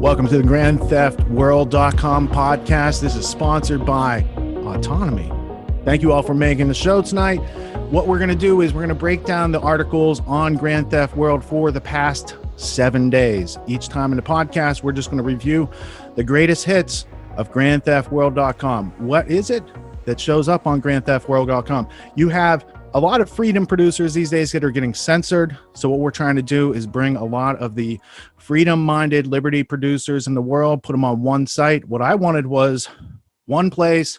Welcome to the GrandTheftWorld.com podcast. This is sponsored by Autonomy. Thank you all for making the show tonight. What we're going to do is we're going to break down the articles on Grand Theft World for the past 7 days. Each time in the podcast, we're just going to review the greatest hits of GrandTheftWorld.com. What is it that shows up on GrandTheftWorld.com? You have a lot of freedom producers these days that are getting censored. So what we're trying to do is bring a lot of the freedom-minded liberty producers in the world, put them on one site. What I wanted was one place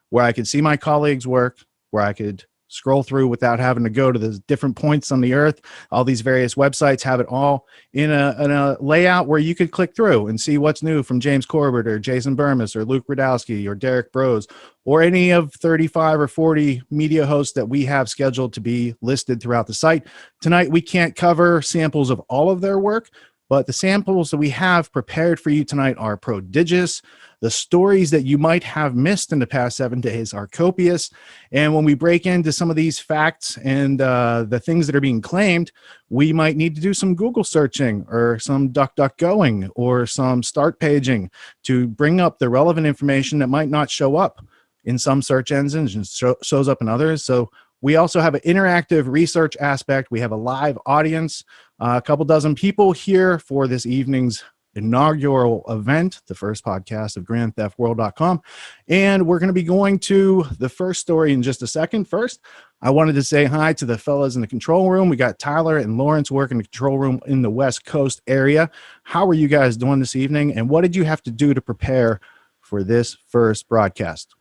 where I could see my colleagues' work, where I could scroll through without having to go to the different points on the earth. All these various websites have it all in a layout where you could click through and see what's new from James Corbett or Jason Burmis or Luke Radowski or Derek Brose or any of 35 or 40 media hosts that we have scheduled to be listed throughout the site. Tonight, we can't cover samples of all of their work, but the samples that we have prepared for you tonight are prodigious. The stories that you might have missed in the past 7 days are copious. And when we break into some of these facts and the things that are being claimed, we might need to do some Google searching or some DuckDuckGoing or some start paging to bring up the relevant information that might not show up in some search engines and shows up in others. So we also have an interactive research aspect. We have a live audience, a couple dozen people here for this evening's inaugural event, the first podcast of GrandTheftWorld.com. And we're going to be going to the first story in just a second. First, I wanted to say hi to the fellas in the control room. We got Tyler and Lawrence working the control room in the West Coast area. How are you guys doing this evening? And what did you have to do to prepare for this first broadcast?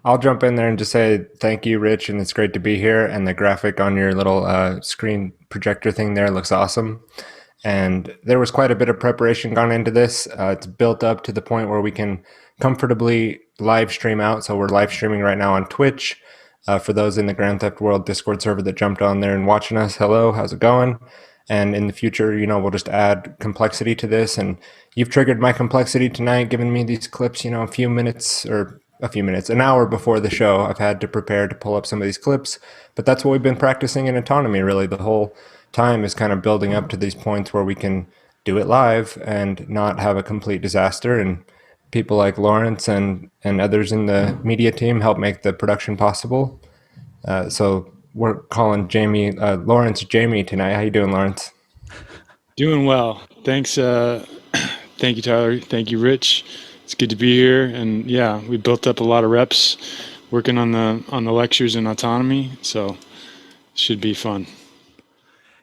I'll jump in there and just say thank you, Rich, and it's great to be here. And the graphic on your little screen projector thing there looks awesome. And there was quite a bit of preparation gone into this. It's built up to the point where we can comfortably live stream out. So we're live streaming right now on Twitch. For those in the Grand Theft World Discord server that jumped on there and watching us, hello, how's it going? And in the future, we'll just add complexity to this. And you've triggered my complexity tonight, giving me these clips, an hour before the show. I've had to prepare to pull up some of these clips, but that's what we've been practicing in Autonomy, really. The whole time is kind of building up to these points where we can do it live and not have a complete disaster. And people like Lawrence and others in the media team help make the production possible. So we're calling Lawrence Jamie tonight. How you doing, Lawrence? Doing well. Thanks. Thank you, Tyler. Thank you, Rich. It's good to be here, and yeah, we built up a lot of reps working on the lectures in Autonomy, so it should be fun.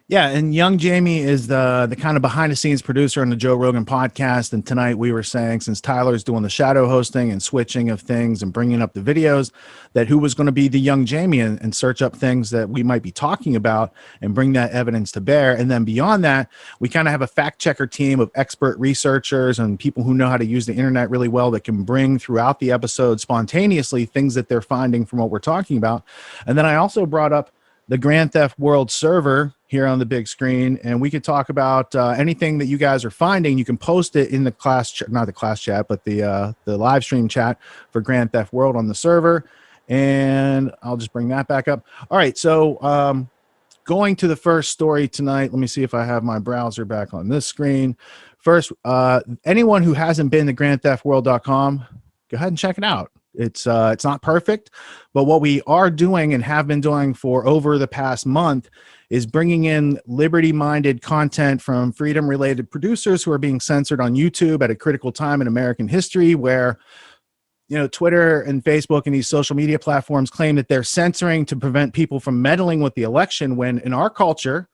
Yeah, and young Jamie is the kind of behind-the-scenes producer on the Joe Rogan podcast. And tonight we were saying, since Tyler's doing the shadow hosting and switching of things and bringing up the videos, that who was going to be the young Jamie and search up things that we might be talking about and bring that evidence to bear. And then beyond that, we kind of have a fact-checker team of expert researchers and people who know how to use the internet really well that can bring throughout the episode spontaneously things that they're finding from what we're talking about. And then I also brought up the Grand Theft World server here on the big screen, and we could talk about anything that you guys are finding. You can post it in the not the class chat, but the live stream chat for Grand Theft World on the server. And I'll just bring that back up. All right, so going to the first story tonight. Let me see if I have my browser back on this screen. First, anyone who hasn't been to GrandTheftWorld.com, go ahead and check it out. It's not perfect, but what we are doing and have been doing for over the past month is bringing in liberty-minded content from freedom-related producers who are being censored on YouTube at a critical time in American history, where Twitter and Facebook and these social media platforms claim that they're censoring to prevent people from meddling with the election, when in our culture,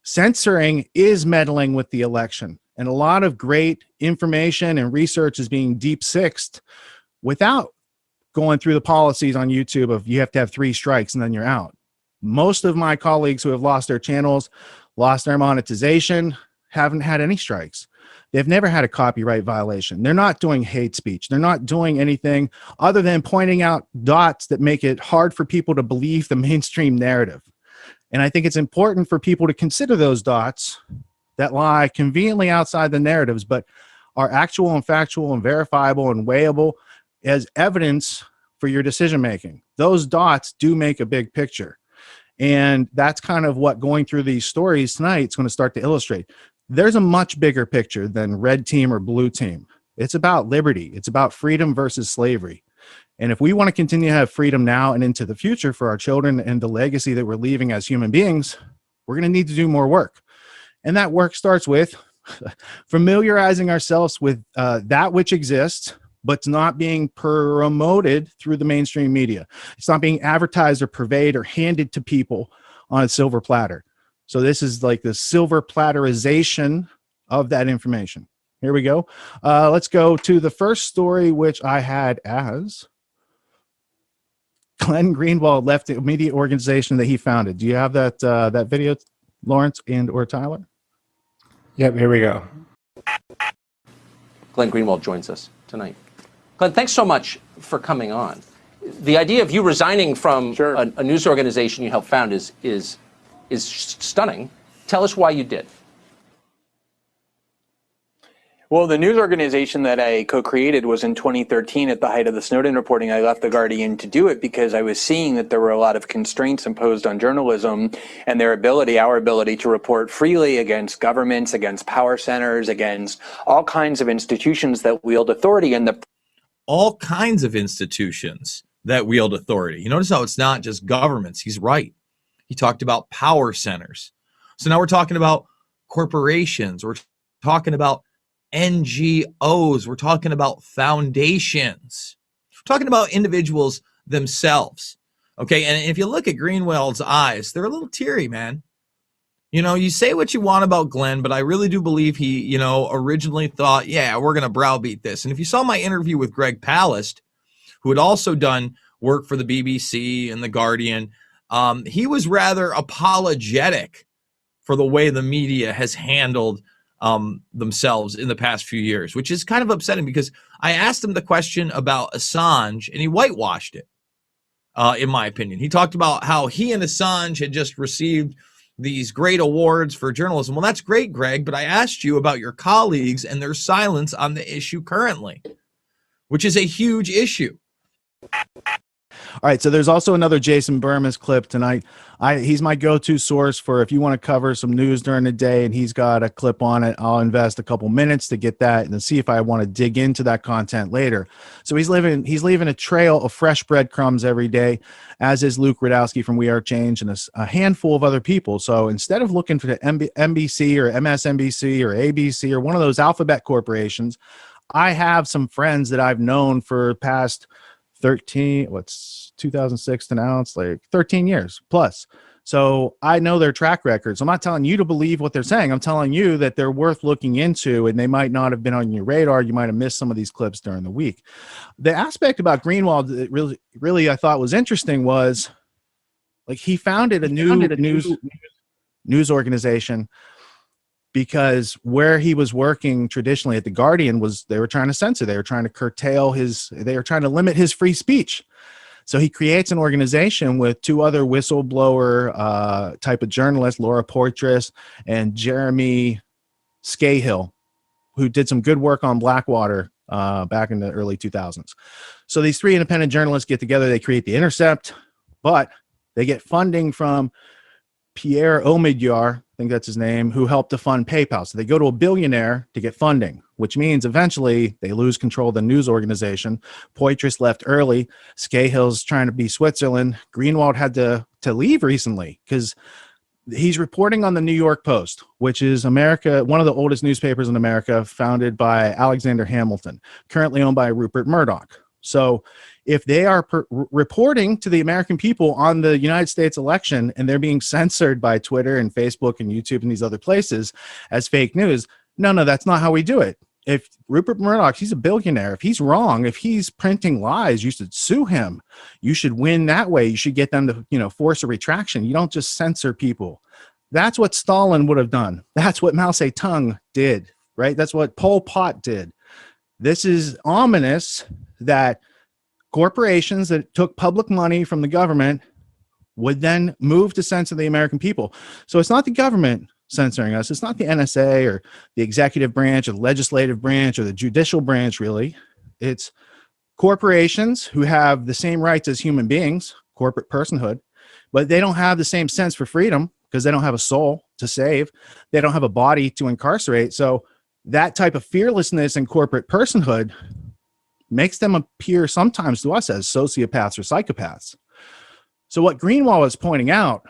censoring is meddling with the election. And a lot of great information and research is being deep-sixed without going through the policies on YouTube of you have to have 3 strikes and then you're out. Most of my colleagues who have lost their channels, lost their monetization, haven't had any strikes. They've never had a copyright violation. They're not doing hate speech. They're not doing anything other than pointing out dots that make it hard for people to believe the mainstream narrative. And I think it's important for people to consider those dots that lie conveniently outside the narratives, but are actual and factual and verifiable and weighable as evidence for your decision making. Those dots do make a big picture. And that's kind of what going through these stories tonight is going to start to illustrate. there's a much bigger picture than red team or blue team. It's about liberty. It's about freedom versus slavery. And if we want to continue to have freedom now and into the future for our children and the legacy that we're leaving as human beings, we're going to need to do more work. And that work starts with familiarizing ourselves with that which exists, but it's not being promoted through the mainstream media. It's not being advertised or purveyed or handed to people on a silver platter. So this is like the silver platterization of that information. Here we go. Let's go to the first story, which I had as Glenn Greenwald left the media organization that he founded. Do you have that that video, Lawrence and or Tyler? Yep, here we go. Glenn Greenwald joins us tonight. Glenn, thanks so much for coming on. The idea of you resigning from a news organization you helped found is stunning. Tell us why you did. Well, the news organization that I co-created was in 2013 at the height of the Snowden reporting. I left The Guardian to do it because I was seeing that there were a lot of constraints imposed on journalism and our ability to report freely against governments, against power centers, against all kinds of institutions that wield authority. And all kinds of institutions that wield authority. You notice how it's not just governments. He's right. He talked about power centers. So now we're talking about corporations. We're talking about NGOs. We're talking about foundations. We're talking about individuals themselves. Okay. And if you look at Greenwald's eyes, they're a little teary, man. You know, you say what you want about Glenn, but I really do believe he, you know, originally thought, yeah, we're going to browbeat this. And if you saw my interview with Greg Palast, who had also done work for the BBC and the Guardian, he was rather apologetic for the way the media has handled themselves in the past few years, which is kind of upsetting because I asked him the question about Assange and he whitewashed it, in my opinion. He talked about how he and Assange had just received these great awards for journalism. Well, that's great, Greg, but I asked you about your colleagues and their silence on the issue currently, which is a huge issue. All right, so there's also another Jason Burmis clip tonight. He's my go-to source for if you want to cover some news during the day, and he's got a clip on it. I'll invest a couple minutes to get that and see if I want to dig into that content later. So he's leaving a trail of fresh breadcrumbs every day, as is Luke Rudowski from We Are Change and a handful of other people. So instead of looking for the NBC or MSNBC or ABC or one of those alphabet corporations, I have some friends that I've known for past 2006 to now, it's like 13 years plus. So I know their track records. I'm not telling you to believe what they're saying. I'm telling you that they're worth looking into, and they might not have been on your radar. You might have missed some of these clips during the week. The aspect about Greenwald that really I thought was interesting was like he founded a news organization because where he was working traditionally at the Guardian was they were trying to censor, they were trying to curtail they were trying to limit his free speech. So he creates an organization with two other whistleblower type of journalists, Laura Poitras and Jeremy Scahill, who did some good work on Blackwater back in the early 2000s. So these three independent journalists get together, they create The Intercept, but they get funding from Pierre Omidyar, I think that's his name, who helped to fund PayPal. So they go to a billionaire to get funding, which means eventually they lose control of the news organization. Poitras left early. Scahill's trying to be Switzerland. Greenwald had to leave recently because he's reporting on the New York Post, which is one of the oldest newspapers in America, founded by Alexander Hamilton, currently owned by Rupert Murdoch. So if they are reporting to the American people on the United States election and they're being censored by Twitter and Facebook and YouTube and these other places as fake news, no, that's not how we do it. If Rupert Murdoch, he's a billionaire. If he's wrong, if he's printing lies, you should sue him. You should win that way. You should get them to, force a retraction. You don't just censor people. That's what Stalin would have done. That's what Mao Zedong did, right? That's what Pol Pot did. This is ominous that corporations that took public money from the government would then move to censor the American people. So it's not the government censoring us. It's not the NSA or the executive branch or the legislative branch or the judicial branch, really. It's corporations who have the same rights as human beings, corporate personhood, but they don't have the same sense for freedom because they don't have a soul to save. They don't have a body to incarcerate. So that type of fearlessness and corporate personhood makes them appear sometimes to us as sociopaths or psychopaths. So what Greenwald is pointing out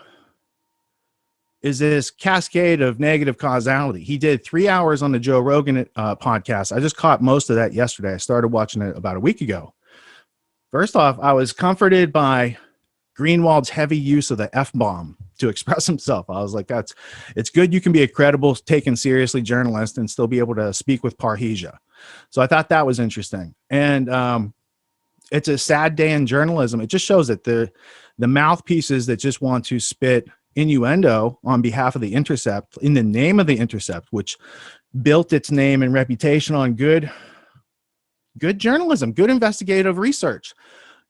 is this cascade of negative causality. He did 3 hours on the Joe Rogan podcast. I just caught most of that yesterday. I started watching it about a week ago. First off, I was comforted by Greenwald's heavy use of the F-bomb to express himself. I was like, it's good you can be a credible, taken seriously journalist and still be able to speak with parrhesia. So I thought that was interesting. And it's a sad day in journalism. It just shows that the mouthpieces that just want to spit innuendo on behalf of The Intercept, in the name of The Intercept, which built its name and reputation on good journalism, good investigative research,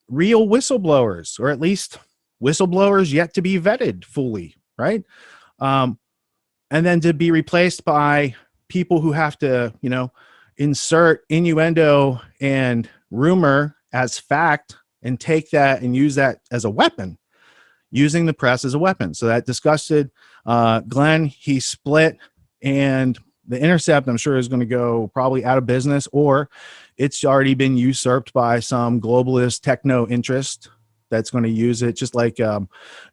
real whistleblowers, or at least whistleblowers yet to be vetted fully, right? And then to be replaced by people who have to, insert innuendo and rumor as fact and take that and use that as a weapon, using the press as a weapon. So that disgusted Glenn. He split, and The Intercept, I'm sure, is going to go probably out of business, or it's already been usurped by some globalist techno interest that's going to use it. Just like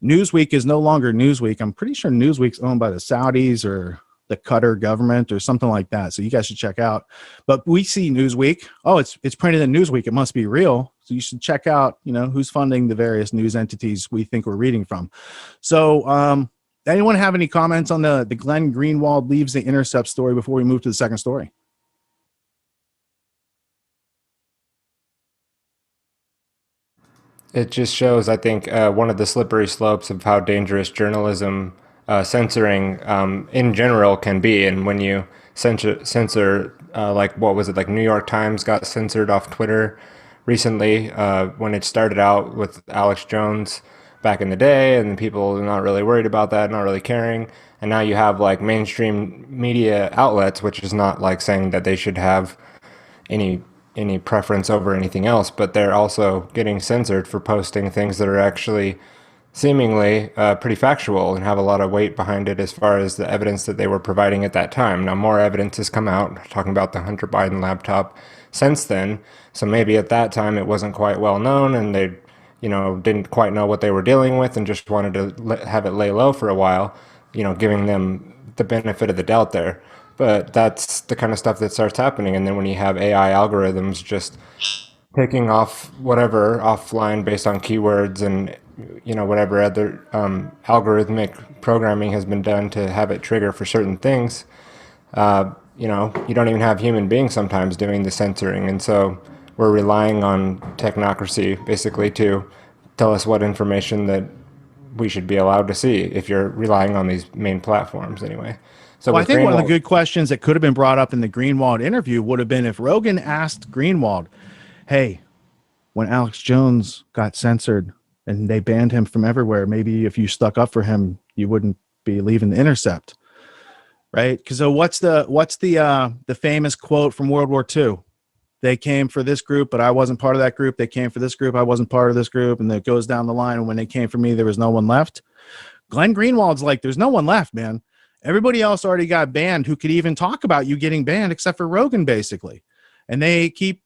Newsweek is no longer Newsweek. I'm pretty sure Newsweek's owned by the Saudis or the Qatar government or something like that. So you guys should check out. But we see Newsweek. Oh, it's printed in Newsweek. It must be real. So you should check out, who's funding the various news entities we think we're reading from. So anyone have any comments on the Glenn Greenwald leaves The Intercept story before we move to the second story? It just shows, I think, one of the slippery slopes of how dangerous journalism censoring in general can be. And when you censor like, what was it, like New York Times got censored off Twitter recently when it started out with Alex Jones back in the day, and people are not really worried about that, not really caring. And now you have like mainstream media outlets, which is not like saying that they should have any preference over anything else, but they're also getting censored for posting things that are actually seemingly pretty factual and have a lot of weight behind it as far as the evidence that they were providing at that time. Now, more evidence has come out talking about the Hunter Biden laptop since then, so maybe at that time it wasn't quite well known and they didn't quite know what they were dealing with and just wanted to have it lay low for a while, giving them the benefit of the doubt there. But that's the kind of stuff that starts happening. And then when you have AI algorithms just picking off whatever offline based on keywords and whatever other algorithmic programming has been done to have it trigger for certain things, you don't even have human beings sometimes doing the censoring. And so we're relying on technocracy basically to tell us what information that we should be allowed to see, if you're relying on these main platforms anyway. So well, I think one of the good questions that could have been brought up in the Greenwald interview would have been if Rogan asked Greenwald, hey, when Alex Jones got censored and they banned him from everywhere, maybe if you stuck up for him, you wouldn't be leaving The Intercept, right? Because so what's the famous quote from World War II? They came for this group, but I wasn't part of that group. They came for this group, I wasn't part of this group, and it goes down the line. And when they came for me, there was no one left. Glenn Greenwald's like, there's no one left, man. Everybody else already got banned who could even talk about you getting banned, except for Rogan, basically. And they keep,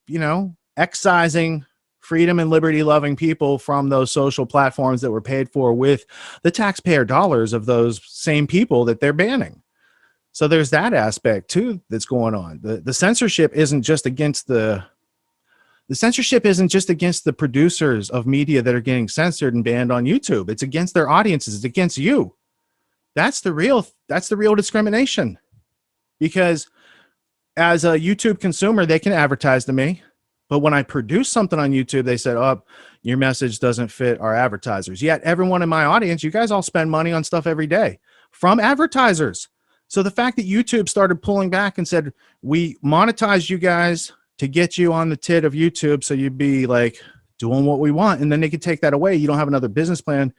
excising freedom and liberty loving people from those social platforms that were paid for with the taxpayer dollars of those same people that they're banning. So there's that aspect too that's going on. The censorship isn't just against the producers of media that are getting censored and banned on YouTube. It's against their audiences. It's against you. That's the real discrimination. Because as a YouTube consumer, they can advertise to me. But when I produce something on YouTube, they said, oh, your message doesn't fit our advertisers. Yet everyone in my audience, you guys all spend money on stuff every day from advertisers. So the fact that YouTube started pulling back and said, we monetize you guys to get you on the tit of YouTube, so you'd be like doing what we want, and then they could take that away. You don't have another business plan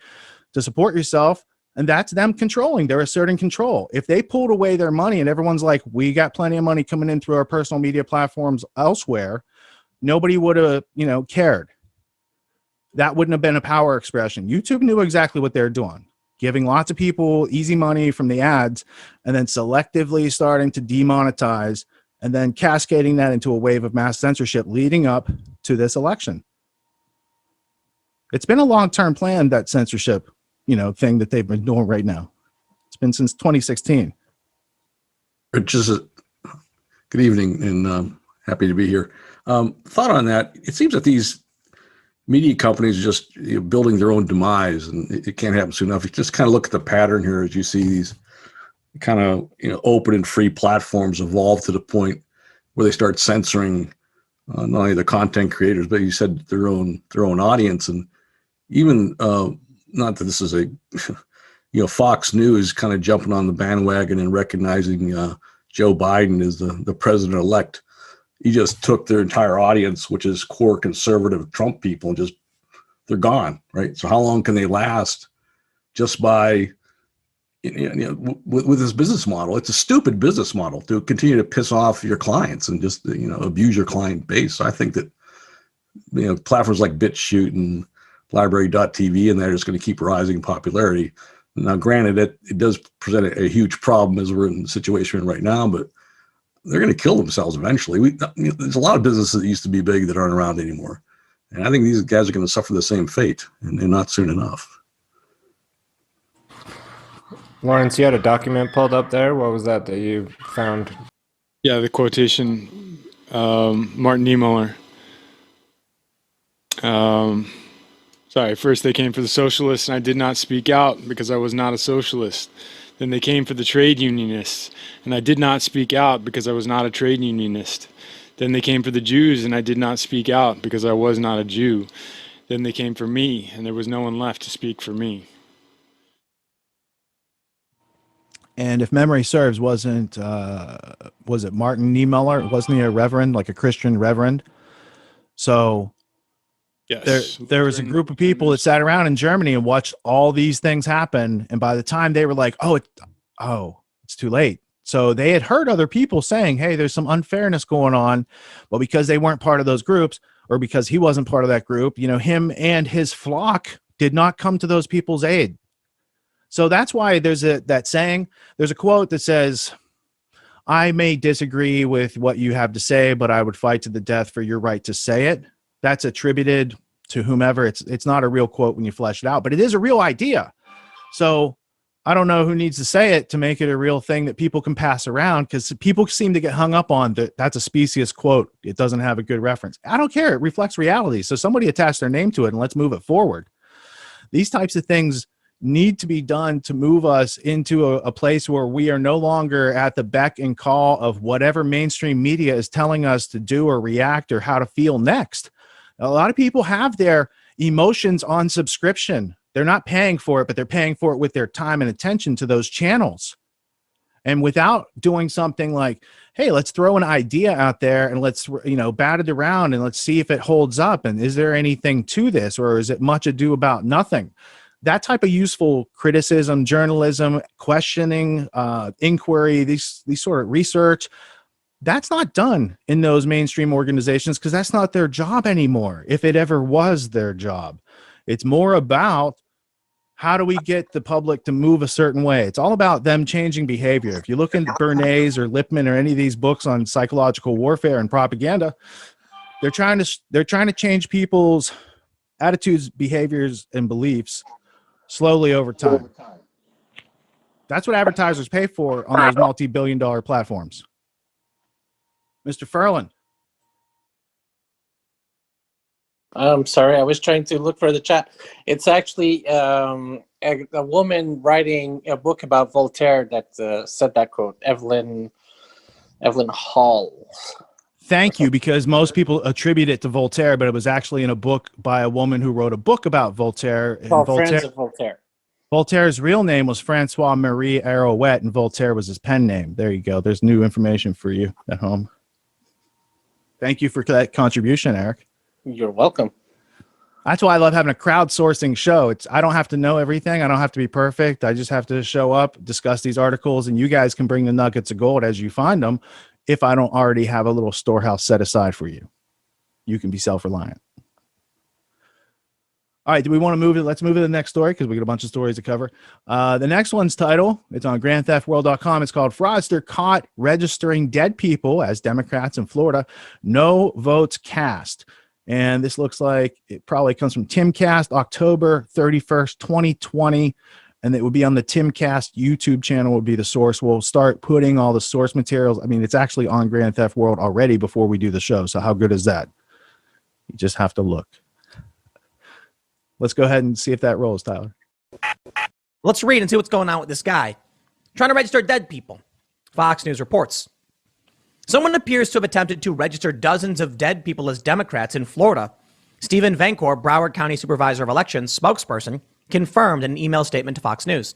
to support yourself, and that's them controlling. They're asserting control. If they pulled away their money and everyone's like, we got plenty of money coming in through our personal media platforms elsewhere, nobody would have, cared. That wouldn't have been a power expression. YouTube knew exactly what they're doing. giving lots of people easy money from the ads, and then selectively starting to demonetize, and then cascading that into a wave of mass censorship leading up to this election. It's been a long-term plan, that censorship, thing that they've been doing right now. It's been since 2016. Just good evening, and happy to be here. Thought on that. It seems that these media companies are just building their own demise, and it can't happen soon enough. You just kind of look at the pattern here as you see these kind of open and free platforms evolve to the point where they start censoring not only the content creators, but you said their own audience, and even not that this is a Fox News kind of jumping on the bandwagon and recognizing Joe Biden as the president-elect. He just took their entire audience, which is core conservative Trump people, and just they're gone, right? So how long can they last just by with this business model? It's a stupid business model to continue to piss off your clients and just abuse your client base. So I think that platforms like BitChute and LBRY.TV and they're just going to keep rising in popularity. Now, granted, it does present a huge problem as we're in the situation right now, but they're going to kill themselves eventually. There's a lot of businesses that used to be big that aren't around anymore. And I think these guys are going to suffer the same fate, and not soon enough. Lawrence, you had a document pulled up there. What was that you found? Yeah, the quotation, Martin Niemöller. Sorry, first they came for the socialists, and I did not speak out because I was not a socialist. Then they came for the trade unionists, and I did not speak out because I was not a trade unionist. Then they came for the Jews, and I did not speak out because I was not a Jew. Then they came for me, and there was no one left to speak for me. And if memory serves, was it Martin Niemöller? Wasn't he a reverend, like a Christian reverend? So yes, there was a group of people that sat around in Germany and watched all these things happen. And by the time they were like, it's too late. So they had heard other people saying, hey, there's some unfairness going on. But because they weren't part of those groups, or because he wasn't part of that group, him and his flock did not come to those people's aid. So that's why there's that saying, there's a quote that says, I may disagree with what you have to say, but I would fight to the death for your right to say it. That's attributed to whomever. It's not a real quote when you flesh it out, but it is a real idea. So I don't know who needs to say it to make it a real thing that people can pass around, because people seem to get hung up on that. That's a specious quote. It doesn't have a good reference. I don't care. It reflects reality. So somebody attach their name to it and let's move it forward. These types of things need to be done to move us into a place where we are no longer at the beck and call of whatever mainstream media is telling us to do or react or how to feel next. A lot of people have their emotions on subscription. They're not paying for it, but they're paying for it with their time and attention to those channels. And without doing something like, hey, let's throw an idea out there and let's, bat it around and let's see if it holds up. And is there anything to this, or is it much ado about nothing? That type of useful criticism, journalism, questioning, inquiry, these sort of research, that's not done in those mainstream organizations because that's not their job anymore, if it ever was their job. It's more about how do we get the public to move a certain way. It's all about them changing behavior. If you look into Bernays or Lippmann or any of these books on psychological warfare and propaganda, they're trying to change people's attitudes, behaviors, and beliefs slowly over time. That's what advertisers pay for on those multi-billion-dollar platforms. Mr. Ferlin. I'm sorry, I was trying to look for the chat. It's actually a woman writing a book about Voltaire that said that quote, Evelyn Hall. Thank you, because most people attribute it to Voltaire, but it was actually in a book by a woman who wrote a book about Voltaire. And Friends of Voltaire. Voltaire's real name was Francois Marie Arouet, and Voltaire was his pen name. There you go. There's new information for you at home. Thank you for that contribution, Eric. You're welcome. That's why I love having a crowdsourcing show. I don't have to know everything. I don't have to be perfect. I just have to show up, discuss these articles, and you guys can bring the nuggets of gold as you find them. If I don't already have a little storehouse set aside for you, you can be self-reliant. All right, do we want to move it? Let's move to the next story because we got a bunch of stories to cover. The next one's title, it's on grandtheftworld.com. It's called Fraudster Caught Registering Dead People as Democrats in Florida. No votes cast. And this looks like it probably comes from Timcast, October 31st, 2020. And it would be on the Timcast YouTube channel would be the source. We'll start putting all the source materials. I mean, it's actually on Grand Theft World already before we do the show. So how good is that? You just have to look. Let's go ahead and see if that rolls, Tyler. Let's read and see what's going on with this guy. Trying to register dead people. Fox News reports. Someone appears to have attempted to register dozens of dead people as Democrats in Florida. Stephen Vancor, Broward County Supervisor of Elections spokesperson, confirmed in an email statement to Fox News.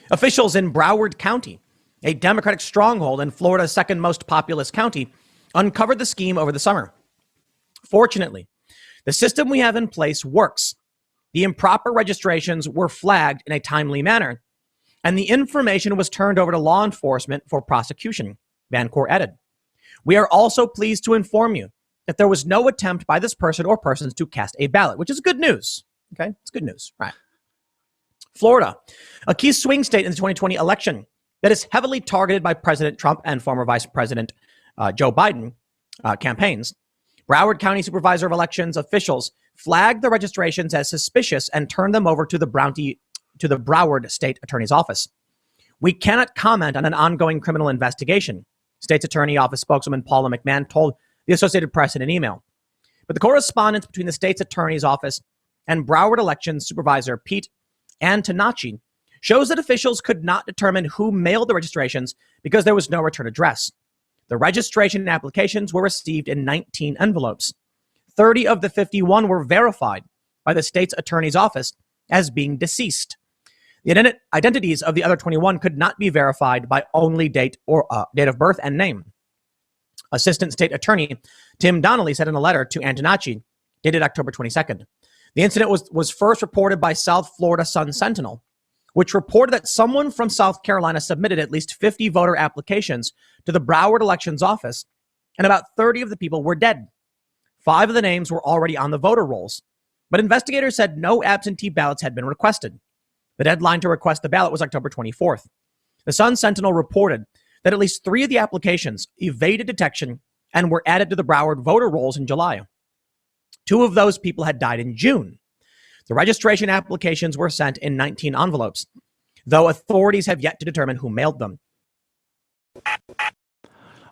Officials in Broward County, a Democratic stronghold in Florida's second most populous county, uncovered the scheme over the summer. Fortunately, the system we have in place works. The improper registrations were flagged in a timely manner, and the information was turned over to law enforcement for prosecution, Vancor added. We are also pleased to inform you that there was no attempt by this person or persons to cast a ballot, which is good news. Okay, it's good news. All right. Florida, a key swing state in the 2020 election that is heavily targeted by President Trump and former Vice President Joe Biden campaigns. Broward County Supervisor of Elections officials flagged the registrations as suspicious and turned them over to the Broward State Attorney's Office. We cannot comment on an ongoing criminal investigation, State's Attorney Office spokeswoman Paula McMahon told the Associated Press in an email. But the correspondence between the State's Attorney's Office and Broward Elections Supervisor Pete Antonacci shows that officials could not determine who mailed the registrations because there was no return address. The registration applications were received in 19 envelopes. 30 of the 51 were verified by the state's attorney's office as being deceased. The identities of the other 21 could not be verified by only date of birth and name. Assistant State Attorney Tim Donnelly said in a letter to Antonacci, dated October 22nd, the incident was first reported by South Florida Sun-Sentinel, which reported that someone from South Carolina submitted at least 50 voter applications to the Broward Elections Office, and about 30 of the people were dead. 5 of the names were already on the voter rolls, but investigators said no absentee ballots had been requested. The deadline to request the ballot was October 24th. The Sun-Sentinel reported that at least 3 of the applications evaded detection and were added to the Broward voter rolls in July. 2 of those people had died in June. The registration applications were sent in 19 envelopes, though authorities have yet to determine who mailed them.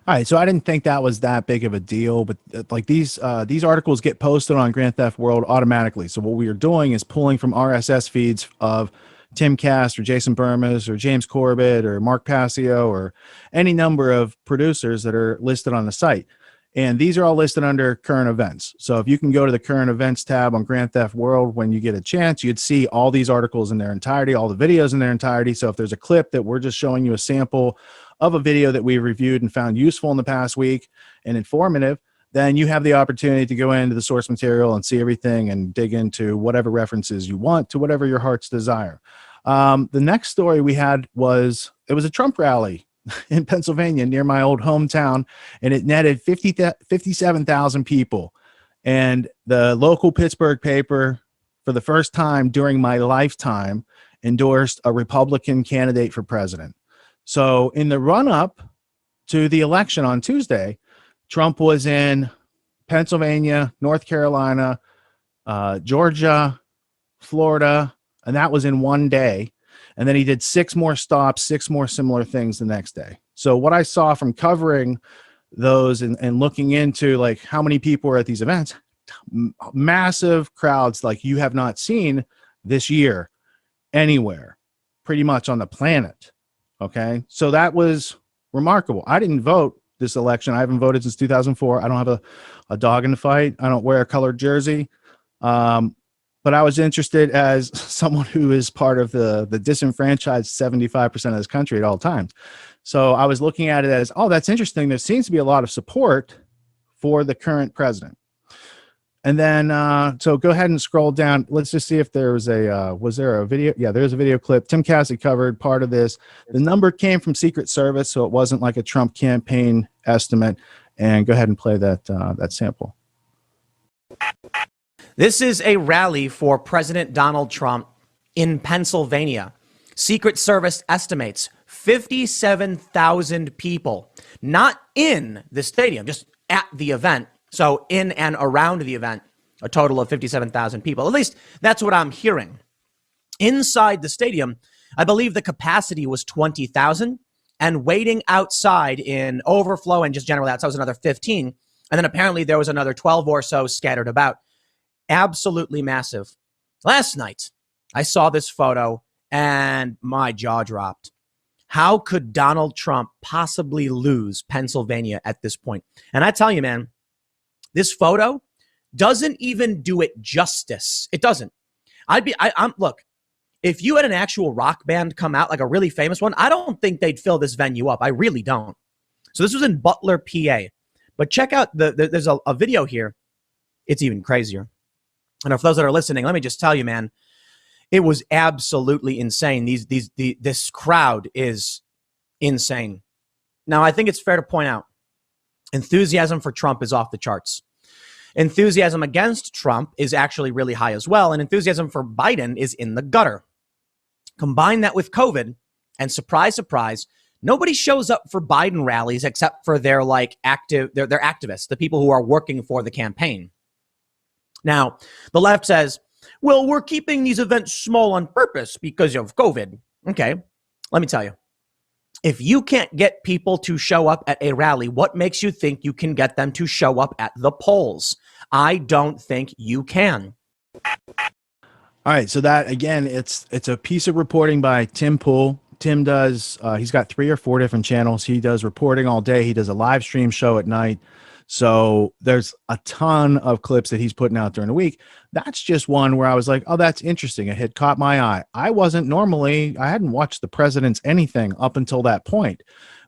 All right, so I didn't think that was that big of a deal, but like these articles get posted on Grand Theft World automatically. So what we are doing is pulling from RSS feeds of Timcast or Jason Burmas or James Corbett or Mark Passio or any number of producers that are listed on the site. And these are all listed under current events. So if you can go to the current events tab on Grand Theft World when you get a chance, you'd see all these articles in their entirety, all the videos in their entirety. So if there's a clip that we're just showing you a sample of a video that we reviewed and found useful in the past week and informative, then you have the opportunity to go into the source material and see everything and dig into whatever references you want to whatever your heart's desire. The next story we had was a Trump rally in Pennsylvania near my old hometown, and it netted 57,000 people. And the local Pittsburgh paper, for the first time during my lifetime, endorsed a Republican candidate for president. So in the run-up to the election on Tuesday, Trump was in Pennsylvania, North Carolina, Georgia, Florida, and that was in one day. And then he did 6 more stops, 6 more similar things the next day. So what I saw from covering those and looking into like how many people were at these events, massive crowds like you have not seen this year anywhere, pretty much on the planet. Okay. So that was remarkable. I didn't vote this election. I haven't voted since 2004. I don't have a dog in the fight. I don't wear a colored jersey. But I was interested as someone who is part of the disenfranchised 75% of this country at all times. So I was looking at it as, oh, that's interesting. There seems to be a lot of support for the current president. And then, so go ahead and scroll down. Let's just see if there was there a video? Yeah, there's a video clip. Tim Cassie covered part of this. The number came from Secret Service, so it wasn't like a Trump campaign estimate. And go ahead and play that sample. This is a rally for President Donald Trump in Pennsylvania. Secret Service estimates 57,000 people, not in the stadium, just at the event. So in and around the event, a total of 57,000 people. At least that's what I'm hearing. Inside the stadium, I believe the capacity was 20,000, and waiting outside in overflow and just generally outside was another 15. And then apparently there was another 12 or so scattered about. Absolutely massive. Last night, I saw this photo and my jaw dropped. How could Donald Trump possibly lose Pennsylvania at this point? And I tell you, man, this photo doesn't even do it justice. It doesn't. Look, if you had an actual rock band come out, like a really famous one, I don't think they'd fill this venue up. I really don't. So this was in Butler, PA. But check out there's a video here. It's even crazier. And for those that are listening, let me just tell you, man, it was absolutely insane. This crowd is insane. Now, I think it's fair to point out, enthusiasm for Trump is off the charts. Enthusiasm against Trump is actually really high as well. And enthusiasm for Biden is in the gutter. Combine that with COVID, and surprise, surprise, nobody shows up for Biden rallies except for their activists, the people who are working for the campaign. Now, the left says, well, we're keeping these events small on purpose because of COVID. Okay, let me tell you. If you can't get people to show up at a rally, what makes you think you can get them to show up at the polls? I don't think you can. All right, so that again, it's a piece of reporting by Tim Pool. Tim does he's got 3 or 4 different channels. He does reporting all day. He does a live stream show at night. So there's a ton of clips that he's putting out during the week. That's just one where I was like, oh, that's interesting. It had caught my eye. I hadn't watched the president's anything up until that point.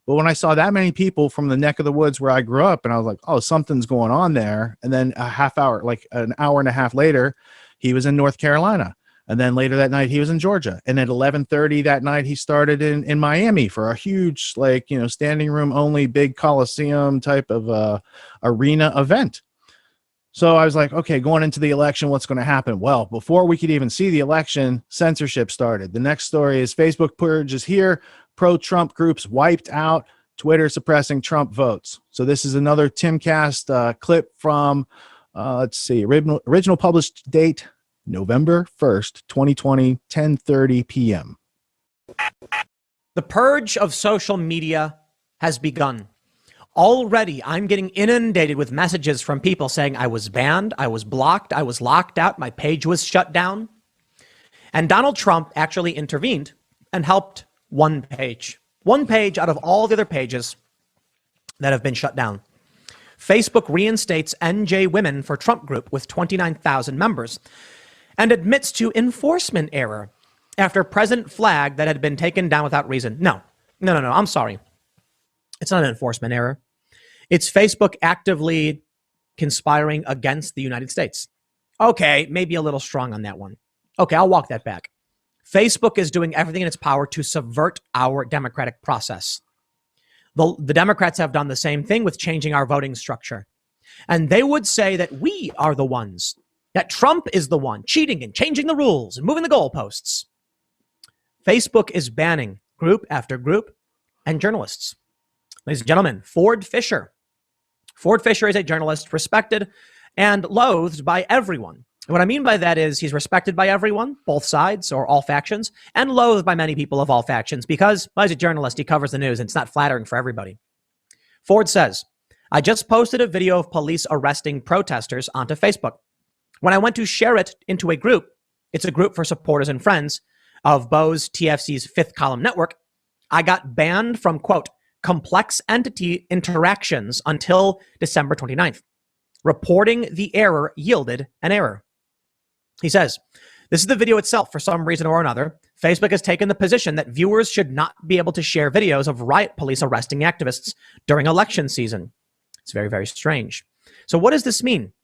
But when I saw that many people from the neck of the woods where I grew up, and I was like, oh, something's going on there. And then a half hour, like an hour and a half later, he was in North Carolina. And then later that night, he was in Georgia. And at 11:30 that night, he started in Miami for a huge, standing room only, big Coliseum type of arena event. So I was like, okay, going into the election, what's going to happen? Well, before we could even see the election, censorship started. The next story is Facebook purge is here. Pro-Trump groups wiped out. Twitter suppressing Trump votes. So this is another Timcast clip from, let's see, original published date, November 1st, 2020, 10:30 p.m. The purge of social media has begun. Already, I'm getting inundated with messages from people saying I was banned, I was blocked, I was locked out, my page was shut down. And Donald Trump actually intervened and helped one page out of all the other pages that have been shut down. Facebook reinstates NJ Women for Trump group with 29,000 members and admits to enforcement error after President flag that had been taken down without reason. No, I'm sorry. It's not an enforcement error. It's Facebook actively conspiring against the United States. Okay, maybe a little strong on that one. Okay, I'll walk that back. Facebook is doing everything in its power to subvert our democratic process. The Democrats have done the same thing with changing our voting structure. And they would say that we are the ones, that Trump is the one cheating and changing the rules and moving the goalposts. Facebook is banning group after group and journalists. Ladies and gentlemen, Ford Fisher. Ford Fisher is a journalist respected and loathed by everyone. And what I mean by that is he's respected by everyone, both sides or all factions, and loathed by many people of all factions because, well, he's a journalist, he covers the news, and it's not flattering for everybody. Ford says, I just posted a video of police arresting protesters onto Facebook. When I went to share it into a group, it's a group for supporters and friends of Bose TFC's Fifth Column Network, I got banned from, quote, complex entity interactions until December 29th. Reporting the error yielded an error. He says, this is the video itself. For some reason or another, Facebook has taken the position that viewers should not be able to share videos of riot police arresting activists during election season. It's very, very strange. So what does this mean?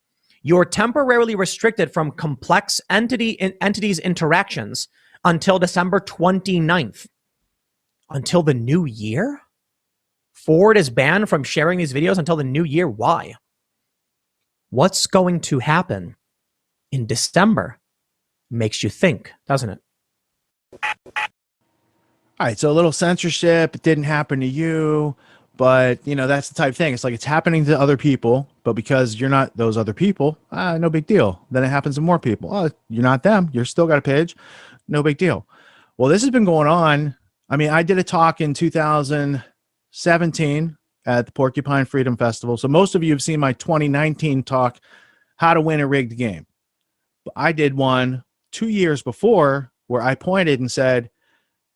You're temporarily restricted from complex entities interactions until December 29th. Until the new year? Ford is banned from sharing these videos until the new year. Why? What's going to happen? in December. Makes you think, doesn't it? All right, so a little censorship. It didn't happen to you, but that's the type of thing. It's like it's happening to other people, but because you're not those other people, no big deal. Then it happens to more people. Oh, you're not them. You're still got a page. No big deal. Well, this has been going on. I mean, I did a talk in 2017 at the Porcupine Freedom Festival. So most of you have seen my 2019 talk, How to Win a Rigged Game. But I did one 2 years before where I pointed and said,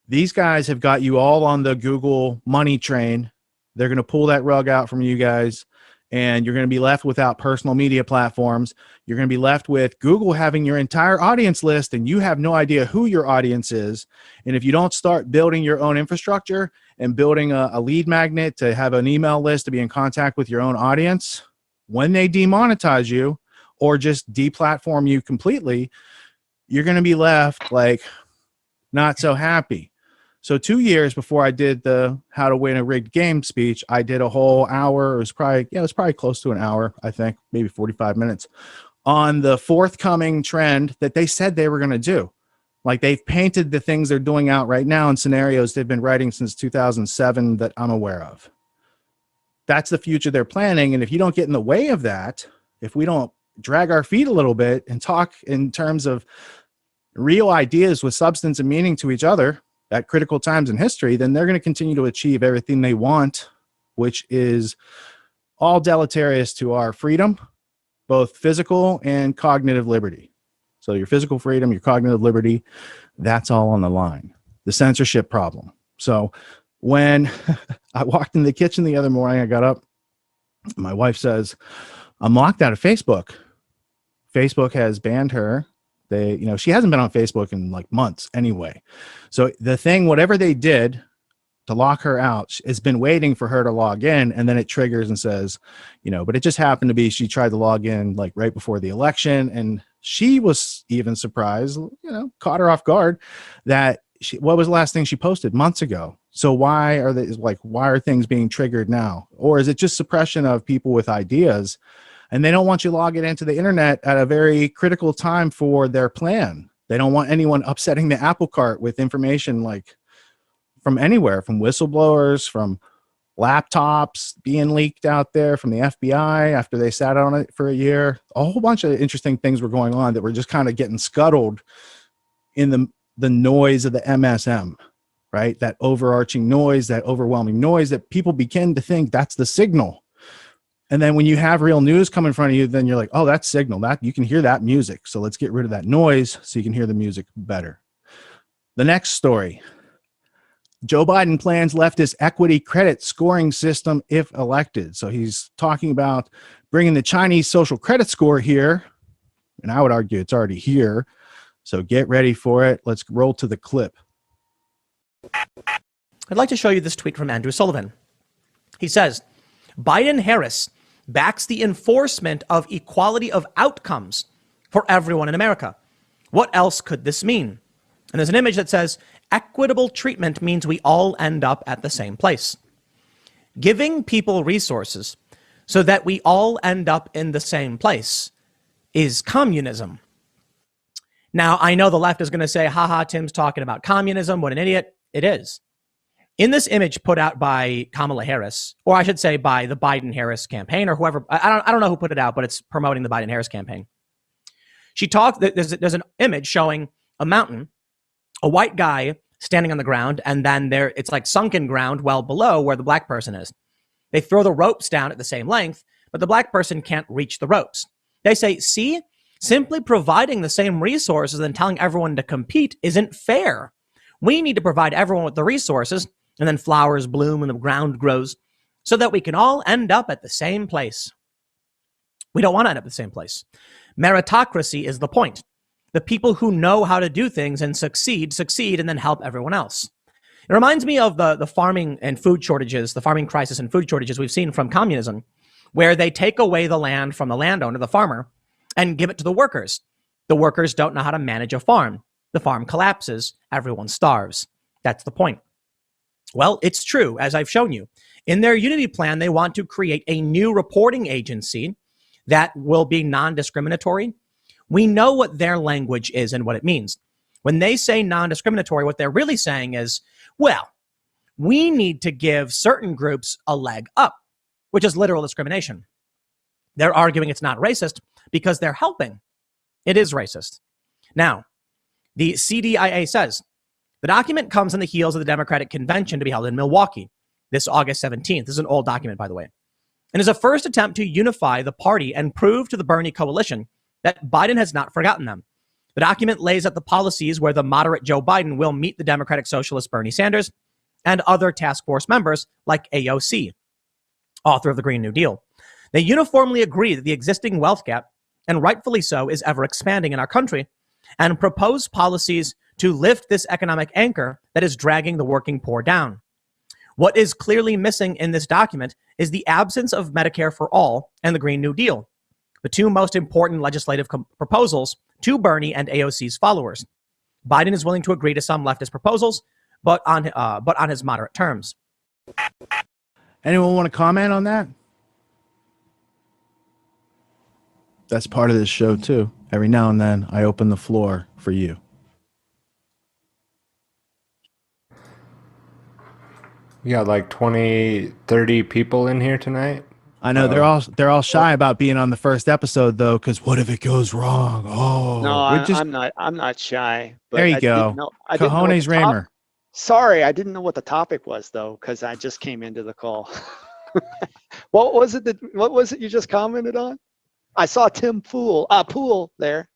these guys have got you all on the Google money train. They're going to pull that rug out from you guys, and you're going to be left without personal media platforms. You're going to be left with Google having your entire audience list, and you have no idea who your audience is. And if you don't start building your own infrastructure and building a lead magnet to have an email list to be in contact with your own audience, when they demonetize you or just deplatform you completely, you're going to be left like not so happy. So 2 years before I did the How to Win a Rigged Game speech, I did a whole hour. It was probably close to an hour, I think, maybe 45 minutes, on the forthcoming trend that they said they were going to do. Like, they've painted the things they're doing out right now in scenarios they've been writing since 2007 that I'm aware of. That's the future they're planning. And if you don't get in the way of that, if we don't drag our feet a little bit and talk in terms of real ideas with substance and meaning to each other at critical times in history, then they're going to continue to achieve everything they want, which is all deleterious to our freedom, both physical and cognitive liberty. So your physical freedom, your cognitive liberty, that's all on the line. The censorship problem. So when I walked in the kitchen the other morning, I got up, my wife says, I'm locked out of Facebook. Facebook has banned her. She hasn't been on Facebook in like months anyway. So the thing, whatever they did to lock her out, has been waiting for her to log in, and then it triggers and says, but it just happened to be she tried to log in like right before the election, and she was even surprised, caught her off guard that what was the last thing she posted months ago? So why are things being triggered now? Or is it just suppression of people with ideas? And they don't want you logging into the internet at a very critical time for their plan. They don't want anyone upsetting the apple cart with information like from anywhere, from whistleblowers, from laptops being leaked out there, from the FBI after they sat on it for a year. A whole bunch of interesting things were going on that were just kind of getting scuttled in the noise of the MSM, right? That overarching noise, that overwhelming noise that people begin to think that's the signal. And then when you have real news come in front of you, then you're like, oh, that's signal. That you can hear that music. So let's get rid of that noise so you can hear the music better. The next story. Joe Biden plans leftist equity credit scoring system if elected. So he's talking about bringing the Chinese social credit score here. And I would argue it's already here. So get ready for it. Let's roll to the clip. I'd like to show you this tweet from Andrew Sullivan. He says, Biden-Harris backs the enforcement of equality of outcomes for everyone in America. What else could this mean? And there's an image that says, equitable treatment means we all end up at the same place. Giving people resources so that we all end up in the same place is communism. Now, I know the left is going to say, haha, Tim's talking about communism. What an idiot. It is. In this image put out by Kamala Harris, or I should say by the Biden-Harris campaign or whoever, I don't know who put it out, but it's promoting the Biden-Harris campaign. She talked, there's an image showing a mountain, a white guy standing on the ground, and then it's like sunken ground well below where the black person is. They throw the ropes down at the same length, but the black person can't reach the ropes. They say, see, simply providing the same resources and telling everyone to compete isn't fair. We need to provide everyone with the resources, and then flowers bloom and the ground grows so that we can all end up at the same place. We don't want to end up at the same place. Meritocracy is the point. The people who know how to do things and succeed, and then help everyone else. It reminds me of the farming and food shortages, the farming crisis and food shortages we've seen from communism, where they take away the land from the landowner, the farmer, and give it to the workers. The workers don't know how to manage a farm. The farm collapses. Everyone starves. That's the point. Well, it's true, as I've shown you. In their unity plan, they want to create a new reporting agency that will be non-discriminatory, We know what their language is and what it means. When they say non-discriminatory, what they're really saying is, well, we need to give certain groups a leg up, which is literal discrimination. They're arguing it's not racist because they're helping. It is racist. Now, the CDIA says the document comes on the heels of the Democratic Convention to be held in Milwaukee this August 17th. This is an old document, by the way, and is a first attempt to unify the party and prove to the Bernie coalition that Biden has not forgotten them. The document lays out the policies where the moderate Joe Biden will meet the Democratic Socialist Bernie Sanders and other task force members like AOC, author of the Green New Deal. They uniformly agree that the existing wealth gap, and rightfully so, is ever expanding in our country, and propose policies to lift this economic anchor that is dragging the working poor down. What is clearly missing in this document is the absence of Medicare for all and the Green New Deal, the two most important legislative proposals to Bernie and AOC's followers. Biden is willing to agree to some leftist proposals, but on his moderate terms. Anyone want to comment on that? That's part of this show too. Every now and then I open the floor for you. We got like 20, 30 people in here tonight. I know they're all shy about being on the first episode though, because what if it goes wrong? Oh, No, I'm not shy. But there you go. Cojones Raymer. Sorry, I didn't know what the topic was though, because I just came into the call. What was it you just commented on? I saw Tim Pool there.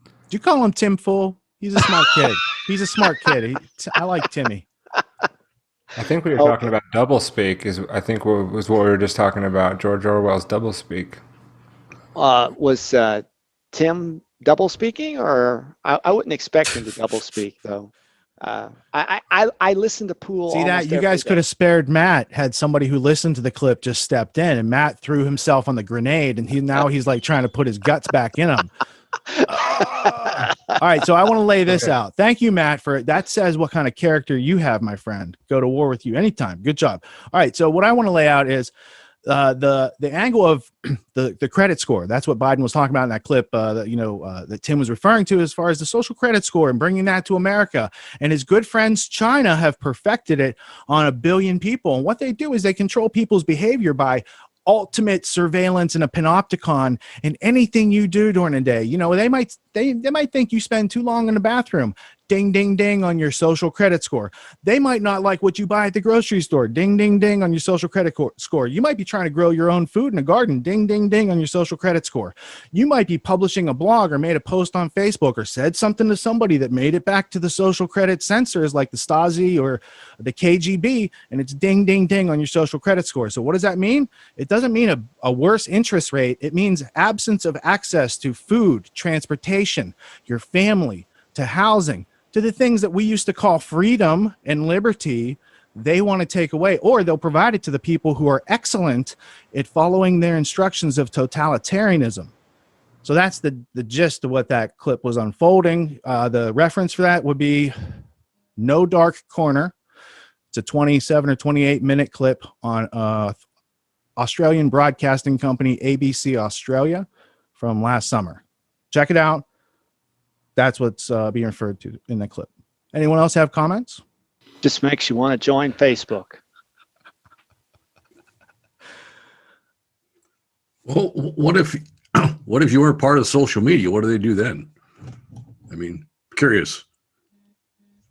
Did you call him Tim Fool? He's a smart kid. He's a smart kid. I like Timmy. I think we were talking about doublespeak. Was what we were just talking about. George Orwell's doublespeak. Was Tim double speaking, or I wouldn't expect him to double speak though. I listened to Pool. See that? You guys could have spared Matt had somebody who listened to the clip just stepped in, and Matt threw himself on the grenade, and he's like trying to put his guts back in him. All right, so I want to lay this out. Thank you, Matt, for that. Says what kind of character you have, my friend. Go to war with you anytime. Good job. All right, so what I want to lay out is the angle of the credit score. That's what Biden was talking about in that clip that Tim was referring to, as far as the social credit score and bringing that to America. And his good friends China have perfected it on 1 billion people. And what they do is they control people's behavior by ultimate surveillance and a panopticon in anything you do during the day. They might think you spend too long in the bathroom. Ding, ding, ding on your social credit score. They might not like what you buy at the grocery store. Ding, ding, ding on your social credit score. You might be trying to grow your own food in a garden. Ding, ding, ding on your social credit score. You might be publishing a blog or made a post on Facebook or said something to somebody that made it back to the social credit censors like the Stasi or the KGB, and it's ding, ding, ding on your social credit score. So what does that mean? It doesn't mean a worse interest rate. It means absence of access to food, transportation, your family, to housing, to the things that we used to call freedom and liberty. They want to take away, or they'll provide it to the people who are excellent at following their instructions of totalitarianism. So that's the gist of what that clip was unfolding. The reference for that would be No Dark Corner. It's a 27 or 28 minute clip on Australian broadcasting company ABC Australia from last summer. Check it out. That's what's being referred to in the clip. Anyone else have comments? Just makes you want to join Facebook. Well, what if you were part of social media? What do they do then? I mean, curious.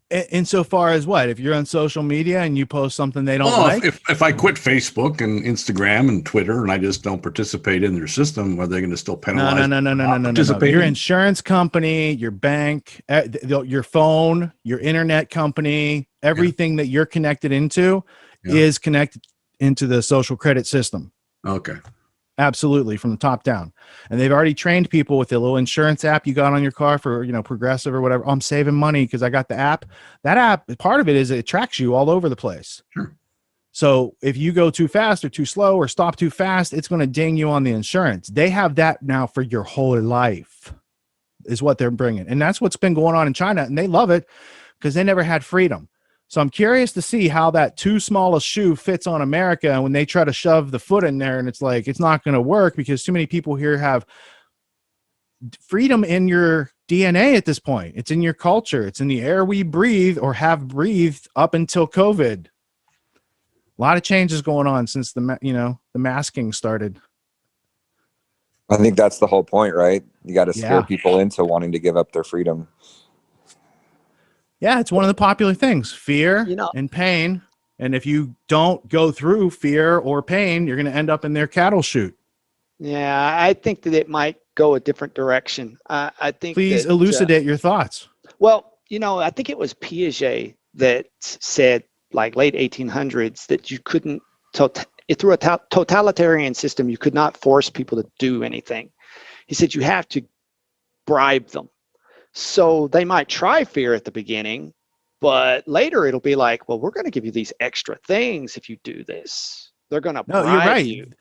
Insofar as what? If you're on social media and you post something they don't like? If I quit Facebook and Instagram and Twitter and I just don't participate in their system, are they going to still penalize? No. Your insurance company, your bank, your phone, your internet company, everything that you're connected into is connected into the social credit system. Okay. Absolutely, from the top down. And they've already trained people with the little insurance app you got on your car for, Progressive or whatever. I'm saving money because I got the app. That app, part of it is it tracks you all over the place. Sure. So if you go too fast or too slow or stop too fast, it's going to ding you on the insurance. They have that now for your whole life is what they're bringing. And that's what's been going on in China. And they love it because they never had freedom. So I'm curious to see how that too small a shoe fits on America. And when they try to shove the foot in there, and it's like, it's not going to work because too many people here have freedom in your DNA at this point. It's in your culture. It's in the air we breathe or have breathed up until COVID. A lot of changes going on since the masking started. I think that's the whole point, right? You got to scare Yeah. people into wanting to give up their freedom. Yeah, it's one of the popular things, fear and pain. And if you don't go through fear or pain, you're going to end up in their cattle chute. Yeah, I think that it might go a different direction. I think. Please that, elucidate your thoughts. Well, I think it was Piaget that said, like late 1800s, that you couldn't, through a totalitarian system, you could not force people to do anything. He said you have to bribe them. So they might try fear at the beginning, but later it'll be like, well, we're going to give you these extra things if you do this. They're going to bribe you're right. you.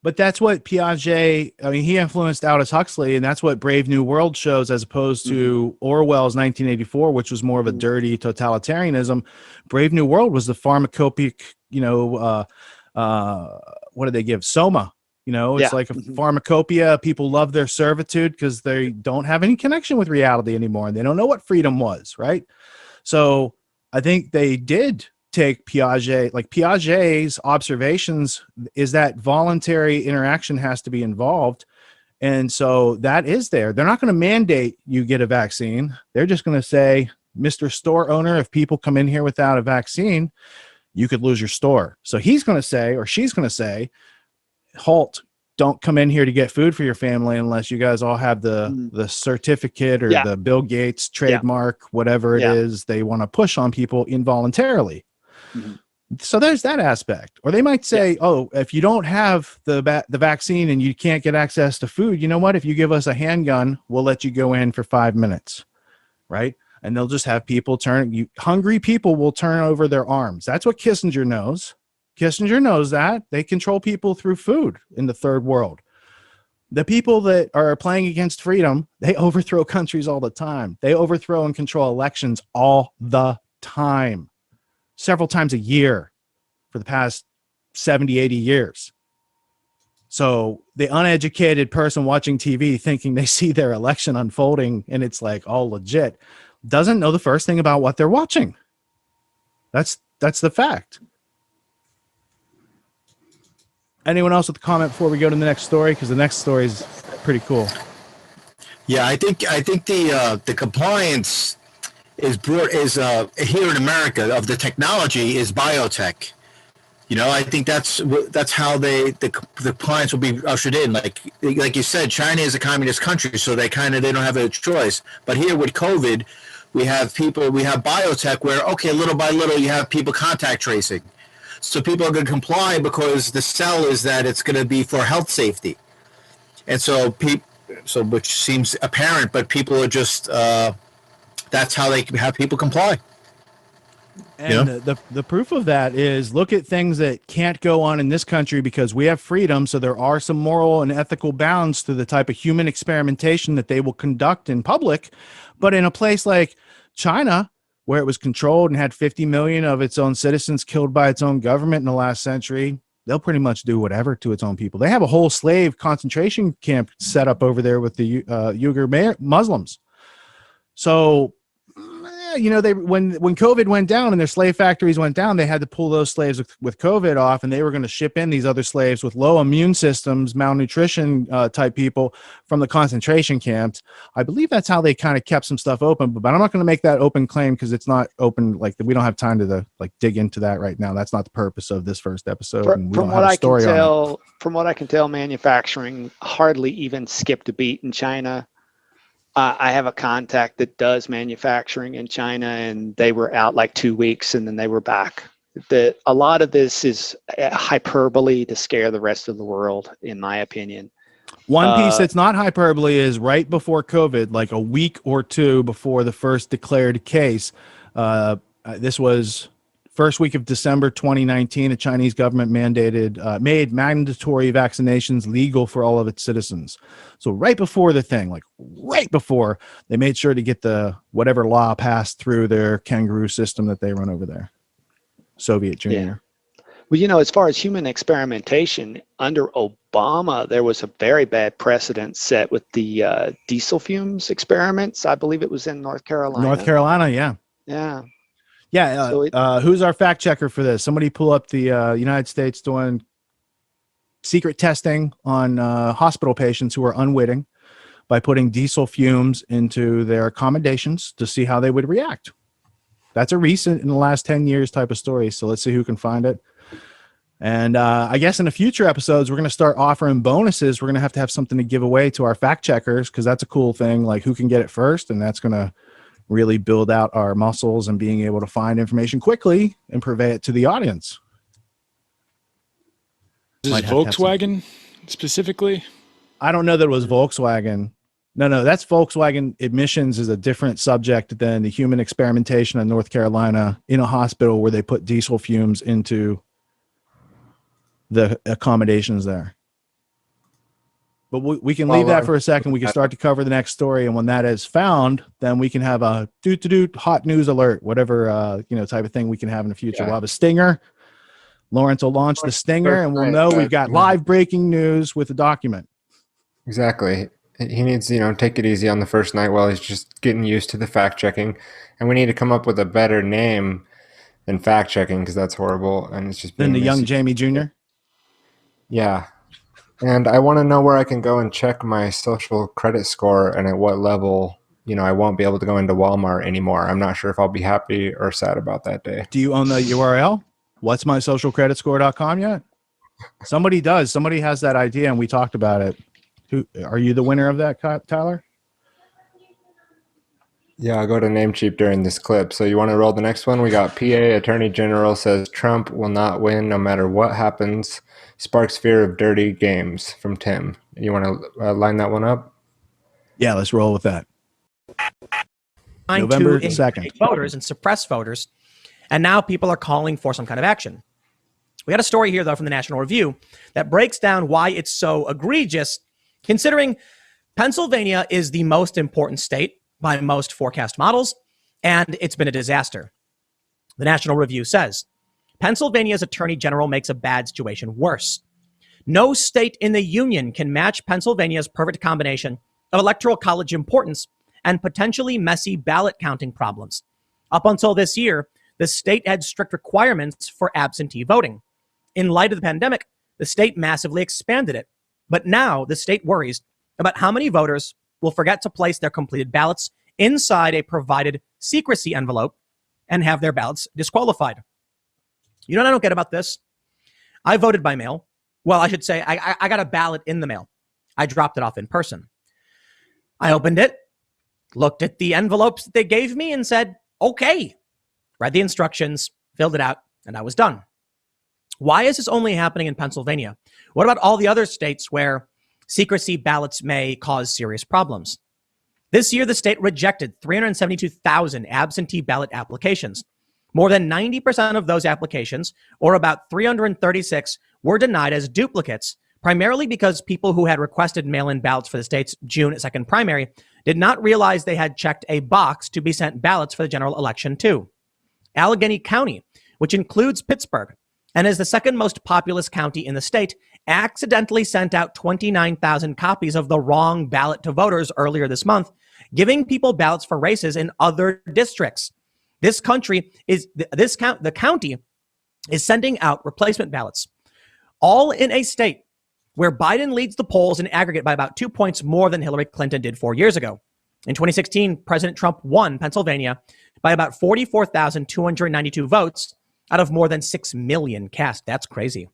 But that's what Piaget, he influenced Aldous Huxley, and that's what Brave New World shows, as opposed to Orwell's 1984, which was more of a dirty totalitarianism. Brave New World was the pharmacopic, what do they give? Soma. It's like a pharmacopoeia. People love their servitude because they don't have any connection with reality anymore, and they don't know what freedom was, right? So I think they did take Piaget, like Piaget's observations is that voluntary interaction has to be involved. And so that is there. They're not going to mandate you get a vaccine. They're just going to say, Mr. Store owner, if people come in here without a vaccine, you could lose your store. So he's going to say, or she's going to say, halt, don't come in here to get food for your family unless you guys all have the certificate or the Bill Gates trademark, whatever it is they want to push on people involuntarily. So there's that aspect. Or they might say, oh, if you don't have the vaccine and you can't get access to food, you know what? If you give us a handgun, we'll let you go in for 5 minutes, right? And they'll just have people hungry people will turn over their arms. That's what Kissinger knows. Kissinger knows that. They control people through food in the third world. The people that are playing against freedom, they overthrow countries all the time. They overthrow and control elections all the time. Several times a year for the past 70, 80 years. So the uneducated person watching TV thinking they see their election unfolding and it's like all legit, doesn't know the first thing about what they're watching. That's the fact. Anyone else with a comment before we go to the next story? Because the next story is pretty cool. Yeah, I think the compliance is here in America of the technology is biotech. I think that's how the compliance will be ushered in. Like you said, China is a communist country, so they don't have a choice. But here with COVID, we have biotech where, okay, little by little, you have people contact tracing. So people are going to comply because the sell is that it's going to be for health safety. And so which seems apparent, but people are just, that's how they have people comply. And the proof of that is, look at things that can't go on in this country because we have freedom. So there are some moral and ethical bounds to the type of human experimentation that they will conduct in public. But in a place like China, where it was controlled and had 50 million of its own citizens killed by its own government in the last century, they'll pretty much do whatever to its own people. They have a whole slave concentration camp set up over there with the Uyghur Muslims. So, when COVID went down and their slave factories went down, they had to pull those slaves with COVID off, and they were going to ship in these other slaves with low immune systems, malnutrition type people from the concentration camps. I believe that's how they kind of kept some stuff open, but I'm not going to make that open claim because it's not open. Like, we don't have time to dig into that right now. That's not the purpose of this first episode. From what I can tell, manufacturing hardly even skipped a beat in China. I have a contact that does manufacturing in China, and they were out like 2 weeks and then they were back. A lot of this is hyperbole to scare the rest of the world, in my opinion. One piece that's not hyperbole is right before COVID, like a week or two before the first declared case. This was first week of December 2019. The Chinese government made mandatory vaccinations legal for all of its citizens. So right before the thing, they made sure to get the whatever law passed through their kangaroo system that they run over there. Soviet Junior. Well, as far as human experimentation, under Obama, there was a very bad precedent set with the diesel fumes experiments. I believe it was in North Carolina. North Carolina, yeah. Yeah. Yeah. Who's our fact checker for this? Somebody pull up the United States doing secret testing on hospital patients who are unwitting by putting diesel fumes into their accommodations to see how they would react. That's a recent, in the last 10 years type of story. So let's see who can find it. And I guess in the future episodes, we're going to start offering bonuses. We're going to have something to give away to our fact checkers, because that's a cool thing, like who can get it first. And that's going to really build out our muscles and being able to find information quickly and convey it to the audience. Is this Volkswagen specifically? I don't know that it was Volkswagen. No, that's Volkswagen. Emissions is a different subject than the human experimentation in North Carolina in a hospital where they put diesel fumes into the accommodations there. But we can leave that for a second. We can start to cover the next story. And when that is found, then we can have a hot news alert, whatever, type of thing we can have in the future. Yeah. We'll have a stinger. Lawrence will launch the stinger and we'll know we've got live breaking news with a document. Exactly. He needs, take it easy on the first night while he's just getting used to the fact checking. And we need to come up with a better name than fact checking, because that's horrible. And it's just then the young Jamie Jr. Yeah. And I want to know where I can go and check my social credit score and at what level, I won't be able to go into Walmart anymore. I'm not sure if I'll be happy or sad about that day. Do you own the URL? What's my socialcreditscore.com yet? Somebody does. Somebody has that idea and we talked about it. Who are you the winner of that, Tyler? Yeah, I'll go to Namecheap during this clip. So you want to roll the next one? We got PA Attorney General says Trump will not win no matter what happens. Sparks fear of dirty games from Tim. You want to line that one up? Yeah, let's roll with that. November 2nd. Voters and suppress voters. And now people are calling for some kind of action. We got a story here, though, from the National Review that breaks down why it's so egregious, considering Pennsylvania is the most important state by most forecast models, and it's been a disaster. The National Review says, Pennsylvania's attorney general makes a bad situation worse. No state in the union can match Pennsylvania's perfect combination of electoral college importance and potentially messy ballot counting problems. Up until this year, the state had strict requirements for absentee voting. In light of the pandemic, the state massively expanded it. But now the state worries about how many voters will forget to place their completed ballots inside a provided secrecy envelope and have their ballots disqualified. You know what I don't get about this? I voted by mail. Well, I should say I got a ballot in the mail. I dropped it off in person. I opened it, looked at the envelopes that they gave me and said, okay, read the instructions, filled it out, and I was done. Why is this only happening in Pennsylvania? What about all the other states where secrecy ballots may cause serious problems? This year, the state rejected 372,000 absentee ballot applications. More than 90% of those applications, or about 336, were denied as duplicates, primarily because people who had requested mail-in ballots for the state's June 2nd primary did not realize they had checked a box to be sent ballots for the general election too. Allegheny County, which includes Pittsburgh and is the second most populous county in the state, accidentally sent out 29,000 copies of the wrong ballot to voters earlier this month, giving people ballots for races in other districts. The county is sending out replacement ballots, all in a state where Biden leads the polls in aggregate by about 2 points more than Hillary Clinton did 4 years ago. In 2016, President Trump won Pennsylvania by about 44,292 votes out of more than 6 million cast. That's crazy.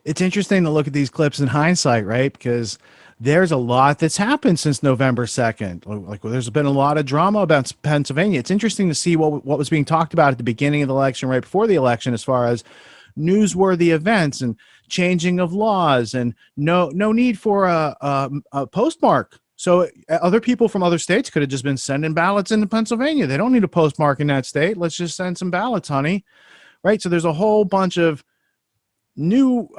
It's interesting to look at these clips in hindsight, right? Because there's a lot that's happened since November 2nd. Like there's been a lot of drama about Pennsylvania. It's interesting to see what was being talked about at the beginning of the election, right before the election, as far as newsworthy events and changing of laws and no need for a postmark. So other people from other states could have just been sending ballots into Pennsylvania. They don't need a postmark in that state. Let's just send some ballots, honey. Right? So there's a whole bunch of new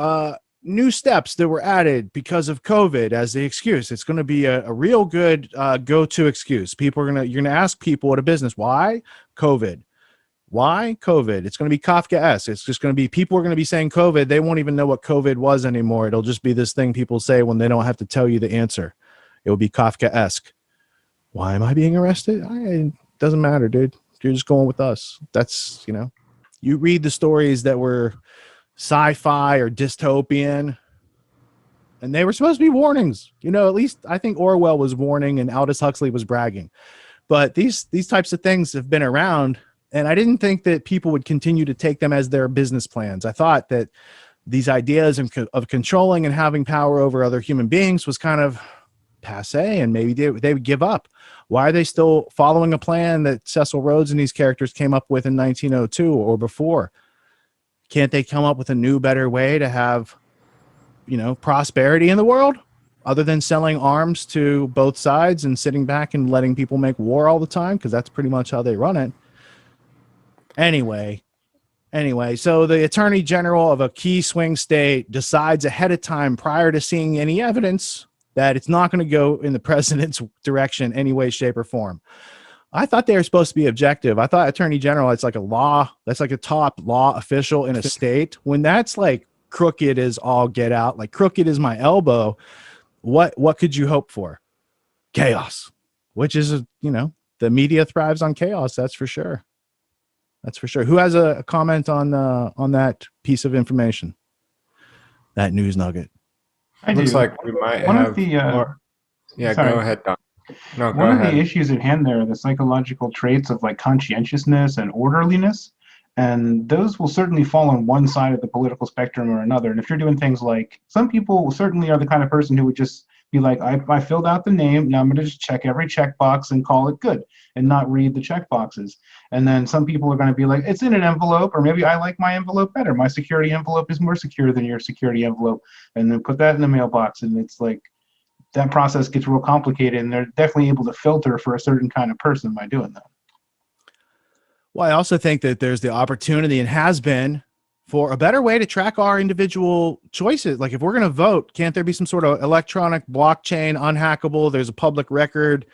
steps that were added because of COVID as the excuse. It's going to be a real good go-to excuse. You're going to ask people at a business, why? COVID. Why? COVID. It's going to be Kafka-esque. It's just going to be, people are going to be saying COVID. They won't even know what COVID was anymore. It'll just be this thing people say when they don't have to tell you the answer. It will be Kafka-esque. Why am I being arrested? It doesn't matter, dude. You're just going with us. That's, you read the stories that were sci-fi or dystopian, and they were supposed to be warnings. At least I think Orwell was warning and Aldous Huxley was bragging. But these types of things have been around, and I didn't think that people would continue to take them as their business plans. I thought that these ideas of controlling and having power over other human beings was kind of passe, and maybe they would give up. Why are they still following a plan that Cecil Rhodes and these characters came up with in 1902 or before? Can't they come up with a new, better way to have, prosperity in the world other than selling arms to both sides and sitting back and letting people make war all the time? Because that's pretty much how they run it. Anyway, so the attorney general of a key swing state decides ahead of time, prior to seeing any evidence, that it's not going to go in the president's direction any way, shape, or form. I thought they were supposed to be objective. I thought attorney general, it's like that's like a top law official in a state. When that's like crooked as all get out, like crooked as my elbow, what could you hope for? Chaos, which is, the media thrives on chaos. That's for sure. Who has a comment on that piece of information? That news nugget. Looks like we might have more. Yeah, sorry. Go ahead, Don. No, go One of ahead. the issues at hand there are the psychological traits of like conscientiousness and orderliness. And those will certainly fall on one side of the political spectrum or another. And if you're doing things like, some people certainly are the kind of person who would just be like, I filled out the name, now I'm going to just check every checkbox and call it good and not read the checkboxes. And then some people are going to be like, it's in an envelope, or maybe I like my envelope better. My security envelope is more secure than your security envelope. And then put that in the mailbox. And it's like, that process gets real complicated, and they're definitely able to filter for a certain kind of person by doing that. Well, I also think that there's the opportunity, and has been, for a better way to track our individual choices. Like if we're going to vote, can't there be some sort of electronic blockchain, unhackable? There's a public record.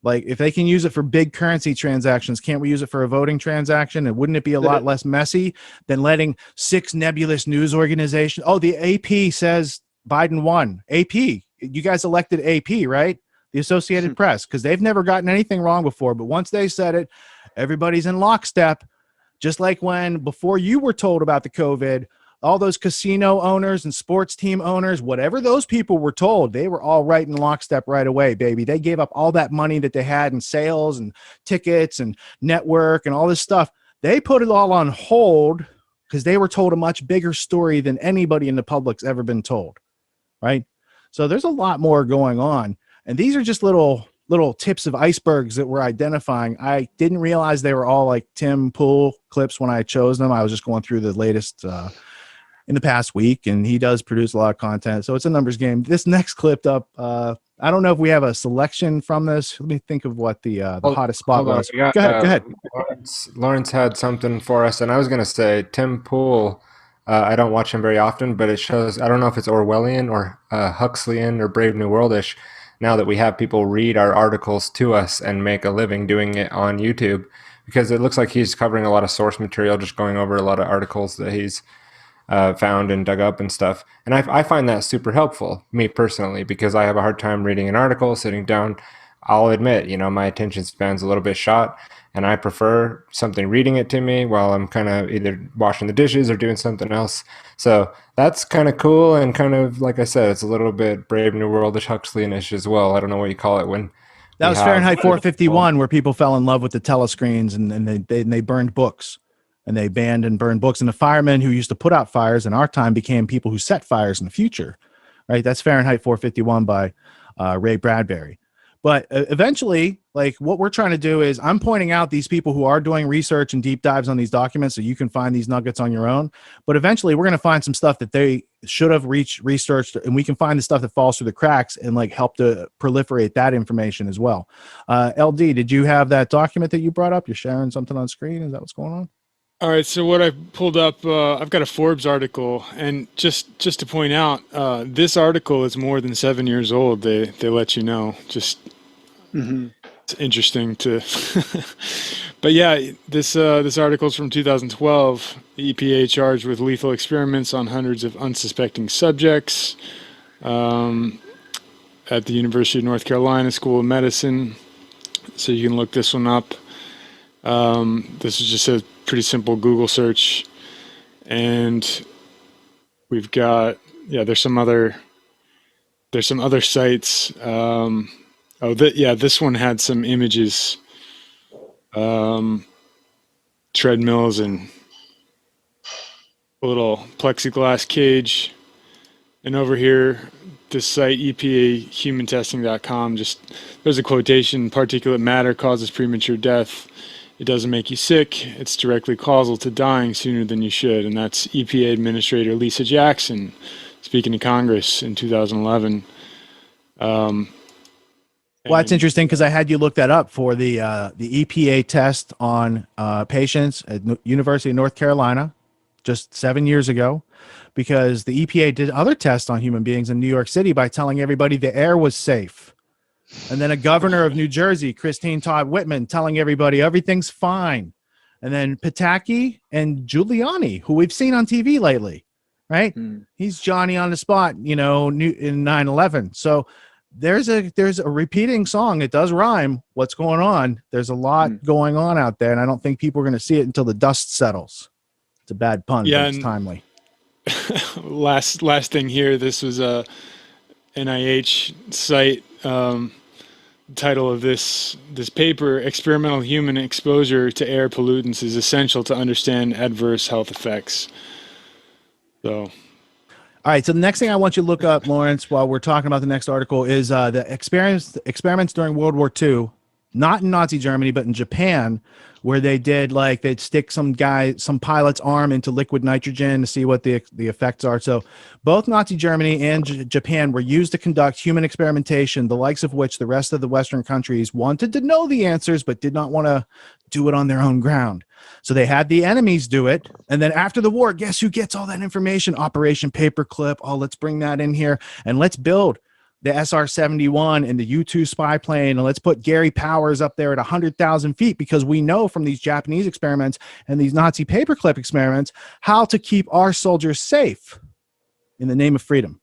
Like if they can use it for big currency transactions, can't we use it for a voting transaction? And wouldn't it be a lot less messy than letting 6 nebulous news organizations? Oh, the AP says Biden won. AP, you guys elected AP, right? The Associated Press, because they've never gotten anything wrong before. But once they said it, everybody's in lockstep. Just like when, before you were told about the COVID, all those casino owners and sports team owners, whatever those people were told, they were all right in lockstep right away, baby. They gave up all that money that they had in sales and tickets and network and all this stuff. They put it all on hold because they were told a much bigger story than anybody in the public's ever been told, right? So there's a lot more going on. And these are just little tips of icebergs that we're identifying. I didn't realize they were all like Tim Pool clips when I chose them. I was just going through the latest in the past week, and he does produce a lot of content. So it's a numbers game. This next clip up, I don't know if we have a selection from this. Let me think of what the hottest spot was. Go ahead. Lawrence had something for us, and I was going to say Tim Pool. I don't watch him very often, but it shows, I don't know if it's Orwellian or Huxleyan or Brave New Worldish, now that we have people read our articles to us and make a living doing it on YouTube, because it looks like he's covering a lot of source material, just going over a lot of articles that he's found and dug up and stuff. And I find that super helpful, me personally, because I have a hard time reading an article, sitting down. I'll admit, my attention span's a little bit shot, and I prefer something reading it to me while I'm kind of either washing the dishes or doing something else. So that's kind of cool, and kind of, like I said, it's a little bit Brave New Worldish, Huxleyan-ish as well. I don't know what you call it when that was Fahrenheit 451, where people fell in love with the telescreens and they burned books, and they banned and burned books. And the firemen who used to put out fires in our time became people who set fires in the future, right? That's Fahrenheit 451 by Ray Bradbury. But eventually, like what we're trying to do is I'm pointing out these people who are doing research and deep dives on these documents so you can find these nuggets on your own. But eventually we're going to find some stuff that they should have researched, and we can find the stuff that falls through the cracks and like help to proliferate that information as well. LD, did you have that document that you brought up? You're sharing something on screen. Is that what's going on? All right, so what I pulled up, I've got a Forbes article, and just to point out, this article is more than 7 years old. They let you know. Just It's interesting to, but yeah, this article is from 2012. The EPA charged with lethal experiments on hundreds of unsuspecting subjects at the University of North Carolina School of Medicine. So you can look this one up. This is just a pretty simple Google search, and we've got there's some other sites. This one had some images, treadmills and a little plexiglass cage. And over here, this site, EPAHumanTesting.com, there's a quotation: particulate matter causes premature death. It doesn't make you sick. It's directly causal to dying sooner than you should. And that's EPA Administrator Lisa Jackson speaking to Congress in 2011. Well, that's interesting because I had you look that up for the EPA test on patients at University of North Carolina just 7 years ago, because the EPA did other tests on human beings in New York City by telling everybody the air was safe. And then a governor of New Jersey, Christine Todd Whitman, telling everybody everything's fine. And then Pataki and Giuliani, who we've seen on TV lately, right? He's Johnny on the spot, in 9/11. So there's a repeating song. It does rhyme. What's going on? There's a lot going on out there, and I don't think people are going to see it until the dust settles. It's a bad pun, but it's timely. Last thing here. This was a NIH site. Title of this paper: experimental human exposure to air pollutants is essential to understand adverse health effects. So, all right. So the next thing I want you to look up, Lawrence, while we're talking about the next article, is the experiments during World War II, not in Nazi Germany, but in Japan, where they did they'd stick some pilot's arm into liquid nitrogen to see what the effects are. So both Nazi Germany and Japan were used to conduct human experimentation, the likes of which the rest of the Western countries wanted to know the answers, but did not want to do it on their own ground. So they had the enemies do it. And then after the war, guess who gets all that information? Operation Paperclip. Oh, let's bring that in here and let's build the SR-71 and the U-2 spy plane, and let's put Gary Powers up there at 100,000 feet, because we know from these Japanese experiments and these Nazi paperclip experiments how to keep our soldiers safe in the name of freedom.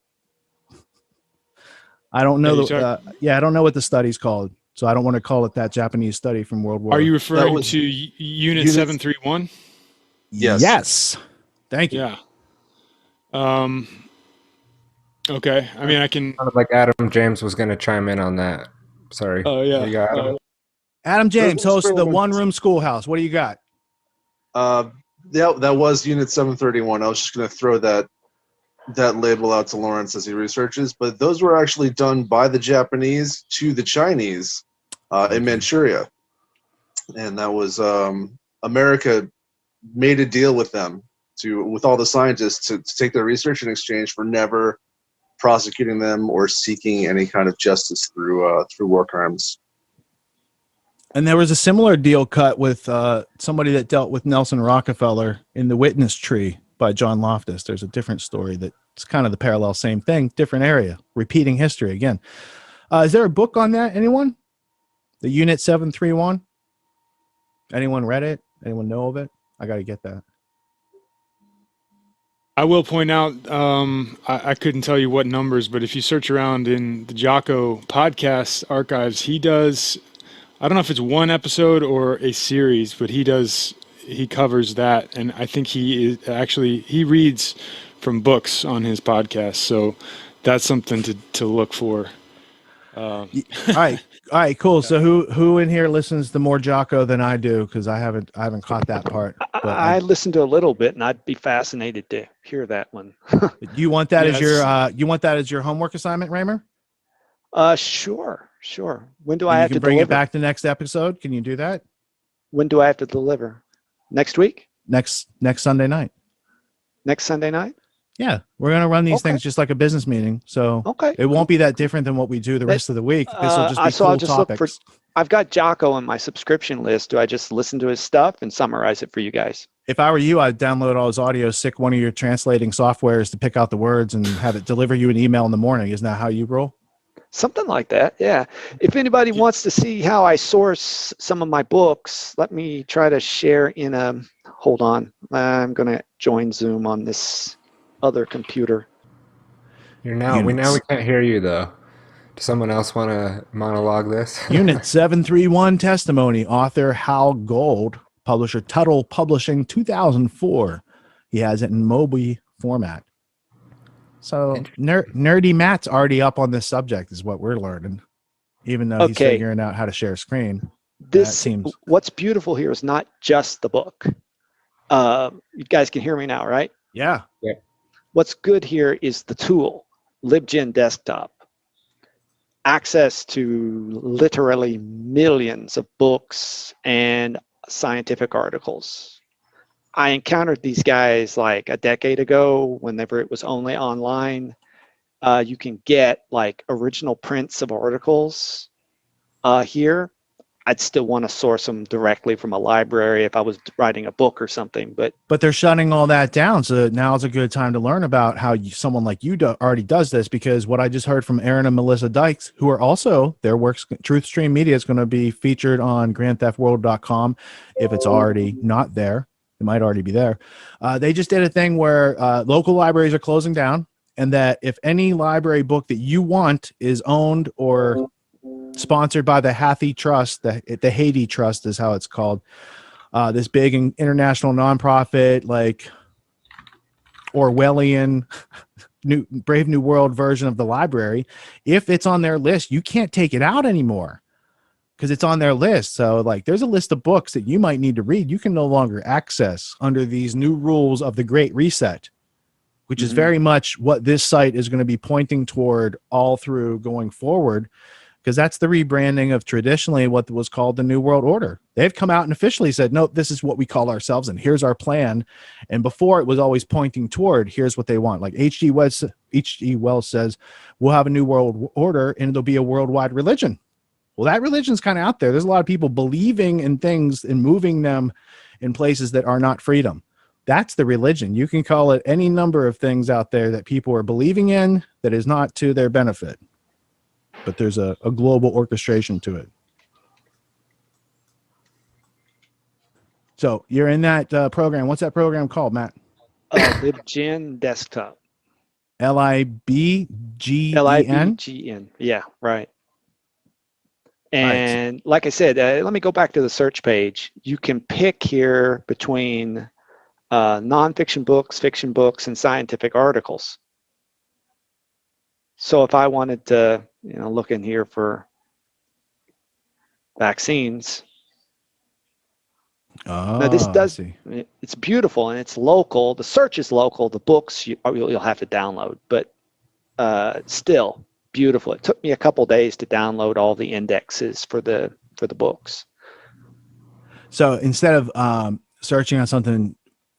I don't know. I don't know what the study's called, so I don't want to call it that Japanese study from World War. Are you referring to Unit 731? Yes. Thank you. Yeah. Okay. I mean, I can. Sounded like Adam James was going to chime in on that. Sorry. Oh, yeah. You got Adam? Adam James, host of the One Room Schoolhouse. What do you got? That was Unit 731. I was just going to throw that label out to Lawrence as he researches, but those were actually done by the Japanese to the Chinese in Manchuria. And that was America made a deal with them with all the scientists to take their research in exchange for never prosecuting them or seeking any kind of justice through war crimes. And there was a similar deal cut with somebody that dealt with Nelson Rockefeller in The Witness Tree by John Loftus. There's a different story that's kind of the parallel same thing, different area, repeating history again. Is there a book on that? Anyone? The Unit 731? Anyone read it? Anyone know of it? I got to get that. I will point out, I couldn't tell you what numbers, but if you search around in the Jocko podcast archives, he does, I don't know if it's one episode or a series, but he covers that. And I think he reads from books on his podcast. So that's something to look for. All right, cool. So who in here listens to more Jocko than I do? Because I haven't caught that part. But I listened to a little bit, and I'd be fascinated to hear that one. You want that as your homework assignment, Raymer? Sure. When do I have to bring deliver? it back to next episode? Can you do that? When do I have to deliver? Next week? Next Sunday night. Next Sunday night? Yeah, we're going to run these things just like a business meeting. So it won't be that different than what we do the rest of the week. This will just be cool topics. I've got Jocko on my subscription list. Do I just listen to his stuff and summarize it for you guys? If I were you, I'd download all his audio, stick one of your translating softwares to pick out the words and have it deliver you an email in the morning. Isn't that how you roll? Something like that, yeah. If anybody wants to see how I source some of my books, let me try to share in a, hold on, I'm going to join Zoom on this other computer. We can't hear you though. Does someone else want to monologue this? Unit 731 testimony, author Hal Gold, publisher Tuttle Publishing, 2004. He has it in Mobi format. So nerdy Matt's already up on this subject is what we're learning, even though he's figuring out how to share a screen. What's beautiful here is not just the book. You guys can hear me now, right? Yeah. What's good here is the tool, LibGen Desktop. Access to literally millions of books and scientific articles. I encountered these guys like a decade ago, whenever it was only online. You can get like original prints of articles here. I'd still want to source them directly from a library if I was writing a book or something. But they're shutting all that down. So now is a good time to learn about how someone like you already does this, because what I just heard from Aaron and Melissa Dykes, who are also, their works, TruthStream Media is going to be featured on grandtheftworld.com. If it's already not there, it might already be there. They just did a thing where local libraries are closing down, and that if any library book that you want is owned or sponsored by the Hathi Trust, the Haiti Trust is how it's called, this big international nonprofit, like Orwellian Brave New World version of the library. If it's on their list, you can't take it out anymore because it's on their list. So like there's a list of books that you might need to read you can no longer access under these new rules of the Great Reset, which is very much what this site is going to be pointing toward all through going forward, because that's the rebranding of traditionally what was called the New World Order. They've come out and officially said, no, this is what we call ourselves, and here's our plan. And before, it was always pointing toward, here's what they want. Like H.G. Wells says, we'll have a New World Order, and it'll be a worldwide religion. Well, that religion's kind of out there. There's a lot of people believing in things and moving them in places that are not freedom. That's the religion. You can call it any number of things out there that people are believing in that is not to their benefit. But there's a global orchestration to it. So you're in that program. What's that program called, Matt? LibGen Desktop. LIBGEN? LIBGN. Yeah, right. And like I said, let me go back to the search page. You can pick here between nonfiction books, fiction books, and scientific articles. So if I wanted to, look in here for vaccines. Now this it's beautiful and it's local. The search is local. The books you'll have to download, but still beautiful. It took me a couple days to download all the indexes for the books. So instead of searching on something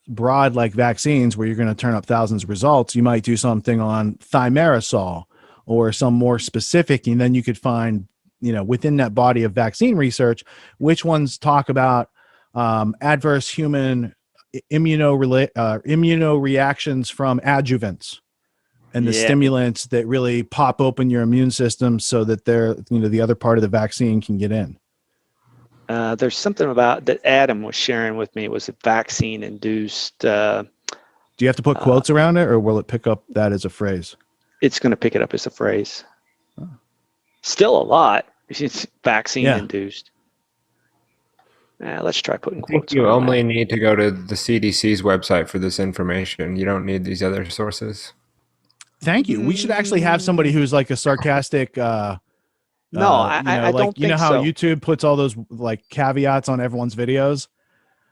broad like vaccines, where you're going to turn up thousands of results, you might do something on thimerosal or some more specific, and then you could find, within that body of vaccine research, which ones talk about adverse human immunoreactions from adjuvants and the stimulants that really pop open your immune system so that the other part of the vaccine can get in. There's something about that Adam was sharing with me. It was a vaccine induced. Do you have to put quotes around it, or will it pick up that as a phrase? It's going to pick it up as a phrase. Oh. Still a lot. It's vaccine induced. Let's try putting quotes. You only need to go to the CDC's website for this information. You don't need these other sources. Thank you. We should actually have somebody who's like a sarcastic. I don't think so. You know how YouTube puts all those like caveats on everyone's videos?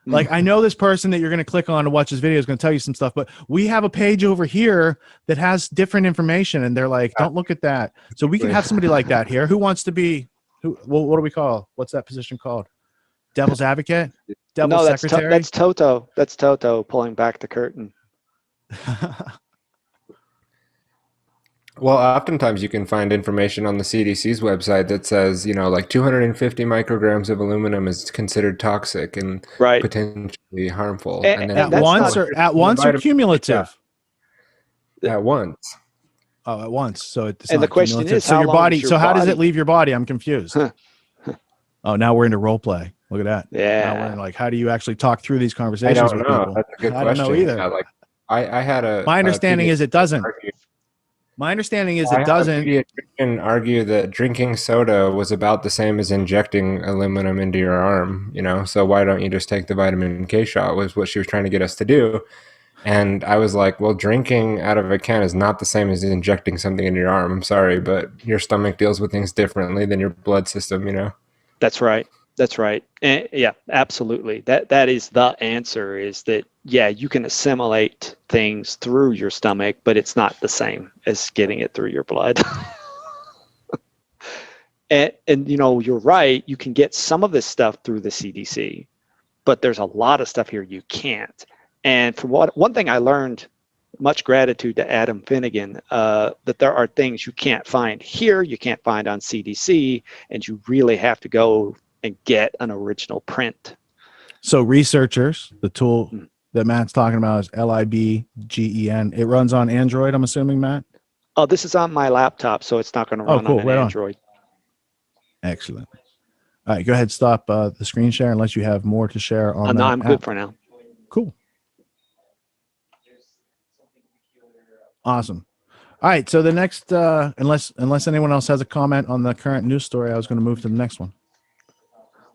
Like, I know this person that you're going to click on to watch this video is going to tell you some stuff, but we have a page over here that has different information, and they're like, don't look at that. So we can have somebody like that here. Who wants to be, what do we call, what's that position called? Devil's advocate? Devil's secretary? That's Toto. That's Toto pulling back the curtain. Well, oftentimes you can find information on the CDC's website that says, like 250 micrograms of aluminum is considered toxic and potentially harmful. And then at once or cumulative? At once. Oh, at once. So it's And not the question cumulative. is, So how your long body. does your So how does it body- leave your body? I'm confused. Oh, now we're into role play. Look at that. Now we're Yeah. in like, how do you actually talk through these I conversations don't with know. people? That's a good I don't know question. either. Yeah, like I had My a understanding is it doesn't. argue. My understanding is I it had doesn't. a pediatrician argue that drinking soda was about the same as injecting aluminum into your arm, you know? So why don't you just take the vitamin K shot was what she was trying to get us to do. And I was like, well, drinking out of a can is not the same as injecting something in your arm. I'm sorry, but your stomach deals with things differently than your blood system, you know? That's right. That's right. And yeah, absolutely. That is the answer, is that, yeah, you can assimilate things through your stomach, but it's not the same as getting it through your blood. And you know, you're right, you can get some of this stuff through the CDC, but there's a lot of stuff here you can't. And from one thing I learned, much gratitude to Adam Finnegan, that there are things you can't find here, you can't find on CDC, and you really have to go and get an original print. So researchers, the tool that Matt's talking about is LIBGEN. It runs on Android, I'm assuming, Matt? Oh, this is on my laptop, so it's not going to run cool. on an Right on. Android. Excellent. All right, go ahead, stop the screen share unless you have more to share on that. No, I'm good app. for now. Cool. Awesome. All right, so the next, unless anyone else has a comment on the current news story, I was going to move to the next one.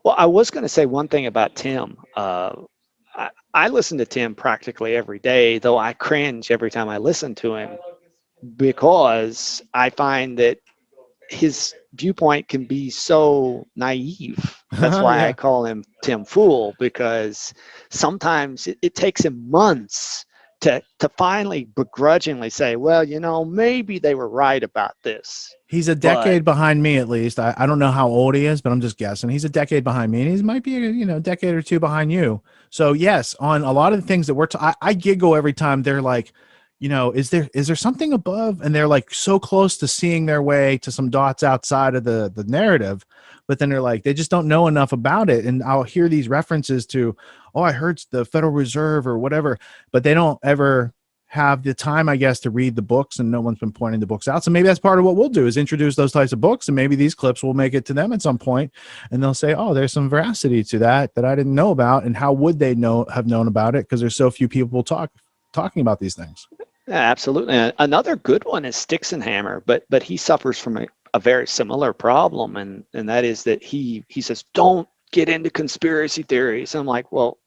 Well, I was going to say one thing about Tim. I listen to Tim practically every day, though I cringe every time I listen to him, because I find that his viewpoint can be so naive. That's why Yeah. I call him Tim Fool, because sometimes it takes him months to finally begrudgingly say, well, you know, maybe they were right about this. He's a decade behind me, at least. I don't know how old he is, but I'm just guessing. He's a decade behind me, and he might be a decade or two behind you. So yes, on a lot of the things that we're I giggle every time they're like, is there something above? And they're like so close to seeing their way to some dots outside of the narrative, but then they're like, they just don't know enough about it. And I'll hear these references to, oh, I heard the Federal Reserve or whatever, but they don't ever have the time, I guess, to read the books, and no one's been pointing the books out. So maybe that's part of what we'll do, is introduce those types of books, and maybe these clips will make it to them at some point, and they'll say, oh, there's some veracity to that I didn't know about. And how would they have known about it? Because there's so few people talking about these things. Yeah, absolutely. Another good one is Sticks and Hammer, but he suffers from a very similar problem, and that is that he says, don't get into conspiracy theories. I'm like, well,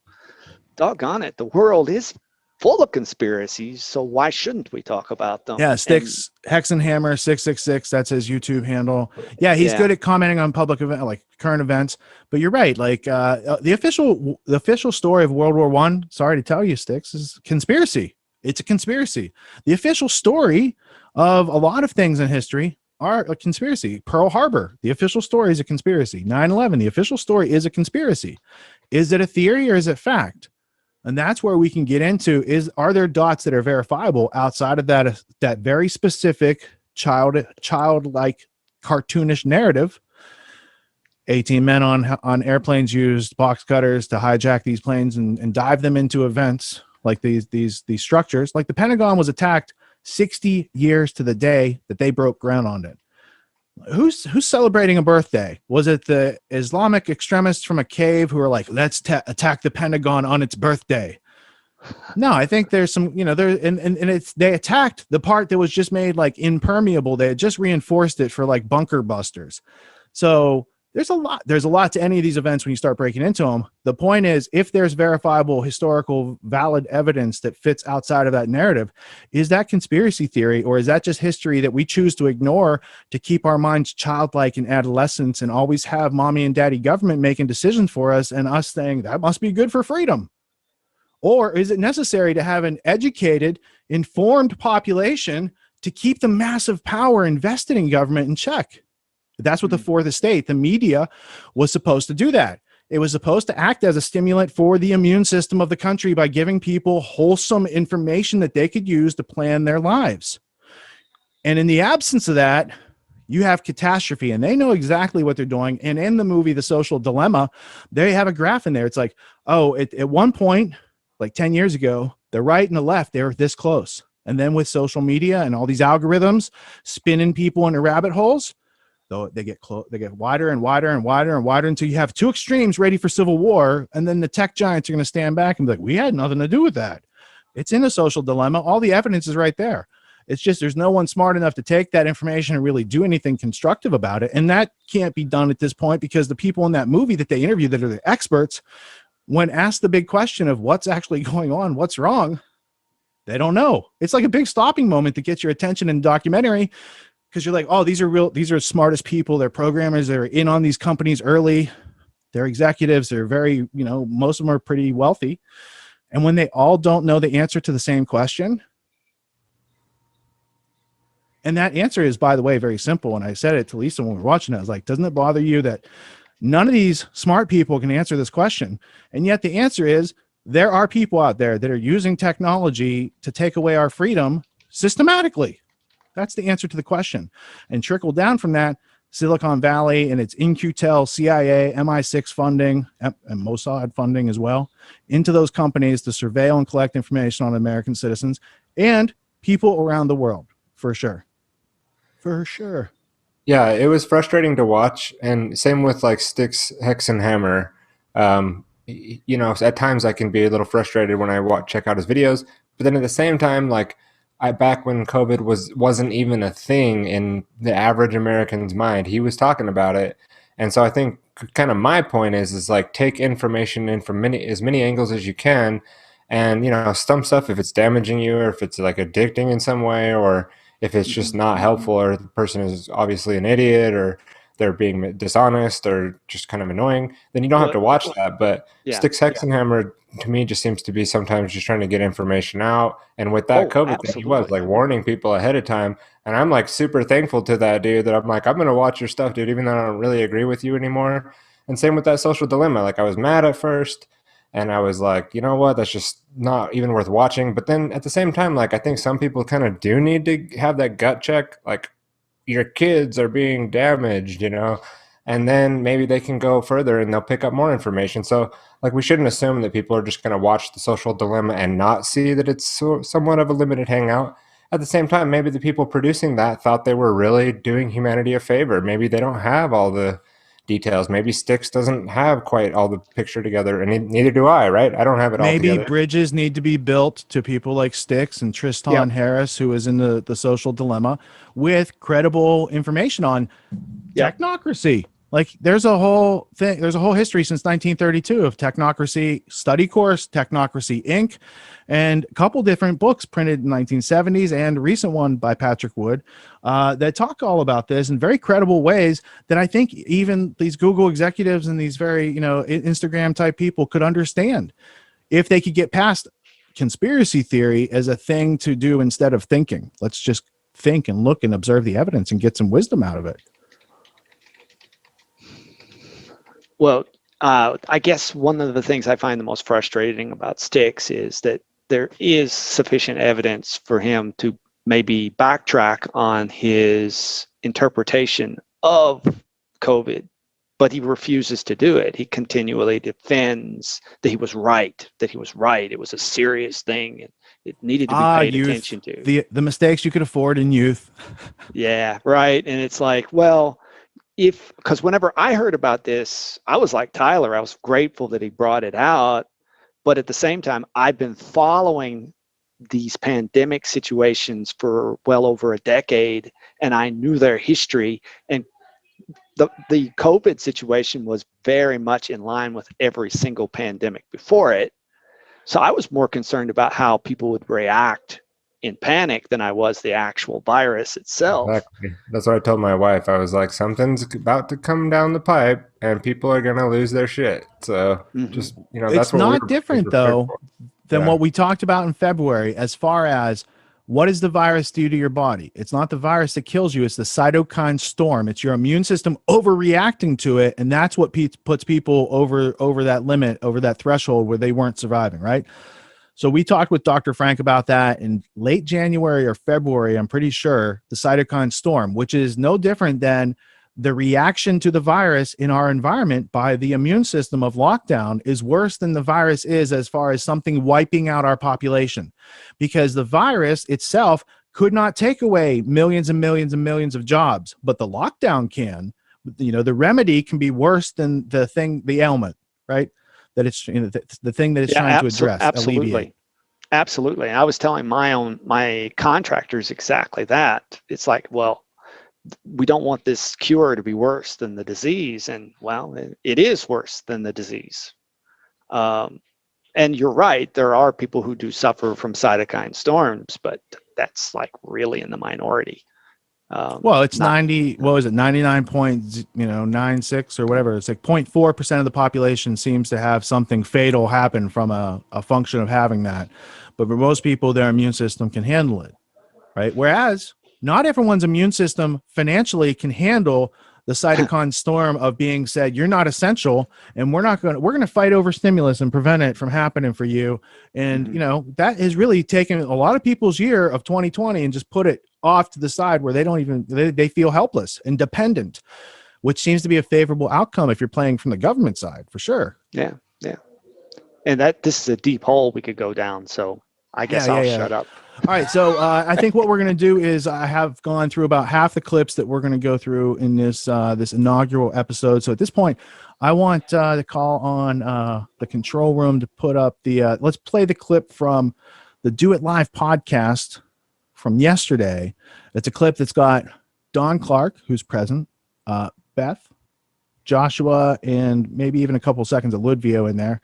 doggone it, the world is full of conspiracies, so why shouldn't we talk about them? Yeah, Sticks, Hex and Hammer 666, that's his YouTube handle. Yeah, he's good at commenting on public event, like current events. But you're right, like the official story of World War I, sorry to tell you, Sticks, is conspiracy. It's a conspiracy. The official story of a lot of things in history are a conspiracy. Pearl Harbor, the official story is a conspiracy. 9/11, the official story is a conspiracy. Is it a theory or is it fact? And that's where we can get into are there dots that are verifiable outside of that very specific childlike cartoonish narrative? 18 men on airplanes used box cutters to hijack these planes and dive them into events like these structures. Like the Pentagon was attacked 60 years to the day that they broke ground on it. Who's celebrating a birthday? Was it the Islamic extremists from a cave who are like, let's attack the Pentagon on its birthday? No, I think there's some, they attacked the part that was just made like impermeable. They had just reinforced it for like bunker busters. So there's a lot to any of these events when you start breaking into them. The point is, if there's verifiable, historical, valid evidence that fits outside of that narrative, is that conspiracy theory, or is that just history that we choose to ignore to keep our minds childlike in adolescence and always have mommy and daddy government making decisions for us and us saying that must be good for freedom? Or is it necessary to have an educated, informed population to keep the massive power invested in government in check? That's what the fourth estate, the media, was supposed to do that. It was supposed to act as a stimulant for the immune system of the country by giving people wholesome information that they could use to plan their lives. And in the absence of that, you have catastrophe, and they know exactly what they're doing. And in the movie, The Social Dilemma, they have a graph in there. It's like, oh, at one point, like 10 years ago, the right and the left, they were this close. And then with social media and all these algorithms spinning people into rabbit holes, though they get wider and wider and wider and wider until you have two extremes ready for civil war. And then the tech giants are going to stand back and be like, we had nothing to do with that. It's in a social dilemma. All the evidence is right there. It's just there's no one smart enough to take that information and really do anything constructive about it. And that can't be done at this point because the people in that movie that they interviewed that are the experts, when asked the big question of what's actually going on, what's wrong, they don't know. It's like a big stopping moment to get your attention in a documentary because you're like, oh, these are smartest people. They're programmers. They're in on these companies early. They're executives. They're very, most of them are pretty wealthy. And when they all don't know the answer to the same question, and that answer is, by the way, very simple. And I said it to Lisa when we were watching it. I was like, doesn't it bother you that none of these smart people can answer this question? And yet the answer is there are people out there that are using technology to take away our freedom systematically. That's the answer to the question. And trickle down from that, Silicon Valley and its In-Q-Tel, CIA, MI6 funding, and Mossad funding as well, into those companies to surveil and collect information on American citizens and people around the world, for sure. For sure. Yeah, it was frustrating to watch, and same with like Sticks, Hex, and Hammer. At times I can be a little frustrated when I check out his videos, but then at the same time, like back when COVID wasn't even a thing in the average American's mind, he was talking about it, and so I think kind of my point is like take information in from as many angles as you can, and some stuff if it's damaging you or if it's like addicting in some way or if it's just not helpful or the person is obviously an idiot or they're being dishonest or just kind of annoying, then you don't have to watch that. But Sticks, Hex, and Hammer to me just seems to be sometimes just trying to get information out. And with that COVID thing, he was like warning people ahead of time. And I'm like super thankful to that dude that I'm like, I'm going to watch your stuff, dude, even though I don't really agree with you anymore. And same with that social dilemma. Like I was mad at first. And I was like, you know what? That's just not even worth watching. But then at the same time, like, I think some people kind of do need to have that gut check. Like, your kids are being damaged, and then maybe they can go further and they'll pick up more information. So, like, we shouldn't assume that people are just going to watch The Social Dilemma and not see that it's somewhat of a limited hangout. At the same time, maybe the people producing that thought they were really doing humanity a favor. Maybe they don't have all the details. Maybe Styx doesn't have quite all the picture together, and neither do I, right? I don't have it all together. Maybe bridges need to be built to people like Styx and Tristan Harris, who is in the social dilemma, with credible information on technocracy. Like there's a whole thing, there's a whole history since 1932 of Technocracy study course, Technocracy Inc., and a couple different books printed in the 1970s and a recent one by Patrick Wood that talk all about this in very credible ways that I think even these Google executives and these very, Instagram type people could understand if they could get past conspiracy theory as a thing to do instead of thinking. Let's just think and look and observe the evidence and get some wisdom out of it. Well, I guess one of the things I find the most frustrating about Styx is that there is sufficient evidence for him to maybe backtrack on his interpretation of COVID, but he refuses to do it. He continually defends that he was right, It was a serious thing. And it needed to be paid attention to. The mistakes you could afford in youth. Yeah, right. And it's like, well, because whenever I heard about this, I was like Tyler, I was grateful that he brought it out. But at the same time, I've been following these pandemic situations for well over a decade, and I knew their history. And the COVID situation was very much in line with every single pandemic before it. So I was more concerned about how people would react in panic than I was the actual virus itself. Exactly. That's what I told my wife. I was like, something's about to come down the pipe and people are going to lose their shit. So just, that's it's what not different though than what we talked about in February as far as what does the virus do to your body? It's not the virus that kills you. It's the cytokine storm. It's your immune system overreacting to it. And that's what puts people over that limit, over that threshold where they weren't surviving, right? So we talked with Dr. Frank about that in late January or February, I'm pretty sure, the cytokine storm, which is no different than the reaction to the virus in our environment by the immune system of lockdown is worse than the virus is as far as something wiping out our population, because the virus itself could not take away millions and millions and millions of jobs, but the lockdown can. The remedy can be worse than the ailment, right? That it's the thing that it's trying to address, absolutely. alleviate. Absolutely. I was telling my contractors exactly that. It's like, well, we don't want this cure to be worse than the disease, and well, it is worse than the disease. And you're right, there are people who do suffer from cytokine storms, but that's like really in the minority. Well, it's 99.96 or whatever. It's like 0.4% of the population seems to have something fatal happen from a function of having that. But for most people, their immune system can handle it, right? Whereas not everyone's immune system financially can handle the cytokine storm of being said, you're not essential, and we're going to fight over stimulus and prevent it from happening for you. And, that has really taken a lot of people's year of 2020 and just put it off to the side where they feel helpless and dependent, which seems to be a favorable outcome if you're playing from the government side, for sure. Yeah. And this is a deep hole we could go down. So I guess I'll shut up. All right, so I think what we're going to do is I have gone through about half the clips that we're going to go through in this inaugural episode. So at this point, I want to call on the control room to put up let's play the clip from the Do It Live podcast from yesterday. It's a clip that's got Don Clark, who's present, Beth, Joshua, and maybe even a couple seconds of Ludvio in there.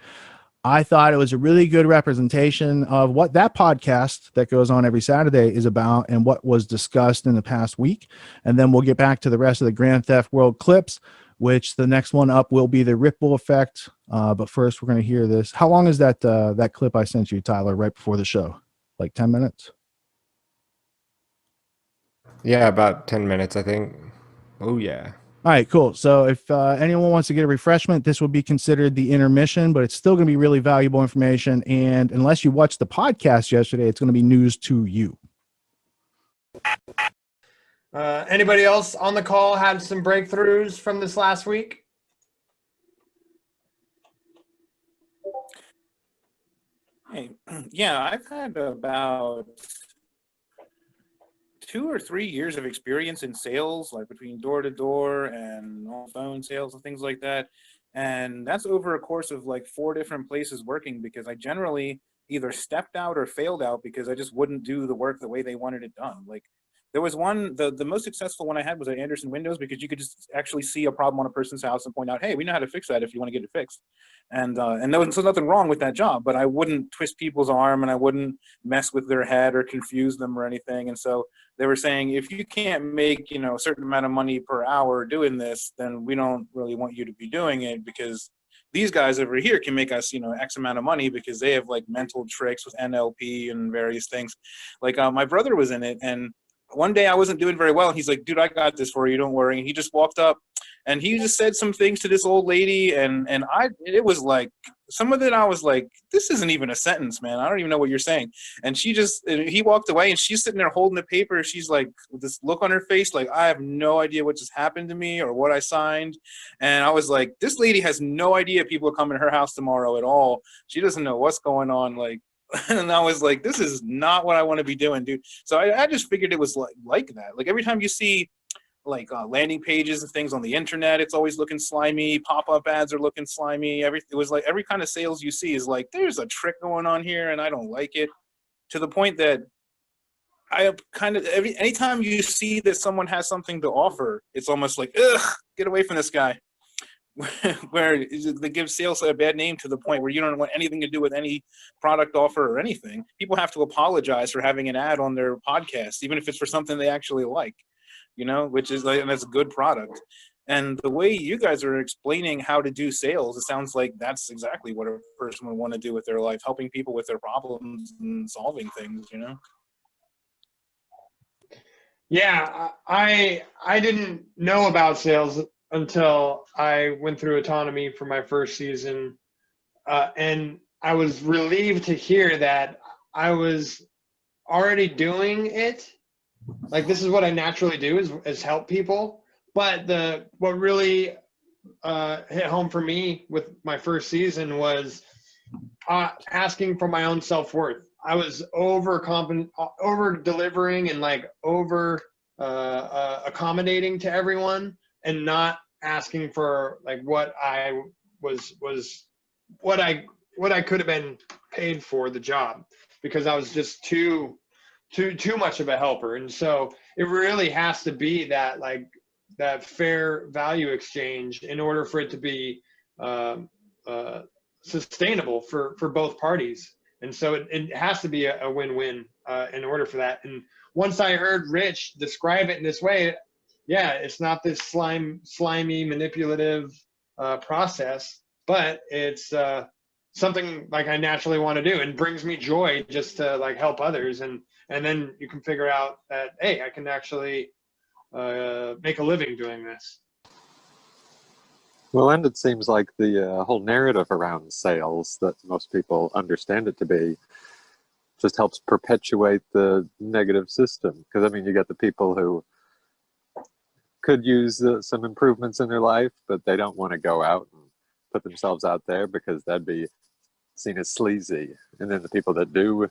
I thought it was a really good representation of what that podcast that goes on every Saturday is about and what was discussed in the past week. And then we'll get back to the rest of the Grand Theft World clips, which the next one up will be the ripple effect. But first, we're going to hear this. How long is that clip I sent you, Tyler, right before the show? Like 10 minutes? Yeah, about 10 minutes, I think. Oh, yeah. All right, cool. So if anyone wants to get a refreshment, this would be considered the intermission, but it's still going to be really valuable information. And unless you watched the podcast yesterday, it's going to be news to you. Anybody else on the call had some breakthroughs from this last week? Hey, yeah, I've had about 2 or 3 years of experience in sales, like between door to door and on phone sales and things like that. And that's over a course of like 4 different places working, because I generally either stepped out or failed out because I just wouldn't do the work the way they wanted it done. Like there was one, the most successful one I had was at Anderson Windows, because you could just actually see a problem on a person's house and point out, hey, we know how to fix that if you want to get it fixed. And there was nothing wrong with that job, but I wouldn't twist people's arm and I wouldn't mess with their head or confuse them or anything. And so they were saying, if you can't make, a certain amount of money per hour doing this, then we don't really want you to be doing it, because these guys over here can make us, X amount of money because they have like mental tricks with NLP and various things. Like my brother was in it, and one day I wasn't doing very well, and he's like, dude, I got this for you, don't worry. And he just walked up and he just said some things to this old lady, and it was like, some of it I was like, this isn't even a sentence, man. I don't even know what you're saying. And he walked away, and she's sitting there holding the paper. She's like, with this look on her face, like, I have no idea what just happened to me or what I signed. And I was like, this lady has no idea people are coming to her house tomorrow at all. She doesn't know what's going on. Like, and I was like, this is not what I want to be doing, dude. So I just figured it was like that. Like every time you see like landing pages and things on the internet, it's always looking slimy. Pop-up ads are looking slimy. It was like every kind of sales you see is like, there's a trick going on here, and I don't like it. To the point that I kind of anytime you see that someone has something to offer, it's almost like, ugh, get away from this guy. Where they give sales a bad name to the point where you don't want anything to do with any product offer or anything. People have to apologize for having an ad on their podcast, even if it's for something they actually like, which is like, and that's a good product. And the way you guys are explaining how to do sales, it sounds like that's exactly what a person would want to do with their life, helping people with their problems and solving things, Yeah, I didn't know about sales until I went through autonomy for my first season. And I was relieved to hear that I was already doing it. Like, this is what I naturally do is help people. But what really hit home for me with my first season was asking for my own self-worth. I was over delivering and like over accommodating to everyone, and not asking for like what I could have been paid for the job, because I was just too much of a helper. And so it really has to be that fair value exchange in order for it to be sustainable for both parties. And so it has to be a win-win in order for that. And once I heard Rich describe it in this way, yeah, it's not this slimy, manipulative process, but it's something like I naturally want to do, and brings me joy just to like help others. And then you can figure out that, hey, I can actually make a living doing this. Well, and it seems like the whole narrative around sales that most people understand it to be just helps perpetuate the negative system. Because, I mean, you get the people who could use some improvements in their life, but they don't want to go out and put themselves out there because that'd be seen as sleazy. And then the people that do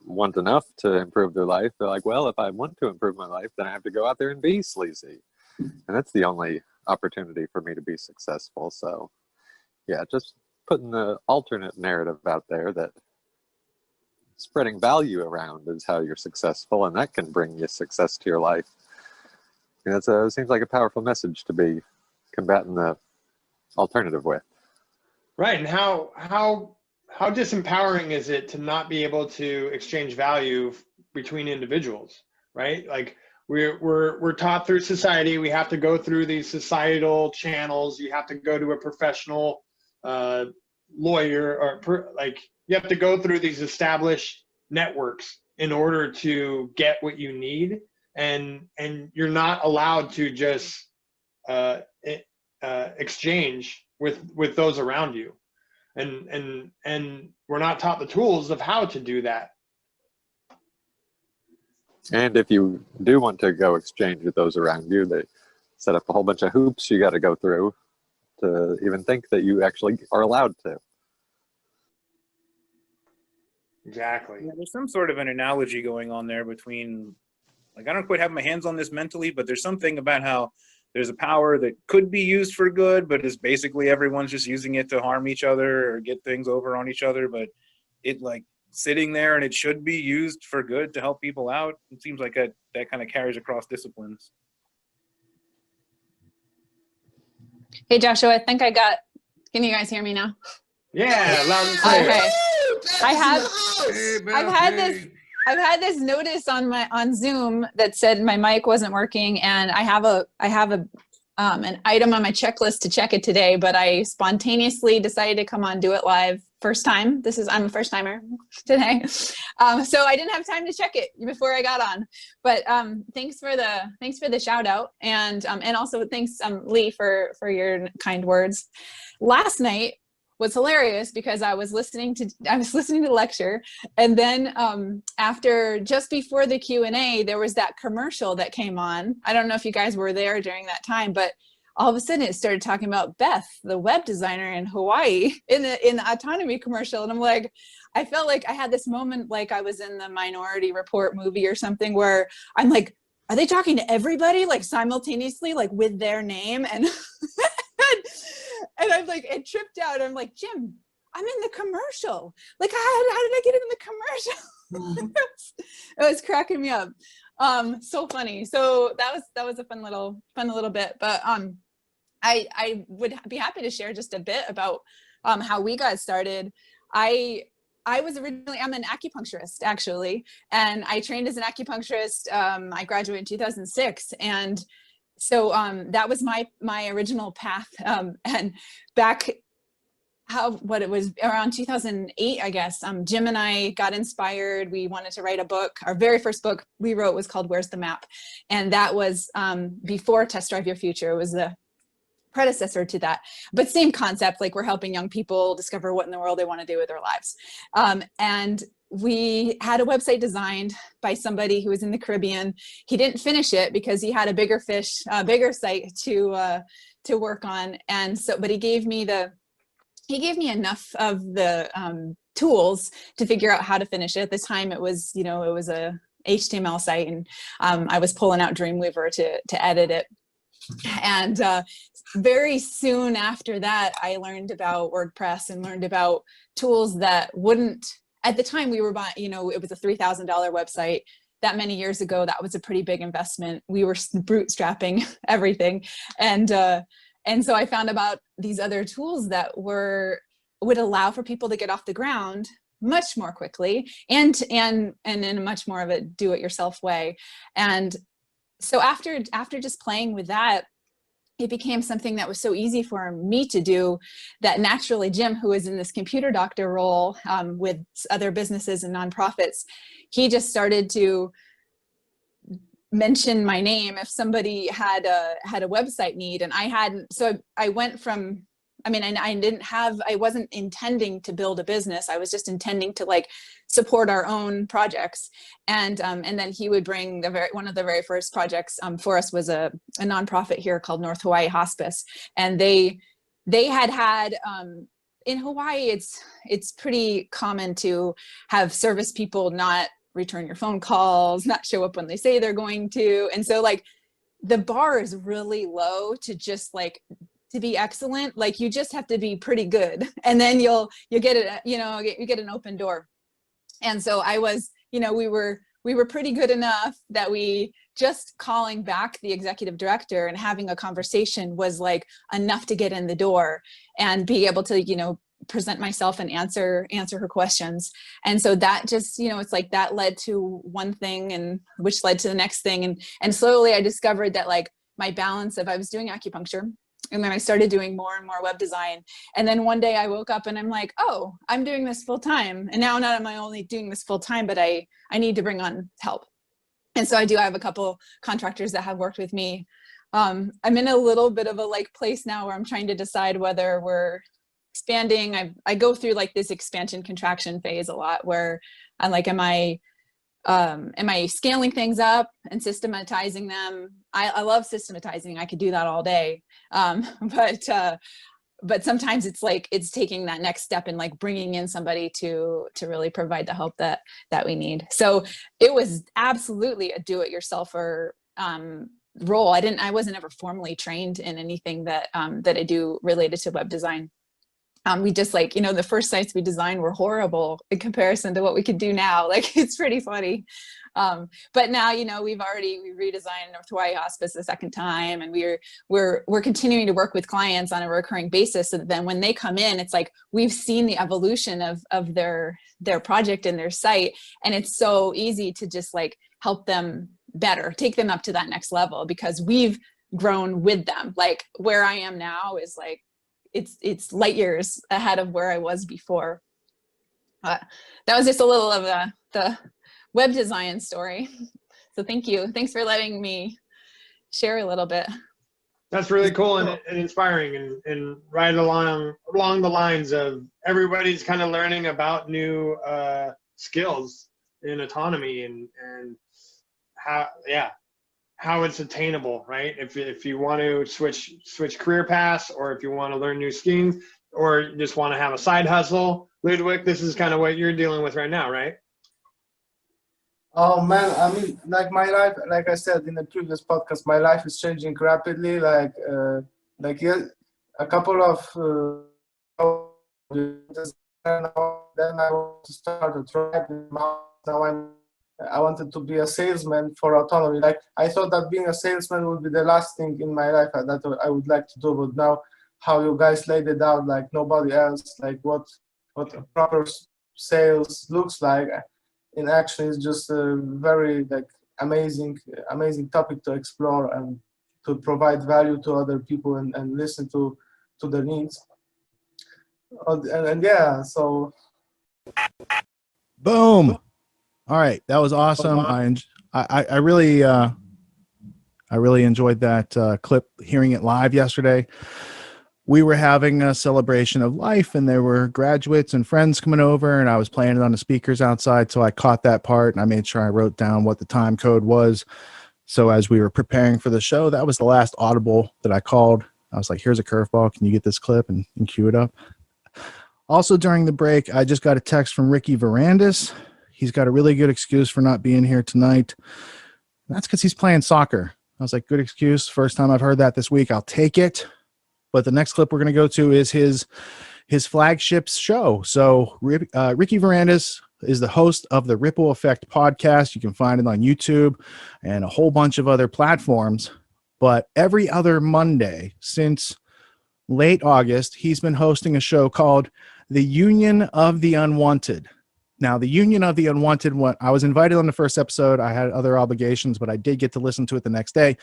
want enough to improve their life, they're like, well, if I want to improve my life, then I have to go out there and be sleazy. And that's the only opportunity for me to be successful. So yeah, just putting the alternate narrative out there that spreading value around is how you're successful, and that can bring you success to your life. And it seems like a powerful message to be combating the alternative with. Right. And how disempowering is it to not be able to exchange value between individuals, right? Like we're taught through society, we have to go through these societal channels. You have to go to a professional lawyer, or you have to go through these established networks in order to get what you need. And you're not allowed to just exchange with those around you. And we're not taught the tools of how to do that. And if you do want to go exchange with those around you, they set up a whole bunch of hoops you got to go through to even think that you actually are allowed to. Exactly. Yeah, there's some sort of an analogy going on there between, like, I don't quite have my hands on this mentally, but there's something about how there's a power that could be used for good, but is basically everyone's just using it to harm each other or get things over on each other. But it like sitting there, and it should be used for good to help people out. It seems like that kind of carries across disciplines. Hey, Joshua, I think I got, can you guys hear me now? Yeah, loud and clear. Okay. I've had this notice on Zoom that said my mic wasn't working, and I have an item on my checklist to check it today, but I spontaneously decided to come on Do It Live first time. I'm a first timer today. So I didn't have time to check it before I got on, but thanks for the shout out. And also thanks Lee for your kind words. Last night was hilarious because I was listening to the lecture, and then just before the Q&A, there was that commercial that came on. I don't know if you guys were there during that time, but all of a sudden it started talking about Beth, the web designer in Hawaii, in the autonomy commercial. And I'm like, I felt like I had this moment like I was in the Minority Report movie or something, where I'm like, are they talking to everybody like simultaneously, like with their name? And and I'm like, it tripped out. I'm like, Jim, I'm in the commercial. Like, how did I get in the commercial? It was cracking me up. So funny. So that was a fun little bit. But I would be happy to share just a bit about how we got started. I'm an acupuncturist actually, and I trained as an acupuncturist. I graduated in 2006, and so that was my original path. And back it was around 2008, I guess, Jim and I got inspired. We wanted to write a book. Our very first book we wrote was called Where's the Map? And that was before Test Drive Your Future. It was the predecessor to that, but same concept, like we're helping young people discover what in the world they want to do with their lives. And we had a website designed by somebody who was in the Caribbean. He didn't finish it because he had a bigger site to work on. And so, but he gave me enough of the tools to figure out how to finish it. At the time, it was a HTML site, and I was pulling out Dreamweaver to edit it. And very soon after that, I learned about WordPress and learned about tools that wouldn't. At the time, we were buying, it was a $3,000 website. That many years ago, that was a pretty big investment. We were bootstrapping everything, and so I found about these other tools that would allow for people to get off the ground much more quickly and in a much more of a do-it-yourself way. And so after just playing with that, it became something that was so easy for me to do that naturally Jim, who is in this computer doctor role with other businesses and nonprofits, he just started to mention my name if somebody had a website need. And I hadn't, so I went from, I wasn't intending to build a business. I was just intending to support our own projects. And then he would bring one of the very first projects for us was a nonprofit here called North Hawaii Hospice. And they had in Hawaii, it's pretty common to have service people not return your phone calls, not show up when they say they're going to. And so the bar is really low to just to be excellent. You just have to be pretty good, and then you'll get it, you get an open door. And so I was, we were pretty good enough that we just calling back the executive director and having a conversation was enough to get in the door and be able to, present myself and answer her questions. And so that just, it's that led to one thing and which led to the next thing. And slowly I discovered that my balance of, I was doing acupuncture, and then I started doing more and more web design. And then one day I woke up and I'm like, oh, I'm doing this full time. And now not am I only doing this full time, but I need to bring on help. And so I have a couple contractors that have worked with me. I'm in a little bit of a place now where I'm trying to decide whether we're expanding. I go through this expansion contraction phase a lot where I'm am I scaling things up and systematizing them? I love systematizing. I could do that all day. But sometimes it's taking that next step and bringing in somebody to really provide the help that we need. So it was absolutely a do-it-yourselfer role. I wasn't ever formally trained in anything that I do related to web design. We just the first sites we designed were horrible in comparison to what we could do now. It's pretty funny. But now, we redesigned North Hawaii Hospice the second time, and we're continuing to work with clients on a recurring basis. So that then when they come in, it's we've seen the evolution of their project and their site. And it's so easy to just help them better, take them up to that next level because we've grown with them. Where I am now is it's light years ahead of where I was before. That was just a little of the web design story. So thank you. Thanks for letting me share a little bit. That's really cool and inspiring and right along the lines of everybody's kind of learning about new skills in autonomy and how it's attainable, right? If you want to switch career paths, or if you want to learn new skills, or just want to have a side hustle, Ludwig, this is kind of what you're dealing with right now, right? Oh man, my life, like I said in the previous podcast, my life is changing rapidly. A couple of then I want to start a tribe. Now I wanted to be a salesman for autonomy. I thought that being a salesman would be the last thing in my life that I would like to do. But now, how you guys laid it out, nobody else, what a proper sales looks like in action is just a very amazing topic to explore and to provide value to other people and listen to their needs. And yeah, so. Boom. All right, that was awesome. I really enjoyed that clip, hearing it live yesterday. we were having a celebration of life, and there were graduates and friends coming over, and I was playing it on the speakers outside. So I caught that part, and I made sure I wrote down what the time code was. So as we were preparing for the show, that was the last audible that I called. I was like, here's a curveball. Can you get this clip and cue it up? Also during the break, I just got a text from Ricky Varandas. He's got a really good excuse for not being here tonight. That's because he's playing soccer. I was like, good excuse. First time I've heard that this week. I'll take it. But the next clip we're going to go to is his flagship show. So Ricky Varandas is the host of the Ripple Effect podcast. You can find it on YouTube and a whole bunch of other platforms. But every other Monday since late August, he's been hosting a show called The Union of the Unwanted. Now, The Union of the Unwanted, I was invited on the first episode. I had other obligations, but I did get to listen to it the next day.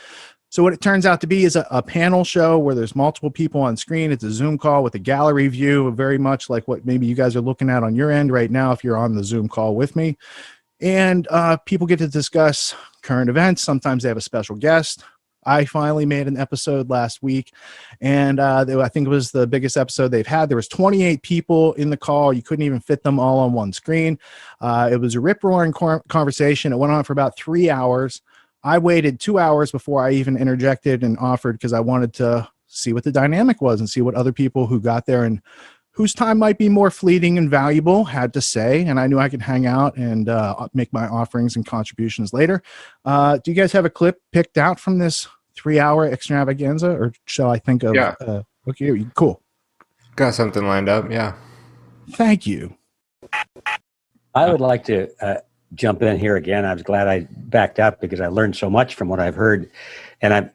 So what it turns out to be is a panel show where there's multiple people on screen. It's a Zoom call with a gallery view, very much like what maybe you guys are looking at on your end right now if you're on the Zoom call with me. And people get to discuss current events. Sometimes they have a special guest. I finally made an episode last week, and I think it was the biggest episode they've had. There was 28 people in the call. You couldn't even fit them all on one screen. It was a rip-roaring conversation. It went on for about 3 hours. I waited 2 hours before I even interjected and offered because I wanted to see what the dynamic was and see what other people who got there and whose time might be more fleeting and valuable had to say. And I knew I could hang out and make my offerings and contributions later. Do you guys have a clip picked out from this 3 hour extravaganza, or shall I think of? Yeah. Okay, cool. Got something lined up. Yeah. Thank you. I would like to jump in here again. I was glad I backed up because I learned so much from what I've heard. And I've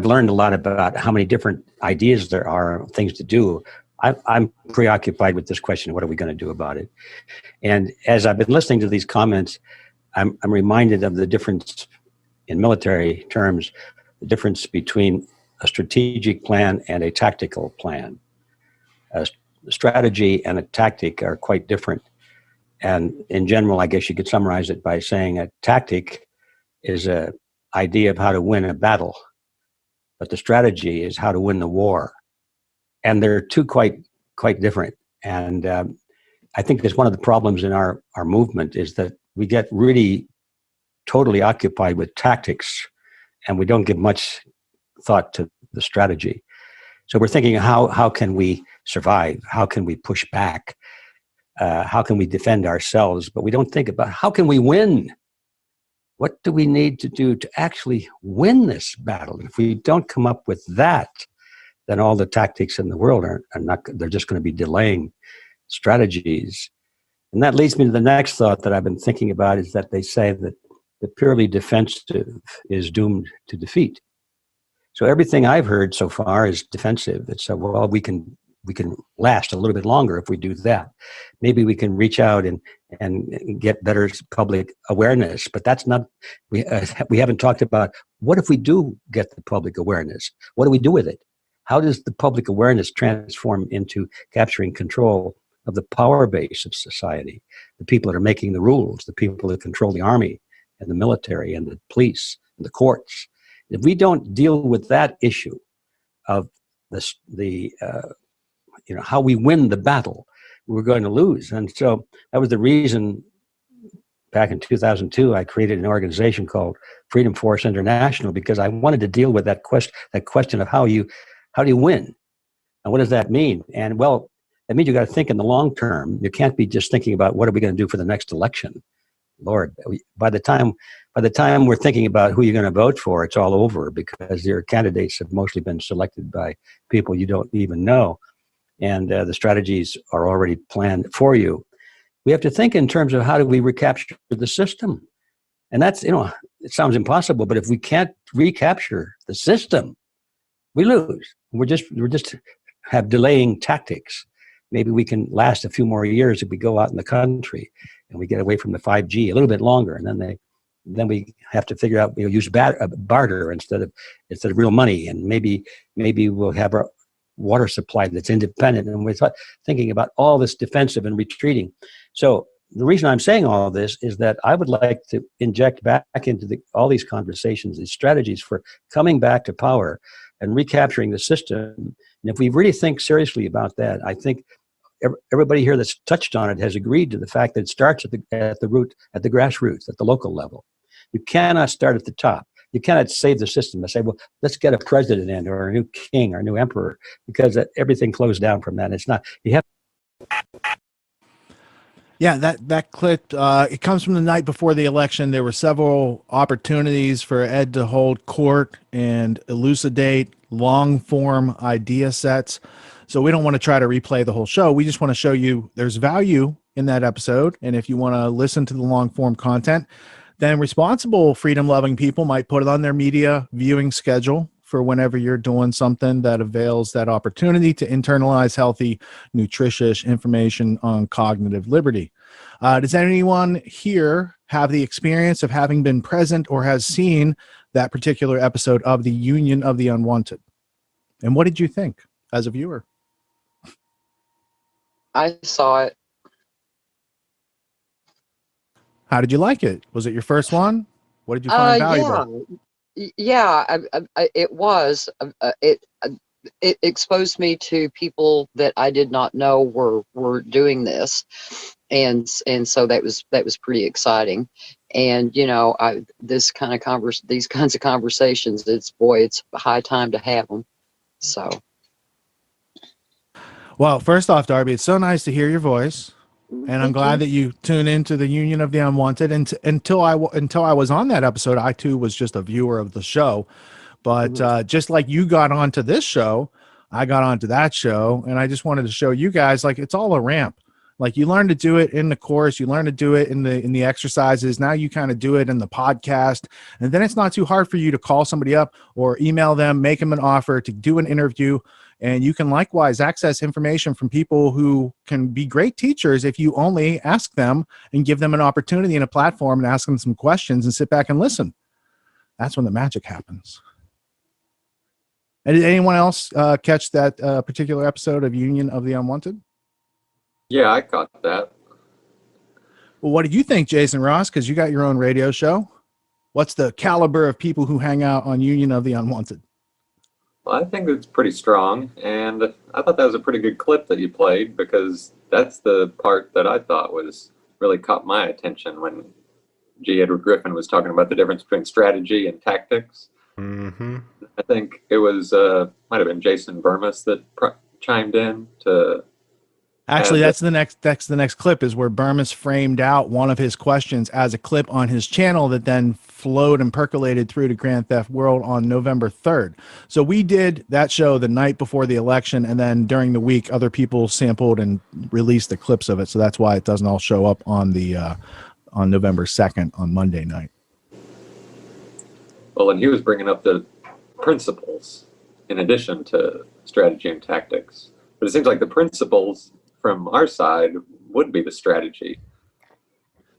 learned a lot about how many different ideas there are, things to do. I'm preoccupied with this question, what are we going to do about it? And as I've been listening to these comments, I'm reminded of the difference in military terms, the difference between a strategic plan and a tactical plan. A strategy and a tactic are quite different. And in general, I guess you could summarize it by saying a tactic is an idea of how to win a battle, but the strategy is how to win the war. And they're two quite different. And I think that's one of the problems in our movement is that we get really totally occupied with tactics and we don't give much thought to the strategy. So we're thinking, how can we survive? How can we push back? How can we defend ourselves? But we don't think about how can we win? What do we need to do to actually win this battle? If we don't come up with that, then all the tactics in the world are not, they're just going to be delaying strategies. And that leads me to the next thought that I've been thinking about is that they say that the purely defensive is doomed to defeat. So everything I've heard so far is defensive. It's well, we can last a little bit longer if we do that. Maybe we can reach out and get better public awareness. But that's not. We haven't talked about what if we do get the public awareness. What do we do with it? How does the public awareness transform into capturing control of the power base of society? The people that are making the rules, the people that control the army and the military and the police and the courts. If we don't deal with that issue of how we win the battle, we're going to lose. And so that was the reason back in 2002, I created an organization called Freedom Force International, because I wanted to deal with that question of how do you win? And what does that mean? And well, that means you got to think in the long term. You can't be just thinking about what are we going to do for the next election. Lord, by the time we're thinking about who you're going to vote for, it's all over because your candidates have mostly been selected by people you don't even know. And the strategies are already planned for you. We have to think in terms of how do we recapture the system? And that's, it sounds impossible, but if we can't recapture the system, we lose. We're just have delaying tactics. Maybe we can last a few more years if we go out in the country and we get away from the 5G a little bit longer. And then we have to figure out, use barter instead of real money. And maybe we'll have our water supply that's independent. And we're thinking about all this defensive and retreating. So the reason I'm saying all of this is that I would like to inject back into all these conversations, these strategies for coming back to power, and recapturing the system. And if we really think seriously about that, I think everybody here that's touched on it has agreed to the fact that it starts at the root, at the grassroots, at the local level. You cannot start at the top. You cannot save the system and say, well, let's get a president in, or a new king, or a new emperor, because everything flows down from that. It's not, you have. Yeah, that clip, it comes from the night before the election. There were several opportunities for Ed to hold court and elucidate long form idea sets. So we don't want to try to replay the whole show. We just want to show you there's value in that episode. And if you want to listen to the long form content, then responsible freedom loving people might put it on their media viewing schedule for whenever you're doing something that avails that opportunity to internalize healthy, nutritious information on cognitive liberty. Does anyone here have the experience of having been present or has seen that particular episode of the Union of the Unwanted? And what did you think as a viewer? I saw it. How did you like it? Was it your first one? What did you find valuable? Yeah, it was. It exposed me to people that I did not know were doing this, and so that was pretty exciting. And these kinds of conversations, it's high time to have them. So. Well, first off, Darby, it's so nice to hear your voice. And I'm glad that you tune into the Union of the Unwanted. And until I was on that episode, I too was just a viewer of the show. But just like you got onto this show, I got onto that show, and I just wanted to show you guys, like, it's all a ramp. Like, you learn to do it in the course, you learn to do it in the exercises. Now you kind of do it in the podcast, and then it's not too hard for you to call somebody up or email them, make them an offer to do an interview. And you can likewise access information from people who can be great teachers if you only ask them and give them an opportunity and a platform and ask them some questions and sit back and listen. That's when the magic happens. And did anyone else catch that particular episode of Union of the Unwanted? Yeah, I caught that. Well, what did you think, Jason Ross? Because you got your own radio show. What's the caliber of people who hang out on Union of the Unwanted? Well, I think it's pretty strong, and I thought that was a pretty good clip that you played, because that's the part that I thought was really caught my attention when G. Edward Griffin was talking about the difference between strategy and tactics. Mm-hmm. I think it was might have been Jason Burmis that chimed in to. Actually, that's the next clip, is where Burmis framed out one of his questions as a clip on his channel that then flowed and percolated through to Grand Theft World on November 3rd. So we did that show the night before the election, and then during the week, other people sampled and released the clips of it. So that's why it doesn't all show up on the on November 2nd on Monday night. Well, and he was bringing up the principles in addition to strategy and tactics. But it seems like the principles from our side would be the strategy.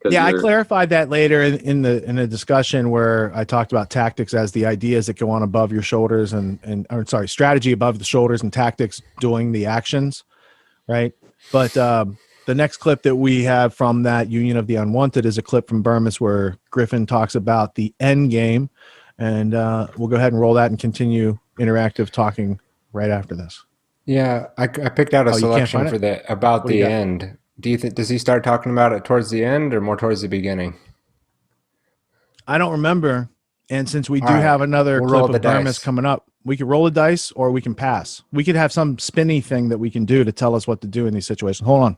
Yeah, I clarified that later in the discussion where I talked about tactics as the ideas that go on above your shoulders or strategy above the shoulders and tactics doing the actions, right? But the next clip that we have from that Union of the Unwanted is a clip from Burmis where Griffin talks about the end game, and we'll go ahead and roll that and continue interactive talking right after this. Yeah, I picked out a selection for the end. Do you think, does he start talking about it towards the end or more towards the beginning? I don't remember. And since we do have another clip of Burmis coming up, we could roll the dice or we can pass. We could have some spinny thing that we can do to tell us what to do in these situations. Hold on.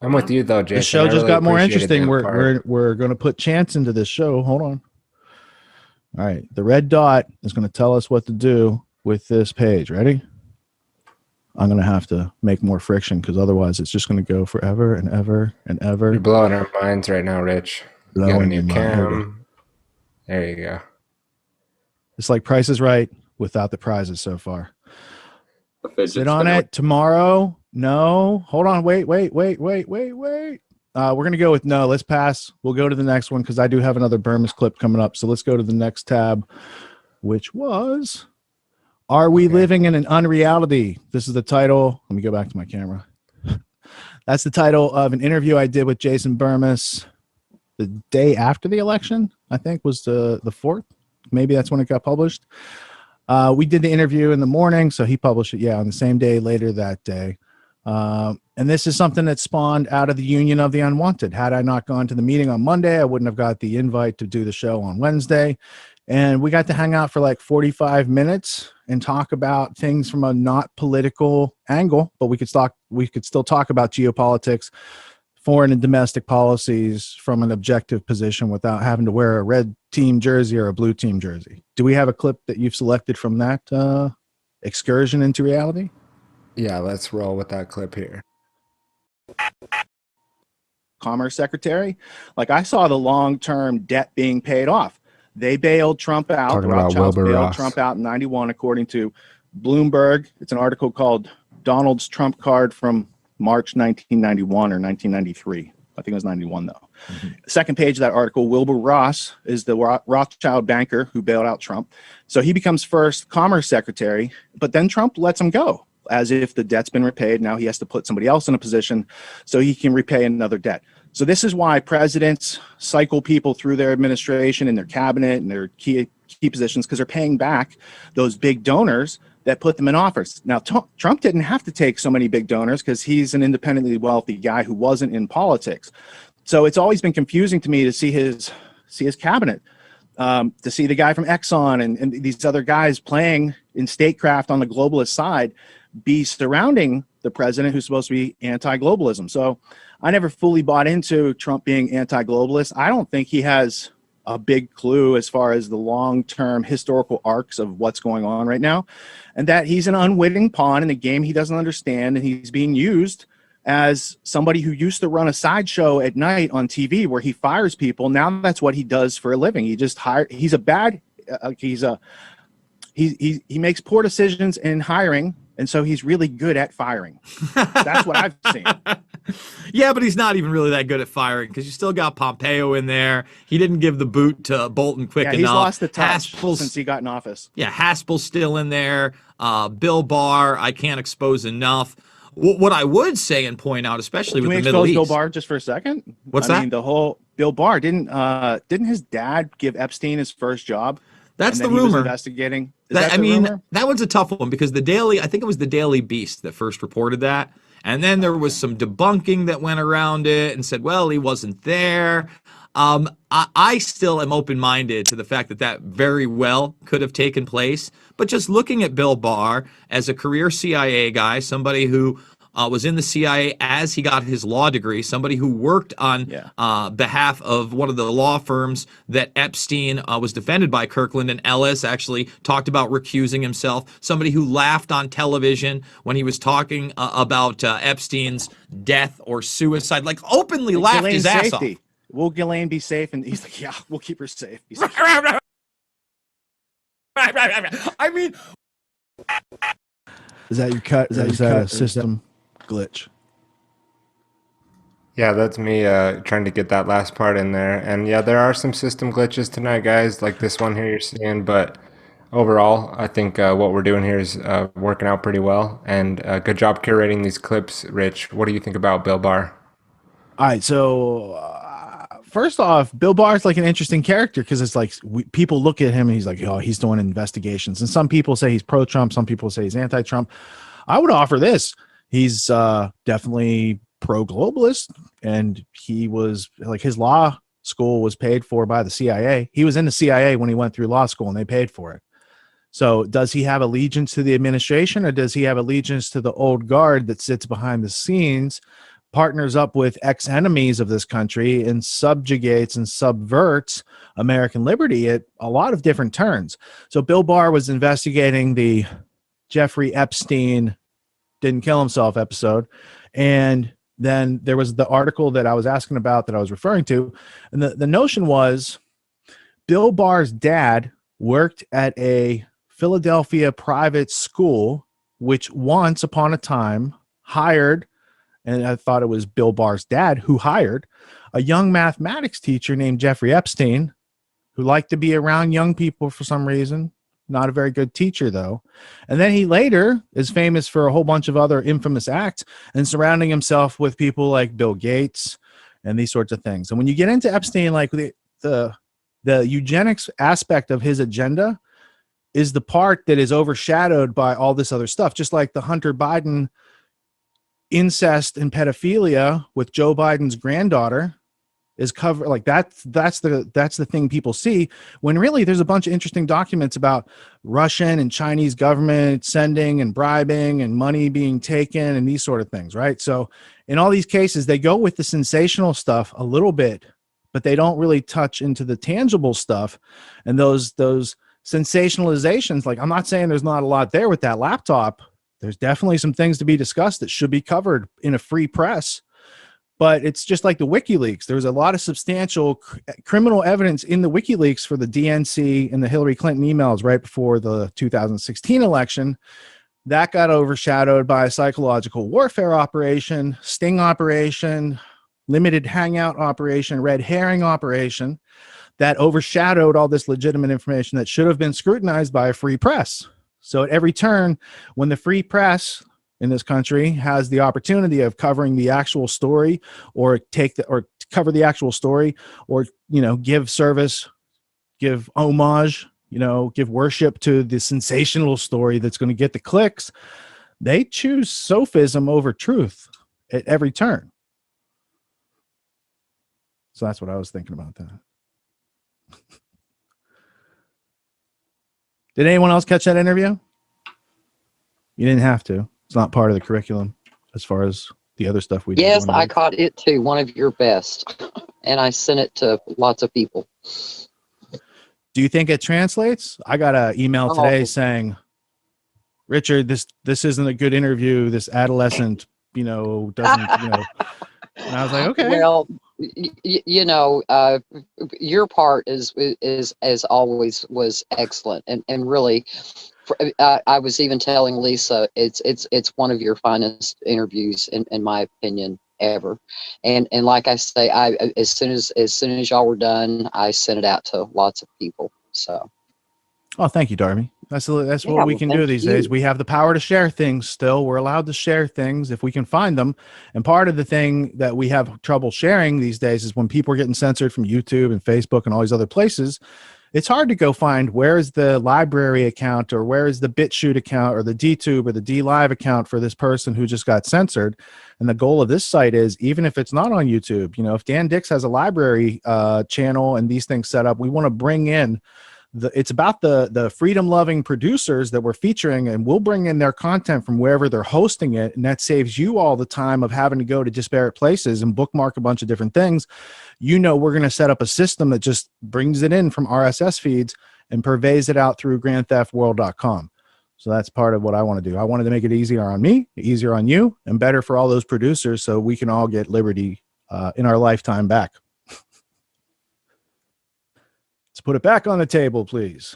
I'm with you though, Jason. The show just got more interesting. We're going to put chance into this show. Hold on. All right. The red dot is going to tell us what to do with this page. Ready? I'm going to have to make more friction because otherwise it's just going to go forever and ever and ever. You're blowing our minds right now, Rich. You got a new cam. There you go. It's like Price is Right without the prizes so far. Sit on it tomorrow. No. Hold on. Wait. We're going to go with no. Let's pass. We'll go to the next one because I do have another Burmis clip coming up. So let's go to the next tab, which was... Are we living in an unreality? This is the title. Let me go back to my camera. That's the title of an interview I did with Jason Burmis the day after the election, I think was the 4th. Maybe that's when it got published. We did the interview in the morning, so he published it, on the same day later that day. And this is something that spawned out of the Union of the Unwanted. Had I not gone to the meeting on Monday, I wouldn't have got the invite to do the show on Wednesday. And we got to hang out for like 45 minutes and talk about things from a not political angle, but we could still talk about geopolitics, foreign and domestic policies from an objective position without having to wear a red team jersey or a blue team jersey. Do we have a clip that you've selected from that excursion into reality? Yeah, let's roll with that clip here. Commerce Secretary, like I saw the long-term debt being paid off. They bailed Trump out. Talking The about Rothschilds Wilbur bailed Ross. Trump out in 91, according to Bloomberg. It's an article called Donald's Trump Card from March 1991 or 1993. I think it was 91, though. Second page of that article, Wilbur Ross is the Rothschild banker who bailed out Trump. So he becomes first Commerce Secretary, but then Trump lets him go as if the debt's been repaid. Now he has to put somebody else in a position so he can repay another debt. So this is why presidents cycle people through their administration and their cabinet and their key positions, because they're paying back those big donors that put them in office. Now, Trump didn't have to take so many big donors because he's an independently wealthy guy who wasn't in politics. So it's always been confusing to me to see his cabinet, to see the guy from Exxon and these other guys playing in statecraft on the globalist side be surrounding the president who's supposed to be anti-globalism. So I never fully bought into Trump being anti-globalist. I don't think he has a big clue as far as the long-term historical arcs of what's going on right now, and that he's an unwitting pawn in a game he doesn't understand, and he's being used as somebody who used to run a sideshow at night on TV where he fires people. Now that's what he does for a living. He just he makes poor decisions in hiring, and so he's really good at firing. That's what I've seen. Yeah, but he's not even really that good at firing because you still got Pompeo in there. He didn't give the boot to Bolton quick enough. He's lost the touch Haspel's, since he got in office. Yeah, Haspel's still in there. Bill Barr, I can't expose enough. What I would say and point out, especially with the Middle East. Bill Barr just for a second? What's I that? mean, the whole Bill Barr didn't his dad give Epstein his first job? That's and the then he was rumor. Investigating. That one's a tough one because I think it was the Daily Beast that first reported that. And then there was some debunking that went around it and said, well, he wasn't there. I still am open-minded to the fact that very well could have taken place. But just looking at Bill Barr as a career CIA guy, somebody who was in the CIA as he got his law degree, somebody who worked on behalf of one of the law firms that Epstein was defended by. Kirkland and Ellis actually talked about recusing himself, somebody who laughed on television when he was talking about Epstein's death or suicide, like openly laughed his ass off. Will Ghislaine be safe? And he's like, yeah, we'll keep her safe. He's like, I mean, is that your cut? Is that a system glitch? Yeah, that's me trying to get that last part in there. And yeah, there are some system glitches tonight, guys, like this one here you're seeing. But overall, I think what we're doing here is working out pretty well. And good job curating these clips, Rich. What do you think about Bill Barr? All right, so first off, Bill Barr is like an interesting character because it's like people look at him and he's like, oh, he's doing investigations. And some people say he's pro-Trump. Some people say he's anti-Trump. I would offer this. He's definitely pro-globalist, and he was like, his law school was paid for by the CIA. He was in the CIA when he went through law school, and they paid for it. So does he have allegiance to the administration, or does he have allegiance to the old guard that sits behind the scenes, partners up with ex-enemies of this country, and subjugates and subverts American liberty at a lot of different turns? So Bill Barr was investigating the Jeffrey Epstein didn't kill himself episode, and then there was the article that I was asking about that I was referring to, and the notion was Bill Barr's dad worked at a Philadelphia private school, which once upon a time hired, and I thought it was Bill Barr's dad who hired, a young mathematics teacher named Jeffrey Epstein, who liked to be around young people for some reason. Not a very good teacher, though. And then he later is famous for a whole bunch of other infamous acts and surrounding himself with people like Bill Gates and these sorts of things. And when you get into Epstein, like the the eugenics aspect of his agenda is the part that is overshadowed by all this other stuff, just like the Hunter Biden incest and pedophilia with Joe Biden's granddaughter is covered. Like that's the thing people see, when really there's a bunch of interesting documents about Russian and Chinese government sending and bribing and money being taken and these sort of things, right? So in all these cases, they go with the sensational stuff a little bit, but they don't really touch into the tangible stuff. And those sensationalizations, like, I'm not saying there's not a lot there with that laptop. There's definitely some things to be discussed that should be covered in a free press. But it's just like the WikiLeaks. There was a lot of substantial criminal evidence in the WikiLeaks for the DNC and the Hillary Clinton emails right before the 2016 election. That got overshadowed by a psychological warfare operation, sting operation, limited hangout operation, red herring operation that overshadowed all this legitimate information that should have been scrutinized by a free press. So at every turn, when the free press in this country has the opportunity of covering the actual story, or cover the actual story, or, give service, give homage, give worship to the sensational story that's going to get the clicks, they choose sophism over truth at every turn. So that's what I was thinking about that. Did anyone else catch that interview? You didn't have to. It's not part of the curriculum as far as the other stuff we do. Yes, I caught it too. One of your best. And I sent it to lots of people. Do you think it translates? I got an email today saying, Richard, this isn't a good interview. This adolescent, doesn't, and I was like, okay. Well, your part is as always was excellent, and really, I was even telling Lisa, it's one of your finest interviews in my opinion ever, and like I say, as soon as y'all were done, I sent it out to lots of people. So. Oh, thank you, Darby. That's what we can do these days. We have the power to share things still. We're allowed to share things if we can find them. And part of the thing that we have trouble sharing these days is when people are getting censored from YouTube and Facebook and all these other places, it's hard to go find where is the LBRY account, or where is the BitChute account, or the DTube or the DLive account for this person who just got censored. And the goal of this site is, even if it's not on YouTube, if Dan Dix has a LBRY channel and these things set up, we want to bring in it's about the freedom-loving producers that we're featuring, and we'll bring in their content from wherever they're hosting it, and that saves you all the time of having to go to disparate places and bookmark a bunch of different things. We're going to set up a system that just brings it in from RSS feeds and purveys it out through grandtheftworld.com. So that's part of what I want to do. I wanted to make it easier on me, easier on you, and better for all those producers, so we can all get liberty in our lifetime back. Let's put it back on the table, please.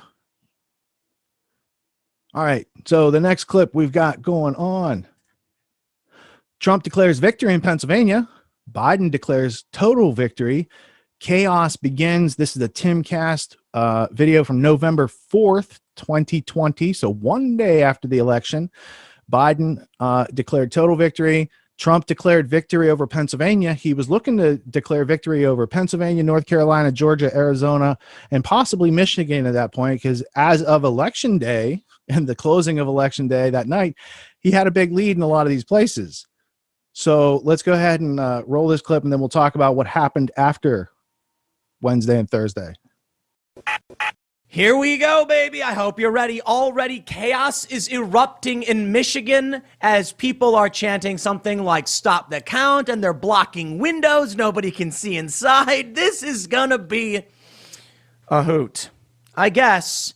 All right. So the next clip we've got going on. Trump declares victory in Pennsylvania. Biden declares total victory. Chaos begins. This is a Timcast video from November 4th, 2020. So one day after the election, Biden declared total victory. Trump declared victory over Pennsylvania. He was looking to declare victory over Pennsylvania, North Carolina, Georgia, Arizona, and possibly Michigan at that point, because as of election day and the closing of election day that night, he had a big lead in a lot of these places. So let's go ahead and roll this clip, and then we'll talk about what happened after Wednesday and Thursday. Here we go, baby. I hope you're ready. Already, chaos is erupting in Michigan as people are chanting something like "Stop the count," and they're blocking windows. Nobody can see inside. This is gonna be a hoot. I guess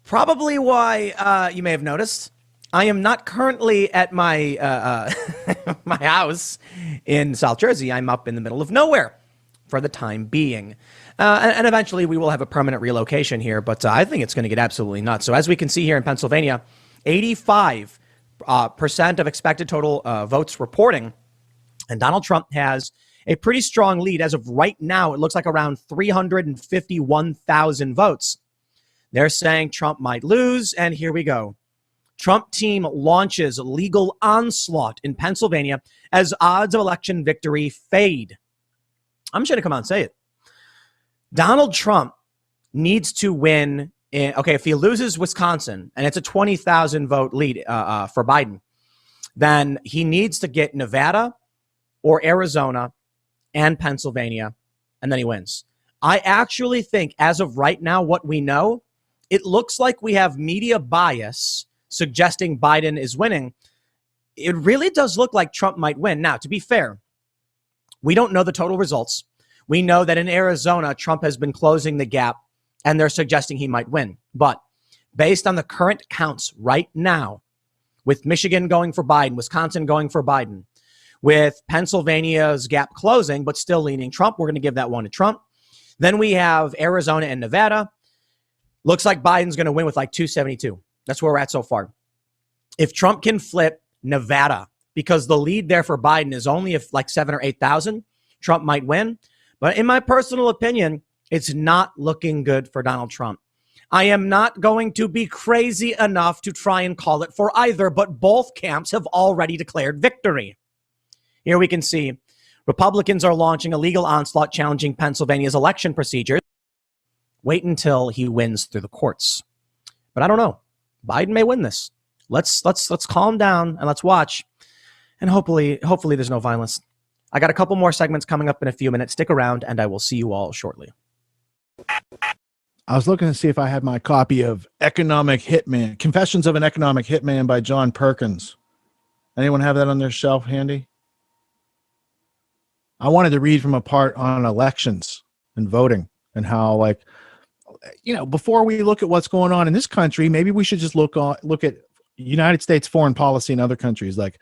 probably why you may have noticed I am not currently at my my house in South Jersey. I'm up in the middle of nowhere for the time being. And eventually we will have a permanent relocation here, but I think it's going to get absolutely nuts. So as we can see here in Pennsylvania, 85% of expected total votes reporting, and Donald Trump has a pretty strong lead. As of right now, it looks like around 351,000 votes. They're saying Trump might lose, and here we go. Trump team launches legal onslaught in Pennsylvania as odds of election victory fade. I'm just going to come out and say it. Donald Trump needs to win. Okay, if he loses Wisconsin and it's a 20,000 vote lead for Biden, then he needs to get Nevada or Arizona and Pennsylvania, and then he wins. I actually think, as of right now, what we know, it looks like we have media bias suggesting Biden is winning. It really does look like Trump might win. Now, to be fair, we don't know the total results. We know that in Arizona, Trump has been closing the gap, and they're suggesting he might win. But based on the current counts right now, with Michigan going for Biden, Wisconsin going for Biden, with Pennsylvania's gap closing, but still leaning Trump, we're going to give that one to Trump. Then we have Arizona and Nevada. Looks like Biden's going to win with like 272. That's where we're at so far. If Trump can flip Nevada, because the lead there for Biden is only if like 7,000 or 8,000, Trump might win. But in my personal opinion, it's not looking good for Donald Trump. I am not going to be crazy enough to try and call it for either, but both camps have already declared victory. Here we can see Republicans are launching a legal onslaught challenging Pennsylvania's election procedures. Wait until he wins through the courts. But I don't know. Biden may win this. Let's calm down and let's watch. And hopefully there's no violence. I got a couple more segments coming up in a few minutes. Stick around and I will see you all shortly. I was looking to see if I had my copy of Economic Hitman, Confessions of an Economic Hitman by John Perkins. Anyone have that on their shelf handy? I wanted to read from a part on elections and voting and how, like, you know, before we look at what's going on in this country, maybe we should just look at United States foreign policy in other countries. Like,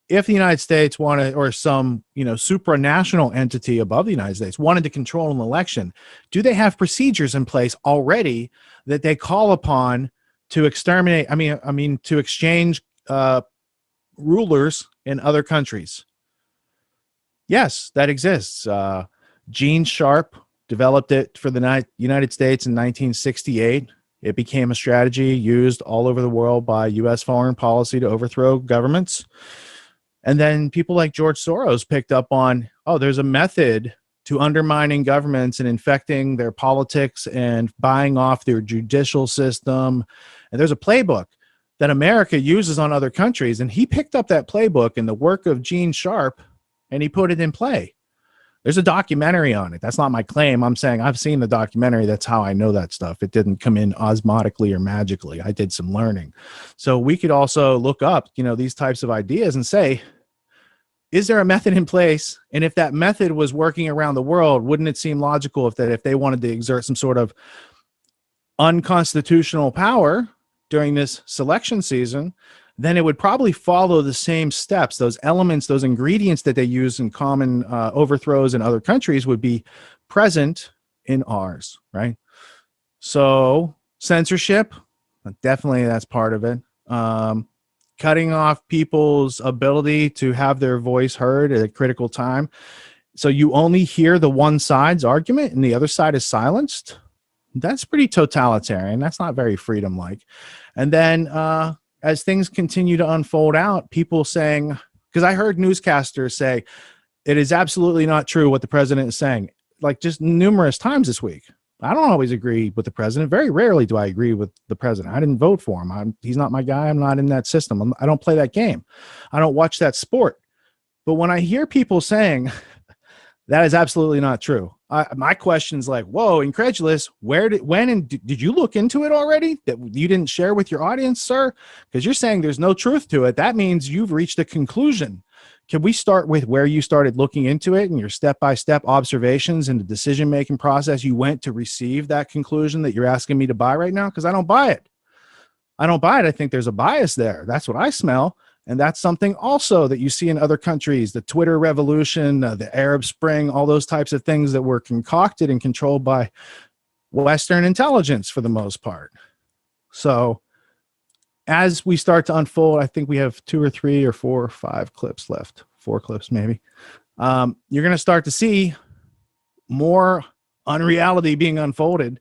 if the United States wanted, or some, you know, supranational entity above the United States wanted to control an election, do they have procedures in place already that they call upon to exterminate? I mean, to exchange rulers in other countries? Yes, that exists. Gene Sharp developed it for the United States in 1968. It became a strategy used all over the world by U.S. foreign policy to overthrow governments. And then people like George Soros picked up on, oh, there's a method to undermining governments and infecting their politics and buying off their judicial system. And there's a playbook that America uses on other countries. And he picked up that playbook and the work of Gene Sharp, and he put it in play. There's a documentary on it. That's not my claim. I'm saying I've seen the documentary. That's how I know that stuff. It didn't come in osmotically or magically. I did some learning. So we could also look up, you know, these types of ideas and say, is there a method in place? And if that method was working around the world, wouldn't it seem logical if they wanted to exert some sort of unconstitutional power during this selection season, then it would probably follow the same steps. Those elements, those ingredients that they use in common overthrows in other countries would be present in ours, right? So censorship, definitely that's part of it. Cutting off people's ability to have their voice heard at a critical time. So you only hear the one side's argument and the other side is silenced. That's pretty totalitarian. That's not very freedom-like. And then as things continue to unfold out, people saying, because I heard newscasters say, it is absolutely not true what the president is saying, like just numerous times this week. I don't always agree with the president. Very rarely do I agree with the president. I didn't vote for him. He's not my guy. I'm not in that system. I don't play that game. I don't watch that sport. But when I hear people saying that is absolutely not true, my question is like, whoa, incredulous. Did you look into it already that you didn't share with your audience, sir? Because you're saying there's no truth to it. That means you've reached a conclusion. Can we start with where you started looking into it and your step-by-step observations and the decision-making process you went to receive that conclusion that you're asking me to buy right now? Because I don't buy it. I think there's a bias there. That's what I smell. And that's something also that you see in other countries, the Twitter revolution, the Arab Spring, all those types of things that were concocted and controlled by Western intelligence for the most part. So as we start to unfold, I think we have 2 or 3 or 4 or 5 clips left, 4 clips maybe. You're going to start to see more unreality being unfolded.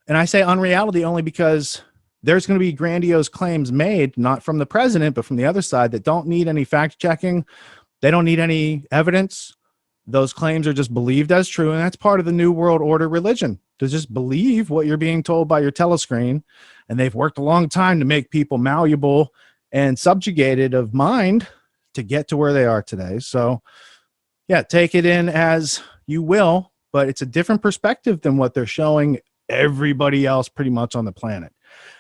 And I say unreality only because there's going to be grandiose claims made, not from the president, but from the other side that don't need any fact checking. They don't need any evidence. Those claims are just believed as true. And that's part of the New World Order religion. to just believe what you're being told by your telescreen. And they've worked a long time to make people malleable and subjugated of mind to get to where they are today. So yeah, take it in as you will, but it's a different perspective than what they're showing everybody else pretty much on the planet.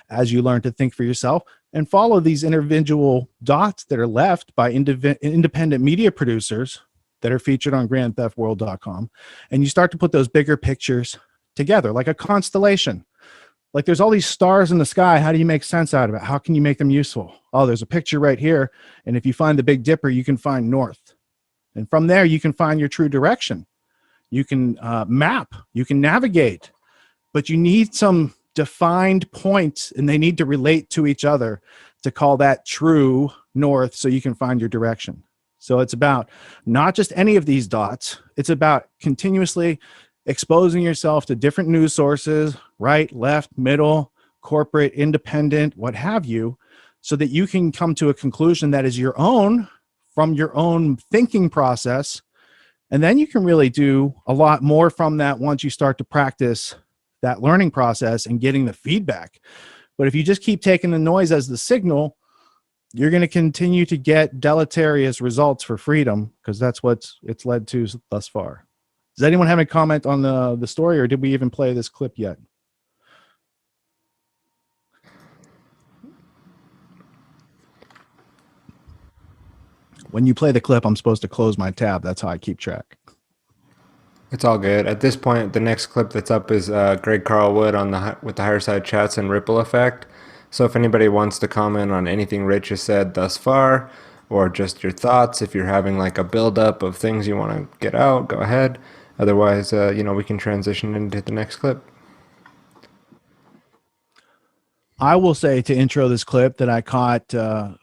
As you learn to think for yourself and follow these individual dots that are left by independent media producers that are featured on grandtheftworld.com, and you start to put those bigger pictures together like a constellation. Like there's all these stars in the sky. How do you make sense out of it? How can you make them useful? Oh, there's a picture right here. And if you find the Big Dipper, you can find north. And from there, you can find your true direction. You can map, you can navigate, but you need some defined points and they need to relate to each other to call that true north so you can find your direction. So it's about not just any of these dots. It's about continuously exposing yourself to different news sources, right, left, middle, corporate, independent, what have you, so that you can come to a conclusion that is your own from your own thinking process. And then you can really do a lot more from that once you start to practice that learning process and getting the feedback. But if you just keep taking the noise as the signal, you're going to continue to get deleterious results for freedom, because that's what it's led to thus far. Does anyone have a comment on the story, or did we even play this clip yet? When you play the clip, I'm supposed to close my tab. That's how I keep track. It's all good. At this point, the next clip that's up is Greg Carlwood on with the Higher Side Chats and Ripple Effect. So if anybody wants to comment on anything Rich has said thus far, or just your thoughts, if you're having like a buildup of things you want to get out, go ahead. Otherwise, we can transition into the next clip. I will say to intro this clip that I caught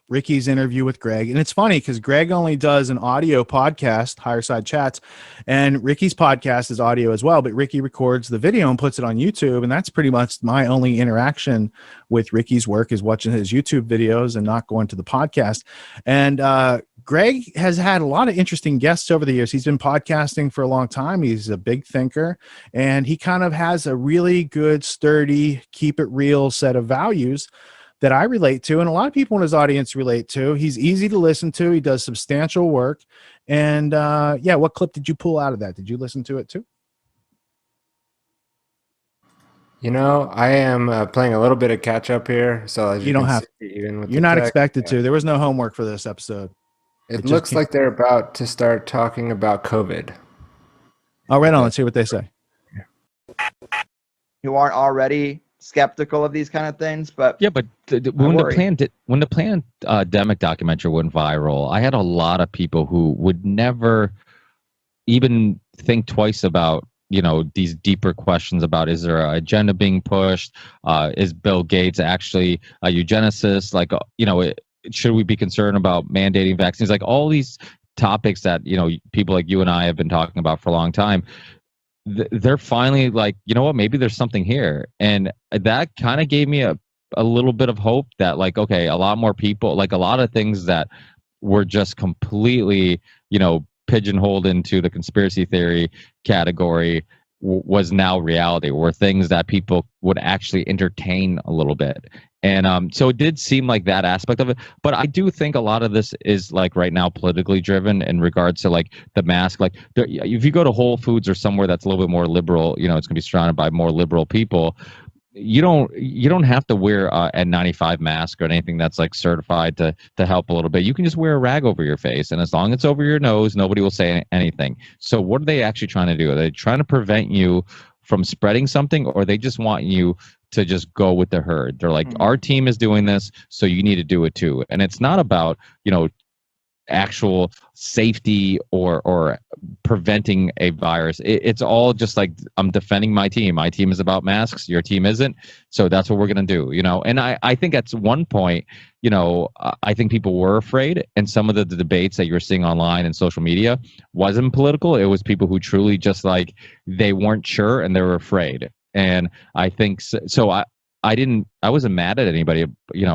Ricky's interview with Greg. And it's funny because Greg only does an audio podcast, Higher Side Chats, and Ricky's podcast is audio as well. But Ricky records the video and puts it on YouTube. And that's pretty much my only interaction with Ricky's work, is watching his YouTube videos and not going to the podcast. And Greg has had a lot of interesting guests over the years. He's been podcasting for a long time. He's a big thinker, and he kind of has a really good, sturdy, keep it real set of values that I relate to, and a lot of people in his audience relate to. He's easy to listen to. He does substantial work. And yeah, what clip did you pull out of that? Did you listen to it too? I am playing a little bit of catch up here. So as you don't have, even with you're not expected to. There was no homework for this episode. It looks like they're about to start talking about COVID. Oh, right on. Let's hear what they say. Who aren't already skeptical of these kind of things, but yeah, but when the pandemic documentary went viral, I had a lot of people who would never even think twice about these deeper questions about, is there an agenda being pushed? Is Bill Gates actually a eugenicist? Like, should we be concerned about mandating vaccines? Like all these topics that, people like you and I have been talking about for a long time, they're finally like, you know what, maybe there's something here. And that kind of gave me a little bit of hope that like, okay, a lot more people, like a lot of things that were just completely, pigeonholed into the conspiracy theory category was now reality, were things that people would actually entertain a little bit. And so it did seem like that aspect of it. But I do think a lot of this is like right now politically driven in regards to like the mask. Like if you go to Whole Foods or somewhere that's a little bit more liberal, it's going to be surrounded by more liberal people. You don't have to wear a N95 mask or anything that's like certified to help a little bit. You can just wear a rag over your face, and as long as it's over your nose, nobody will say anything. So what are they actually trying to do? Are they trying to prevent you from spreading something, or they just want you to just go with the herd? They're like, our team is doing this, so you need to do it too. And it's not about, actual safety or preventing a virus. It's all just like, I'm defending my team. My team is about masks. Your team isn't. So that's what we're going to do, And I think at one point, I think people were afraid, and some of the debates that you're seeing online and social media wasn't political. It was people who truly just like, they weren't sure and they were afraid. And I think so I wasn't mad at anybody,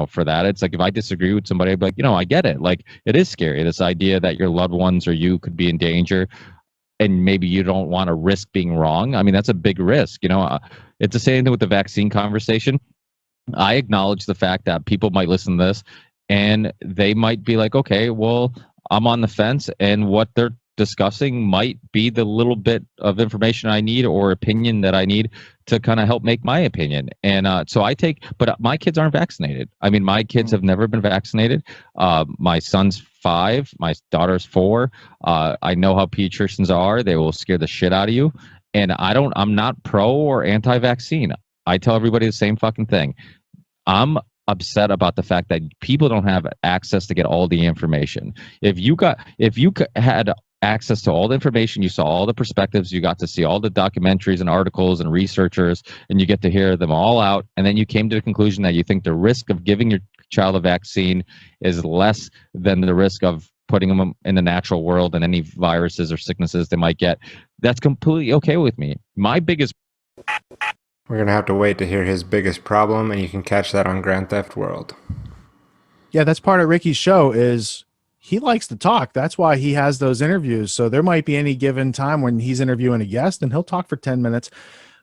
for that. It's like, if I disagree with somebody, I'd be like, I get it. Like, it is scary. This idea that your loved ones or you could be in danger. and maybe you don't want to risk being wrong. I mean, that's a big risk. It's the same thing with the vaccine conversation. I acknowledge the fact that people might listen to this and they might be like, okay, well, I'm on the fence, and what they're discussing might be the little bit of information I need or opinion that I need to kind of help make my opinion. And so but my kids aren't vaccinated. I mean, my kids have never been vaccinated. My son's 5, my daughter's 4. I know how pediatricians are. They will scare the shit out of you. And I'm not pro or anti-vaccine. I tell everybody the same fucking thing. I'm upset about the fact that people don't have access to get all the information. If you had access to all the information, you saw all the perspectives, you got to see all the documentaries and articles and researchers, and you get to hear them all out, and then you came to the conclusion that you think the risk of giving your child a vaccine is less than the risk of putting them in the natural world and any viruses or sicknesses they might get, that's completely okay with me. My biggest We're going to have to wait to hear his biggest problem, and you can catch that on Grand Theft World. Yeah, that's part of Ricky's show is he likes to talk. That's why he has those interviews. So there might be any given time when he's interviewing a guest and he'll talk for 10 minutes,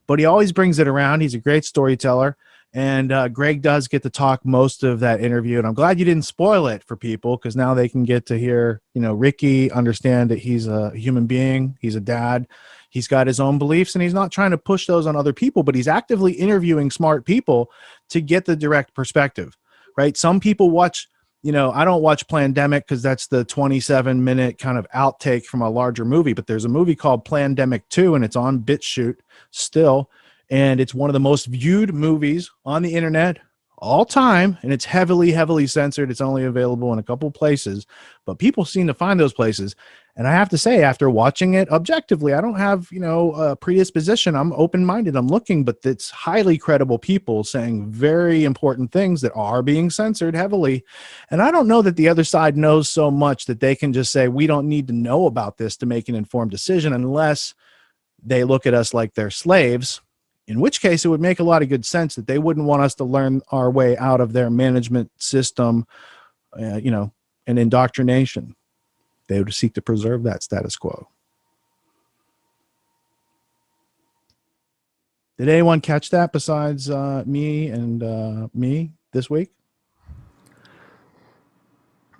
but he always brings it around. He's a great storyteller. And Greg does get to talk most of that interview. And I'm glad you didn't spoil it for people, because now they can get to hear, Ricky understand that he's a human being. He's a dad. He's got his own beliefs, and he's not trying to push those on other people, but he's actively interviewing smart people to get the direct perspective, right? Some people watch, I don't watch Plandemic because that's the 27-minute kind of outtake from a larger movie, but there's a movie called Plandemic 2, and it's on BitChute still. And it's one of the most viewed movies on the internet all time. And it's heavily, heavily censored. It's only available in a couple places, but people seem to find those places. And I have to say, after watching it objectively, I don't have, a predisposition. I'm open-minded. I'm looking, but it's highly credible people saying very important things that are being censored heavily. And I don't know that the other side knows so much that they can just say, we don't need to know about this to make an informed decision, unless they look at us like they're slaves. In which case, it would make a lot of good sense that they wouldn't want us to learn our way out of their management system, and indoctrination. They would seek to preserve that status quo. Did anyone catch that besides me and me this week?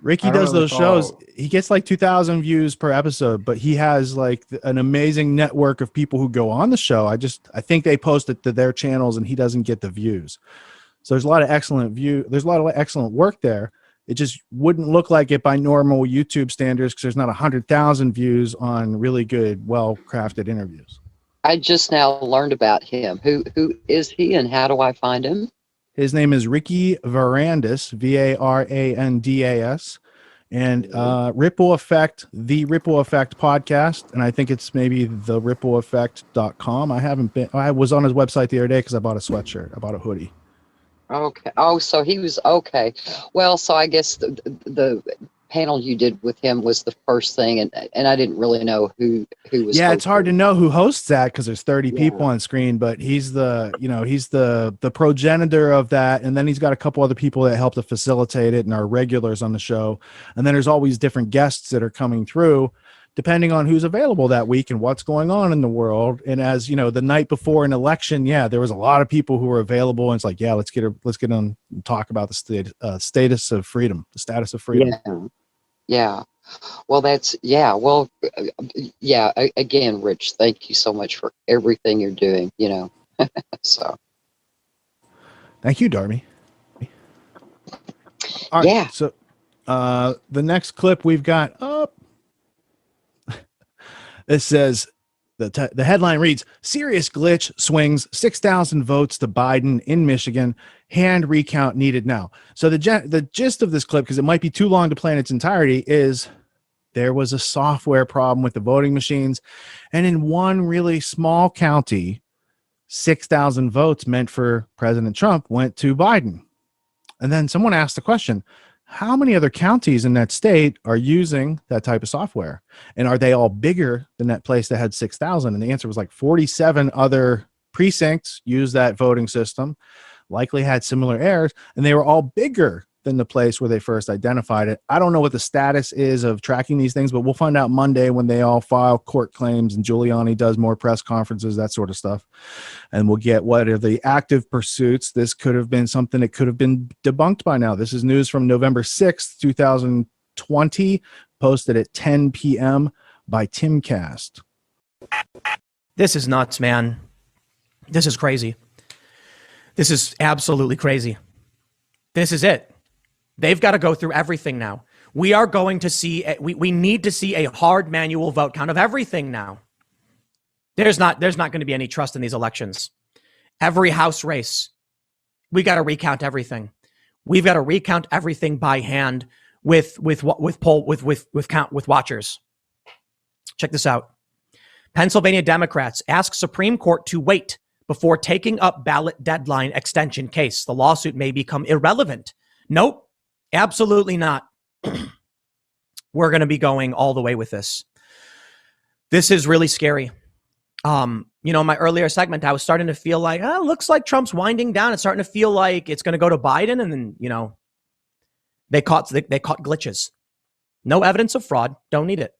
Ricky does those shows. He gets like 2,000 views per episode, but he has like an amazing network of people who go on the show. I think they post it to their channels and he doesn't get the views. So there's a lot of there's a lot of excellent work there. It just wouldn't look like it by normal YouTube standards, because there's not 100,000 views on really good, well-crafted interviews. I just now learned about him. Who is he, and how do I find him? His name is Ricky Varandas, Varandas, and Ripple Effect, the Ripple Effect podcast. And I think it's maybe the rippleeffect.com. I was on his website the other day because I bought a sweatshirt. I bought a hoodie. Okay. Oh, so he was okay. Well, so I guess the panel you did with him was the first thing, and I didn't really know who was. Yeah, it's hard to know who hosts that because there's 30 people on screen, but he's the progenitor of that, and then he's got a couple other people that help to facilitate it and are regulars on the show, and then there's always different guests that are coming through depending on who's available that week and what's going on in the world. And as you know, the night before an election, there was a lot of people who were available, and it's like, let's get on and talk about the status of freedom. Yeah. Well, again, Rich, thank you so much for everything you're doing, so. Thank you, Darby. All right, so the next clip we've got up, it says, the headline reads, "Serious glitch swings 6,000 votes to Biden in Michigan. Hand recount needed now." So the gist of this clip, because it might be too long to play in its entirety, is there was a software problem with the voting machines. And in one really small county, 6,000 votes meant for President Trump went to Biden. And then someone asked the question, how many other counties in that state are using that type of software? And are they all bigger than that place that had 6,000? And the answer was like 47 other precincts used that voting system, likely had similar errors, and they were all bigger than the place where they first identified it. I don't know what the status is of tracking these things, but we'll find out Monday when they all file court claims and Giuliani does more press conferences, that sort of stuff. And we'll get what are the active pursuits. This could have been something that could have been debunked by now. This is news from November 6th, 2020, posted at 10 p.m. by Timcast. This is nuts, man. This is crazy. This is absolutely crazy. This is it. They've got to go through everything now. We are going to see, we need to see a hard manual vote count of everything now. There's not going to be any trust in these elections. Every House race, we got to recount everything. We've got to recount everything by hand with watchers. Check this out. Pennsylvania Democrats ask Supreme Court to wait before taking up ballot deadline extension case. The lawsuit may become irrelevant. Nope, absolutely not. We're going to be going all the way with this. This is really scary. In my earlier segment, I was starting to feel like, looks like Trump's winding down. It's starting to feel like it's going to go to Biden. And then, they caught glitches. No evidence of fraud. Don't need it.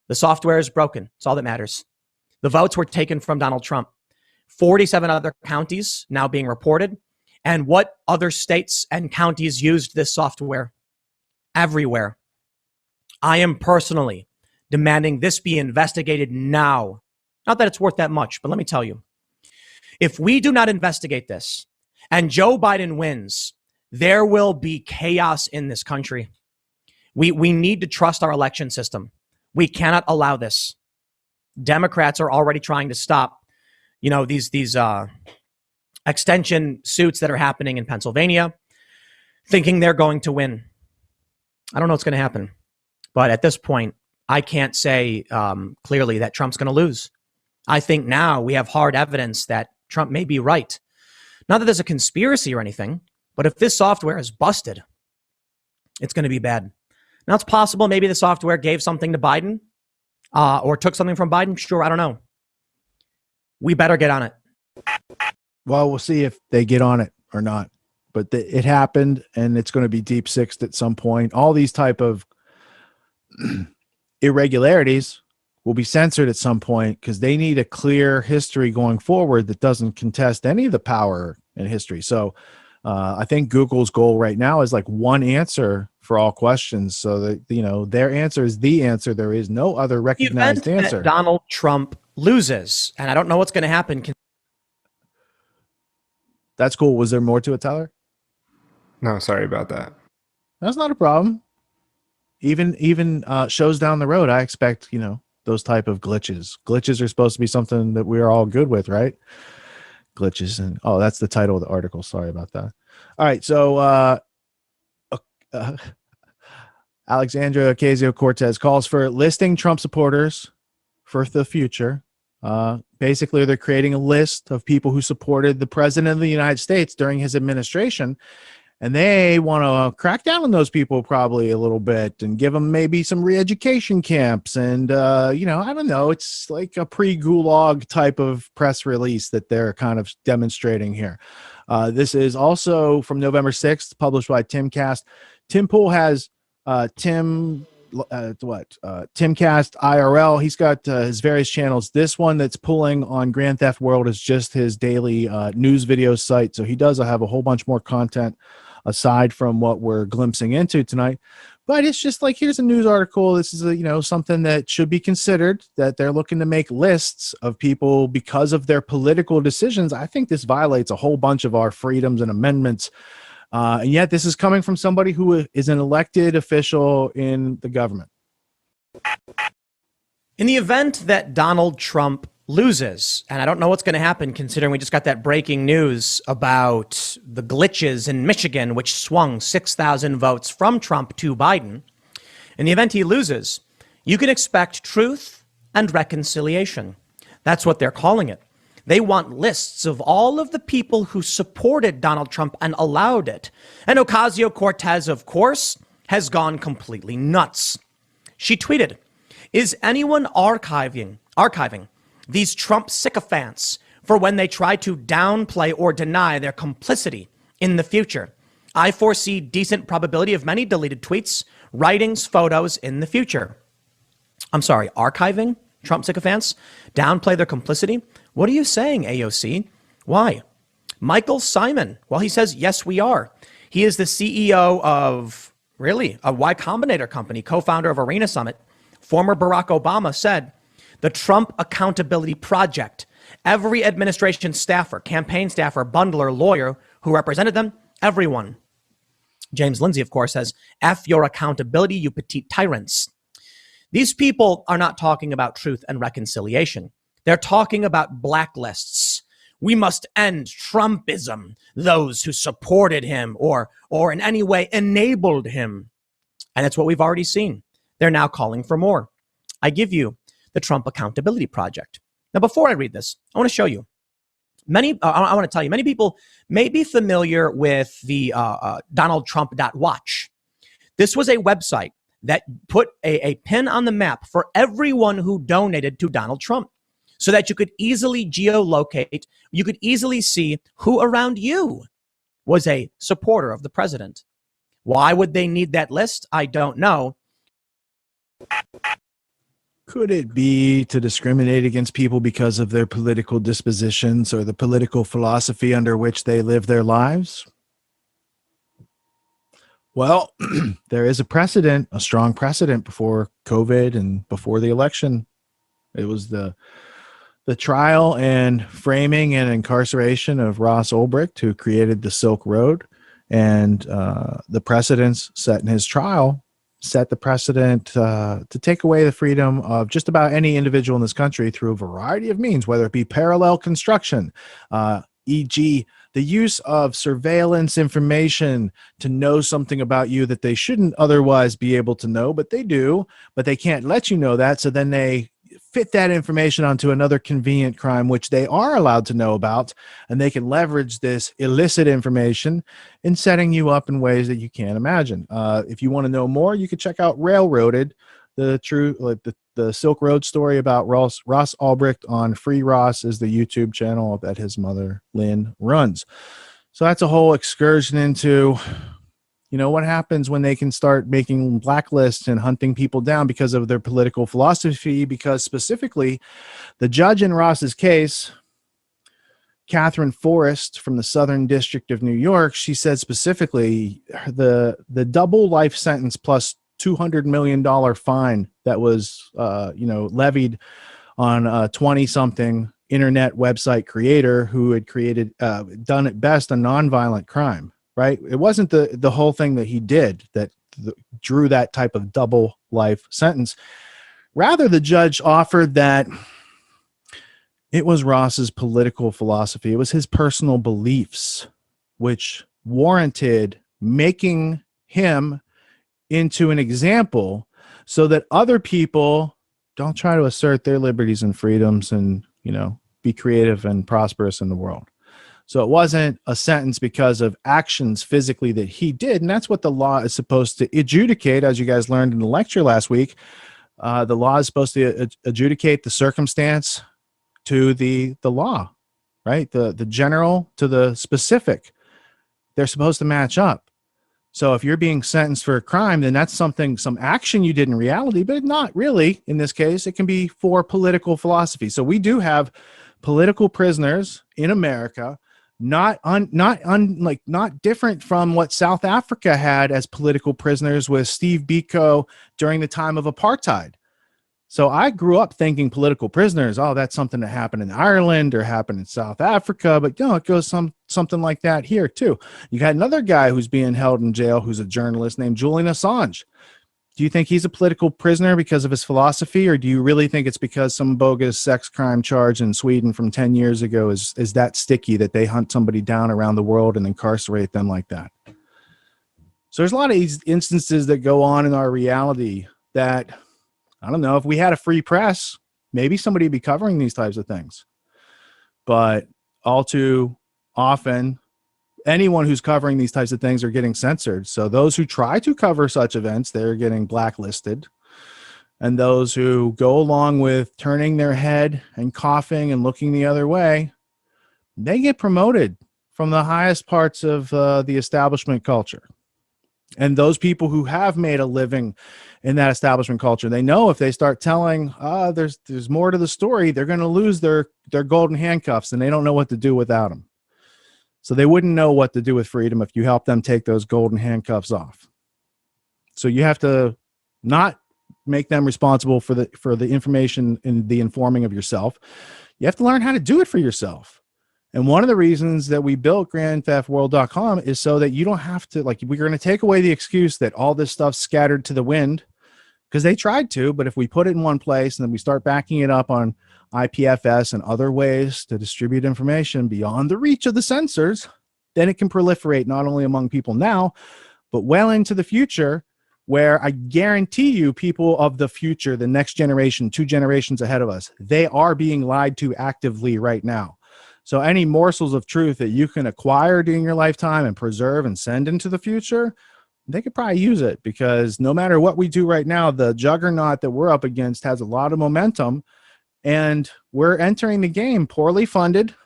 The software is broken. It's all that matters. The votes were taken from Donald Trump. 47 other counties now being reported. And what other states and counties used this software? Everywhere. I am personally demanding this be investigated now. Not that it's worth that much, but let me tell you, if we do not investigate this and Joe Biden wins, there will be chaos in this country. We need to trust our election system. We cannot allow this. Democrats are already trying to stop, these extension suits that are happening in Pennsylvania, thinking they're going to win. I don't know what's going to happen, but at this point, I can't say clearly that Trump's going to lose. I think now we have hard evidence that Trump may be right. Not that there's a conspiracy or anything, but if this software is busted, it's going to be bad. Now, it's possible maybe the software gave something to Biden or took something from Biden. Sure, I don't know. We better get on it. Well, we'll see if they get on it or not. But it happened, and it's going to be deep sixed at some point. All these type of irregularities will be censored at some point because they need a clear history going forward that doesn't contest any of the power in history. So I think Google's goal right now is like one answer for all questions, so that their answer is the answer. There is no other recognized answer. Donald Trump loses, and I don't know what's going to happen. That's cool. Was there more to it, Tyler? No, sorry about that. That's not a problem. Even shows down the road, I expect those type of glitches. Glitches are supposed to be something that we're all good with, right? Glitches. And that's the title of the article. Sorry about that. All right. So Alexandria Ocasio-Cortez calls for listing Trump supporters for the future. Basically, they're creating a list of people who supported the president of the United States during his administration. And they want to crack down on those people probably a little bit and give them maybe some re-education camps. And, I don't know, it's like a pre-Gulag type of press release that they're kind of demonstrating here. This is also from November 6th, published by Timcast. Tim Pool has Timcast IRL. He's got his various channels. This one that's pulling on Grand Theft World is just his daily news video site. So he does have a whole bunch more content aside from what we're glimpsing into tonight. But it's just like, here's a news article. This is something that should be considered, that they're looking to make lists of people because of their political decisions. I think this violates a whole bunch of our freedoms and amendments. And yet this is coming from somebody who is an elected official in the government. In the event that Donald Trump loses, and I don't know what's going to happen considering we just got that breaking news about the glitches in Michigan, which swung 6,000 votes from Trump to Biden. In the event he loses, you can expect truth and reconciliation. That's what they're calling it. They want lists of all of the people who supported Donald Trump and allowed it. And Ocasio-Cortez, of course, has gone completely nuts. She tweeted, "Is anyone archiving these Trump sycophants for when they try to downplay or deny their complicity in the future? I foresee decent probability of many deleted tweets, writings, photos in the future. I'm sorry, archiving Trump sycophants? Downplay their complicity? What are you saying, AOC? Why? Michael Simon, well, he says, yes, we are. He is the CEO of, really, a Y Combinator company, co-founder of Arena Summit. Former Barack Obama said, the Trump Accountability Project. Every administration staffer, campaign staffer, bundler, lawyer who represented them, everyone. James Lindsay, of course, says, F your accountability, you petite tyrants. These people are not talking about truth and reconciliation. They're talking about blacklists. We must end Trumpism, those who supported him or in any way enabled him. And it's what we've already seen. They're now calling for more. I give you the Trump Accountability Project. Now, before I read this, I want to show you. I want to tell you, many people may be familiar with the DonaldTrump.watch. This was a website that put a pin on the map for everyone who donated to Donald Trump so that you could easily geolocate, you could easily see who around you was a supporter of the president. Why would they need that list? I don't know. Could it be to discriminate against people because of their political dispositions or the political philosophy under which they live their lives? Well, there is a precedent, a strong precedent before COVID and before the election. It was the trial and framing and incarceration of Ross Ulbricht, who created the Silk Road, and the precedents set in his trial set the precedent to take away the freedom of just about any individual in this country through a variety of means, whether it be parallel construction, e.g., the use of surveillance information to know something about you that they shouldn't otherwise be able to know, but they do, but they can't let you know that. So then they fit that information onto another convenient crime, which they are allowed to know about, and they can leverage this illicit information in setting you up in ways that you can't imagine. If you want to know more, you can check out Railroaded, the Silk Road story about Ross Ulbricht on Free Ross is the YouTube channel that his mother, Lynn, runs. So that's a whole excursion into, what happens when they can start making blacklists and hunting people down because of their political philosophy, because specifically the judge in Ross's case, Catherine Forrest from the Southern District of New York, she said specifically the double life sentence plus $200 million fine that was, levied on a 20-something internet website creator who had created, done at best, a nonviolent crime, right? It wasn't the whole thing that he did that drew that type of double life sentence. Rather, the judge offered that it was Ross's political philosophy. It was his personal beliefs, which warranted making him into an example so that other people don't try to assert their liberties and freedoms and, be creative and prosperous in the world. So it wasn't a sentence because of actions physically that he did. And that's what the law is supposed to adjudicate. As you guys learned in the lecture last week, the law is supposed to adjudicate the circumstance to the law, right? The general to the specific. They're supposed to match up. So if you're being sentenced for a crime, then that's some action you did in reality, but not really in this case. It can be for political philosophy. So we do have political prisoners in America, not different from what South Africa had as political prisoners with Steve Biko during the time of apartheid. So I grew up thinking political prisoners, that's something that happened in Ireland or happened in South Africa, but it goes something like that here too. You got another guy who's being held in jail who's a journalist named Julian Assange. Do you think he's a political prisoner because of his philosophy, or do you really think it's because some bogus sex crime charge in Sweden from 10 years ago is that sticky that they hunt somebody down around the world and incarcerate them like that? So there's a lot of these instances that go on in our reality that, I don't know, if we had a free press, maybe somebody would be covering these types of things. But all too often, anyone who's covering these types of things are getting censored. So those who try to cover such events, they're getting blacklisted. And those who go along with turning their head and coughing and looking the other way, they get promoted from the highest parts of the establishment culture. And those people who have made a living in that establishment culture, they know if they start telling, there's more to the story, they're going to lose their golden handcuffs, and they don't know what to do without them. So they wouldn't know what to do with freedom if you help them take those golden handcuffs off. So you have to not make them responsible for the information and the informing of yourself. You have to learn how to do it for yourself. And one of the reasons that we built GrandTheftWorld.com is so that you don't have to, like, we're going to take away the excuse that all this stuff's scattered to the wind, because they tried to, but if we put it in one place and then we start backing it up on IPFS and other ways to distribute information beyond the reach of the censors, then it can proliferate not only among people now, but well into the future, where I guarantee you people of the future, the next generation, 2 generations ahead of us, they are being lied to actively right now. So any morsels of truth that you can acquire during your lifetime and preserve and send into the future, they could probably use it, because no matter what we do right now, the juggernaut that we're up against has a lot of momentum, and we're entering the game poorly funded,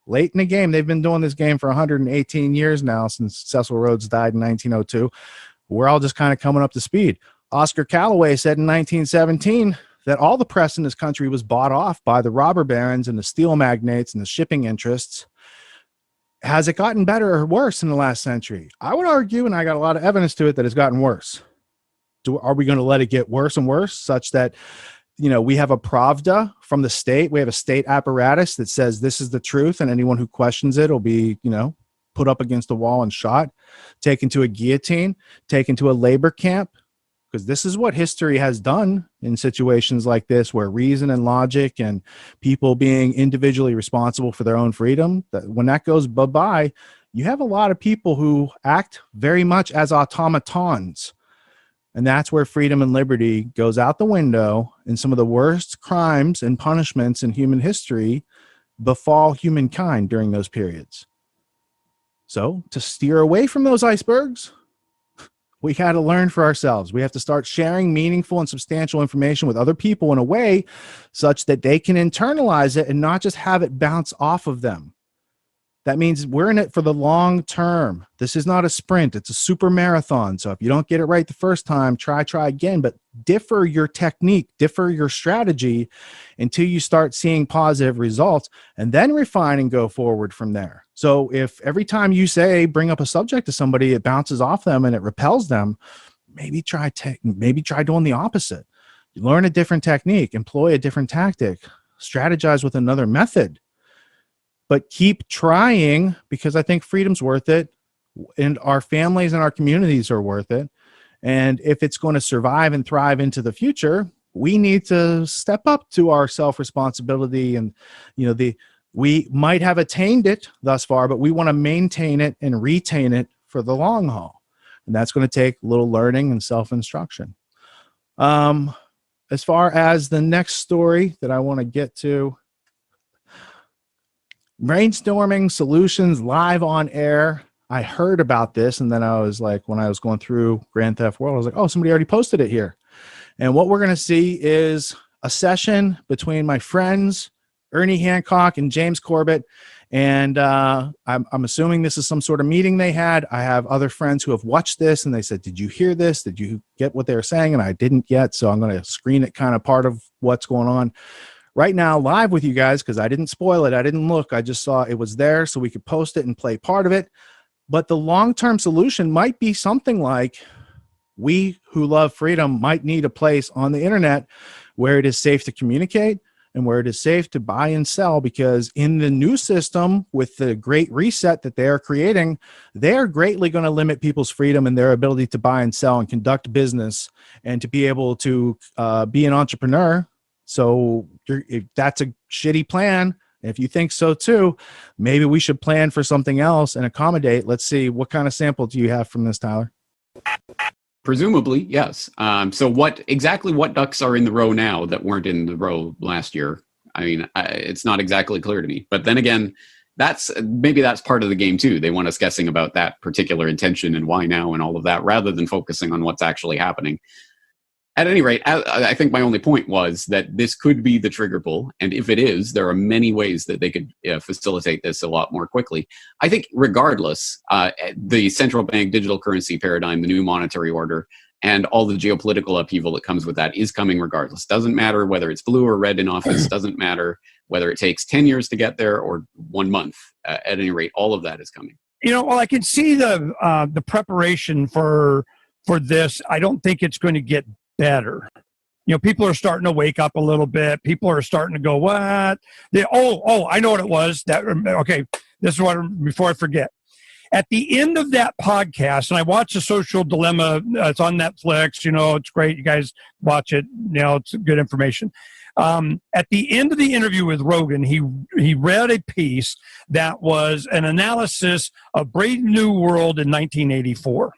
late in the game. They've been doing this game for 118 years now, since Cecil Rhodes died in 1902. We're all just kind of coming up to speed. Oscar Callaway said in 1917 that all the press in this country was bought off by the robber barons and the steel magnates and the shipping interests. Has it gotten better or worse in the last century? I would argue, and I got a lot of evidence to it, that it's gotten worse. Are we going to let it get worse and worse, such that, we have a Pravda from the state? We have a state apparatus that says this is the truth, and anyone who questions it will be, put up against the wall and shot, taken to a guillotine, taken to a labor camp, because this is what history has done in situations like this, where reason and logic and people being individually responsible for their own freedom, that when that goes bye-bye, you have a lot of people who act very much as automatons. And that's where freedom and liberty goes out the window, and some of the worst crimes and punishments in human history befall humankind during those periods. So to steer away from those icebergs, we got to learn for ourselves. We have to start sharing meaningful and substantial information with other people in a way such that they can internalize it and not just have it bounce off of them. That means we're in it for the long term. This is not a sprint. It's a super marathon. So if you don't get it right the first time, try again, but differ your technique, differ your strategy until you start seeing positive results, and then refine and go forward from there. So if every time you bring up a subject to somebody, it bounces off them and it repels them, maybe try doing the opposite. You learn a different technique, employ a different tactic, strategize with another method. But keep trying, because I think freedom's worth it, and our families and our communities are worth it. And if it's going to survive and thrive into the future, we need to step up to our self-responsibility. And, we might have attained it thus far, but we want to maintain it and retain it for the long haul. And that's going to take a little learning and self-instruction. As far as the next story that I want to get to, brainstorming solutions live on air. I heard about this, and then I was like, when I was going through Grand Theft World, I was like, oh, somebody already posted it here. And what we're going to see is a session between my friends, Ernie Hancock and James Corbett. And I'm assuming this is some sort of meeting they had. I have other friends who have watched this, and they said, did you hear this? Did you get what they were saying? And I didn't yet, so I'm going to screen it, kind of part of what's going on right now live with you guys, because I didn't spoil it. I didn't look. I just saw it was there so we could post it and play part of it. But the long-term solution might be something like, we who love freedom might need a place on the internet where it is safe to communicate and where it is safe to buy and sell, because in the new system with the great reset that they are creating, they are greatly going to limit people's freedom and their ability to buy and sell and conduct business and to be able to be an entrepreneur. So if that's a shitty plan, if you think so too, maybe we should plan for something else and accommodate. Let's see, what kind of sample do you have from this, Tyler? Presumably, yes. So what ducks are in the row now that weren't in the row last year? I mean, it's not exactly clear to me. But then again, that's part of the game too. They want us guessing about that particular intention and why now and all of that, rather than focusing on what's actually happening. At any rate, I think my only point was that this could be the trigger pull. And if it is, there are many ways that they could facilitate this a lot more quickly. I think regardless, the central bank digital currency paradigm, the new monetary order, and all the geopolitical upheaval that comes with that is coming regardless. Doesn't matter whether it's blue or red in office. Doesn't matter whether it takes 10 years to get there or 1 month. At any rate, all of that is coming. Well, I can see the preparation for this. I don't think it's going to get better. People are starting to wake up a little bit. People are starting to go, what? I know what it was. Okay, this is what, before I forget. At the end of that podcast, and I watched The Social Dilemma, it's on Netflix, it's great. You guys watch it. It's good information. At the end of the interview with Rogan, he read a piece that was an analysis of Brave New World in 1984.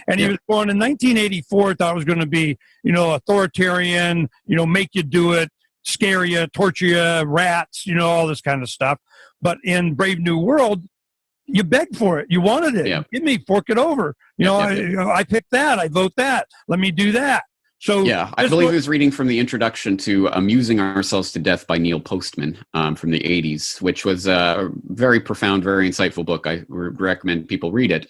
And he was born in 1984, thought it was going to be, authoritarian, make you do it, scare you, torture you, rats, all this kind of stuff. But in Brave New World, you begged for it. You wanted it. Yeah. Give me, fork it over. I picked that. I vote that. Let me do that. So yeah, I believe I was reading from the introduction to Amusing Ourselves to Death by Neil Postman from the 80s, which was a very profound, very insightful book. I recommend people read it.